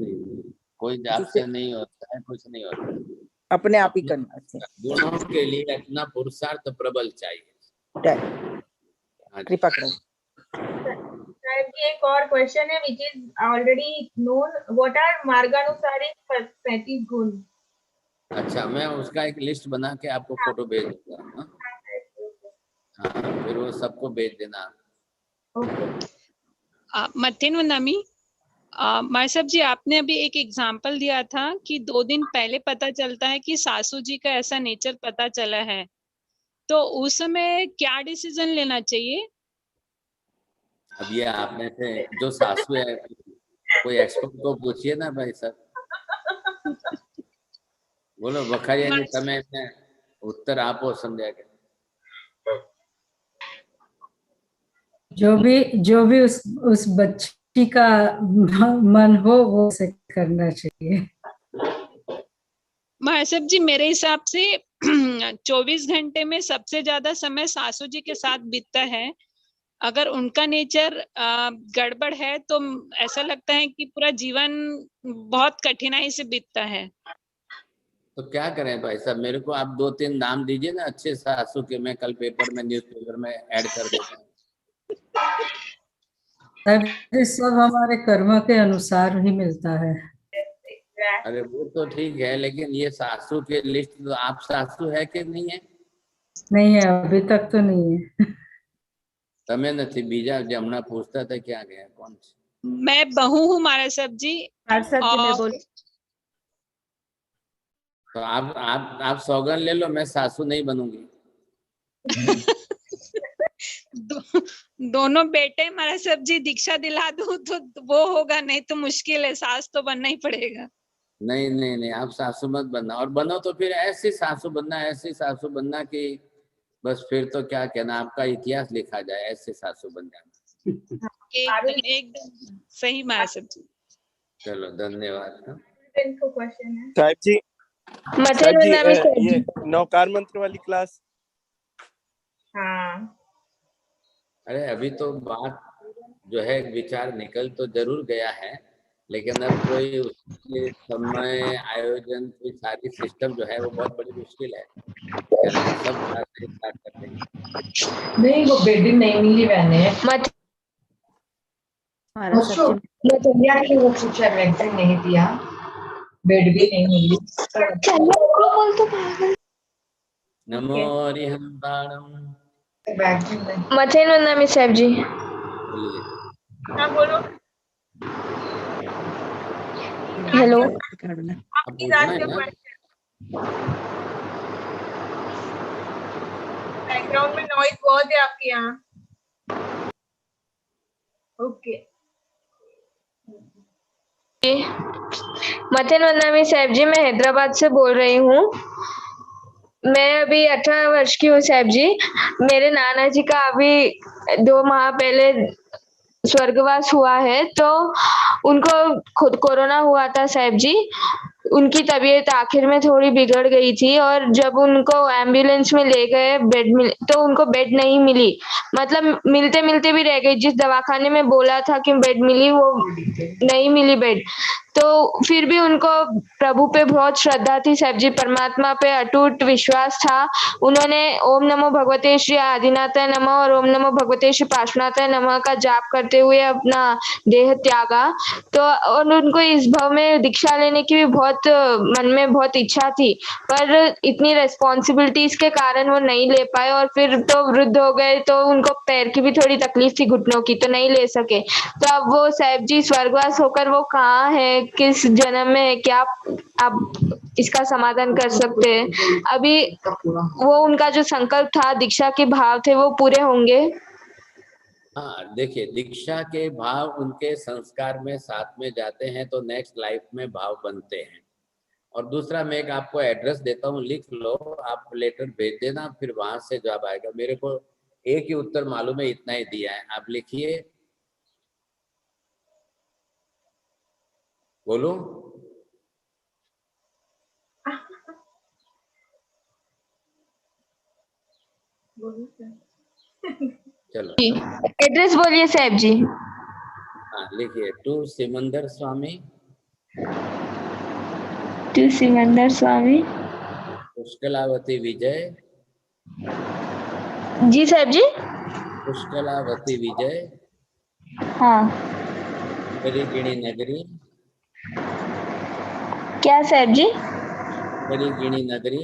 कोई जाप से नहीं होता है, कुछ नहीं होता, अपने आप ही करना चाहिए। गुणों के लिए अपना पुरुषार्थ प्रबल चाहिए। कृपा करें। एक और क्वेश्चन है which is already known, what are मार्गानुसारी 35 गुण? अच्छा, मैं उसका एक लिस्ट बना के आपको फोटो भेज दूंगा। हाँ, फिर वो सबको भेज देना। मथेन वंदामी, माय साहब जी, आपने अभी एक एग्जांपल दिया था कि 2 दिन पहले पता चलता है कि सासू जी का ऐसा नेचर पता चला है, तो उस समय क्या डिसीजन लेना चाहिए? अब ये आप में से जो सासू है कोई एक्सपर्ट को पूछिए ना भाई साहब। बोलो बखारिया जी, तमें उत्तर आपो समझा के। जो भी उस बच्ची का मन हो वो से करना चाहिए। साहब जी, मेरे हिसाब से 24 घंटे में सबसे ज्यादा समय सासू जी के साथ बीतता है। अगर उनका नेचर गड़बड़ है तो ऐसा लगता है कि पूरा जीवन बहुत कठिनाई से बीतता है। तो क्या करें भाई साहब, मेरे को आप 2-3 नाम दीजिए ना अच्छे सासू के, मैं कल पेपर में न्यूज़पेपर में ऐड कर देता हूँ। सब हमारे कर्म के अनुसार ही मिलता है। अरे वो तो ठीक है, लेकिन ये सासू के लिस्ट, तो आप सासू है कि नहीं है? नहीं है, अभी तक तो नहीं है। तमें नहीं बीजा जो हमने पूछता था क्या गया कौन सी? मैं बहू हूँ महाराज साहब जी। तो आप सौगन ले लो, मैं सासू नहीं बनूंगी। दोनों बेटे महाराज साहब जी, दीक्षा दिला दूं तो वो होगा, नहीं तो मुश्किल है, सास तो बनना ही पड़ेगा। नहीं, आप सासू मत बनना, और बनो तो फिर ऐसी सासू बनना कि बस फिर तो क्या कहना, आपका इतिहास लिखा जाए, ऐसे सासू बन जाना। एकदम सही महाराज साहब जी। चलो धन्यवाद। साहब जी, ये नौकार मंत्र वाली क्लास। हाँ, अरे अभी तो बात जो है विचार निकल तो जरूर गया है, लेकिन अब कोई उसके समय आयोजन की सारी सिस्टम जो है वो बहुत बड़ी मुश्किल है। सब स्टार्ट करते हैं। नहीं, वो बेडिंग नहीं मिली मैंने वो पूछा, वैक्सीन नहीं दिया, बेड भी नहीं मिली। नमो हरिहंताणम। मथेन वंदामी साहब जी। हाँ बोलो। हेलो, आपकी बैकग्राउंड में नॉइज बहुत है आपके यहाँ। ओके। मथेन वंदामी साहब जी, मैं हैदराबाद से बोल रही हूँ। मैं अभी 18 वर्ष की हूँ साहब जी। मेरे नाना जी का अभी 2 माह पहले स्वर्गवास हुआ है, तो उनको खुद कोरोना हुआ था साहब जी। उनकी तबीयत आखिर में थोड़ी बिगड़ गई थी और जब उनको एम्बुलेंस में ले गए बेड मिल तो उनको बेड नहीं मिली, मतलब मिलते मिलते भी रह गई। जिस दवाखाने में बोला था कि बेड मिली वो नहीं मिली बेड। तो फिर भी उनको प्रभु पे बहुत श्रद्धा थी साहब जी, परमात्मा पे अटूट विश्वास था। उन्होंने ओम नमो भगवते श्री आदिनाथाय नमः और ओम नमो भगवते श्री पार्श्वनाथाय नमः का जाप करते हुए अपना देह त्यागा। तो और उनको इस भाव में दीक्षा लेने की भी बहुत मन में बहुत इच्छा थी, पर इतनी रेस्पॉन्सिबिलिटीज के कारण वो नहीं ले पाए और फिर तो वृद्ध हो गए, तो उनको पैर की भी थोड़ी तकलीफ थी घुटनों की, तो नहीं ले सके। तो अब वो साहब जी स्वर्गवास होकर वो कहाँ है, किस जन्म में है, क्या आप इसका समाधान कर सकते हैं? अभी वो उनका जो संकल्प था, दीक्षा के भाव थे, वो पूरे होंगे? हाँ, देखिए, दीक्षा के भाव उनके संस्कार में साथ में जाते हैं तो नेक्स्ट लाइफ में भाव बनते हैं। और दूसरा, मैं एक आपको एड्रेस देता हूँ, लिख लो, आप लेटर भेज देना, फिर वहां से जवाब आएगा। मेरे को एक ही उत्तर मालूम है, इतना ही दिया है, आप लिखिए। बोलो। चलो एड्रेस बोलिए साहब जी। हाँ, लिखिए। To Simandhar Swami, to Simandhar Swami, Pushkalavati Vijay. जी साहब जी। पुष्कलावती विजय, हाँ। करीगिणी नगरी। क्या साहब जी? करीगिणी नगरी,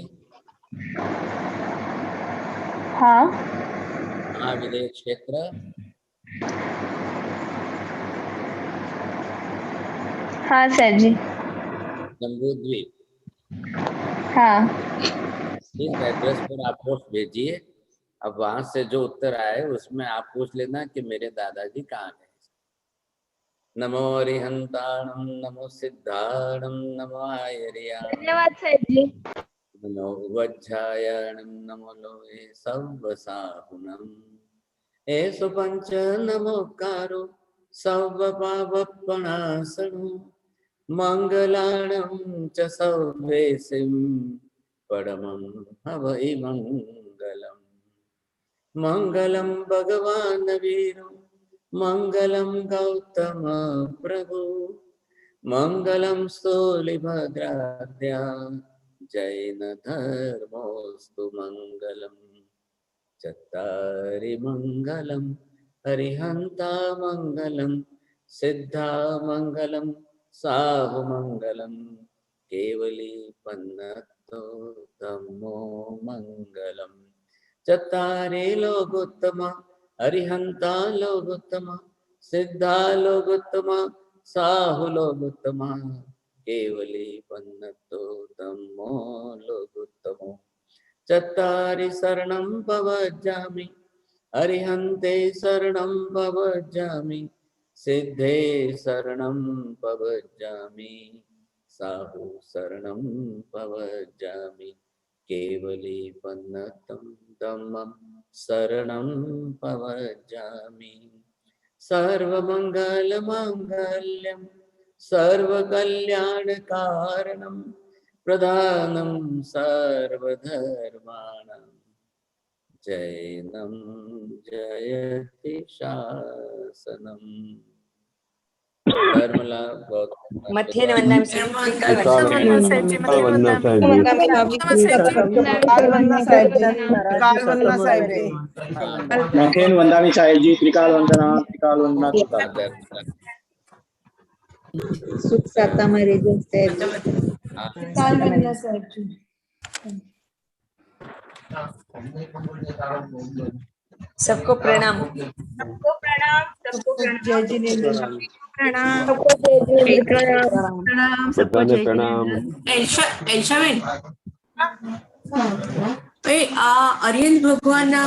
हाँ। महाविद्य क्षेत्र, हाँ सर जी। जम्बू द्वीप। हाँ। इस एड्रेस पर आप पोस्ट भेजिए। अब वहां से जो उत्तर आए उसमें आप पूछ लेना कि मेरे दादाजी कहाँ गए। नमो अरिहंताणं, नमो सिद्धाणं, नमो आयर्याणं, धन्यवाद सर जी। नमो वज्रायणं, नमो लोहे सव्वसाहुनं। एषु पंच नमोकारो सव्वपावपणासनो, मंगलाणं च सव्वेसिं परमं हवै मंगलम्। मंगलम भगवान वीरो, मंगलम गौतम प्रभु, मंगलम स्थूलिभद्राद्या, जैन धर्मोस्तु मंगलम। चत्तारि मंगलम, हरिहंता मंगलम, सिद्धा मंगलम, साहु मंगलम, केवली पन्नतो धम्मो मंगलम। चत्तारे लोकोत्तम, हरिहंता लोकोत्तम, सिद्धा लोकोत्तम, साहु लोकोत्तम, केवली पन्नतो धम्मो लोकोत्तमो। चत्तारि शरणं पवज्जामि, हरिहन्ते शरणं पवज्जामि, सिद्धे शरणं पवज्जामि, साहु शरणं पवज्जामि, केवली पन्नतं धम्मं शरणं पवज्जामि। सर्वमङ्गलमाङ्गल्यं सर्वकल्याणकारणं, प्रधानं सर्वधर्माणां, जैनं जयति शासनम्। मध्य वंदना साहेब जी, त्रिकाल वंदना, त्रिकाल वंदना। सुख साता मेरे जो सबको प्रणाम। सबको प्रणाम। सबको जय जिनेंद्र। प्रणाम। सबको जय प्रणाम। एल्शाबेन, अरिहंत भगवान ना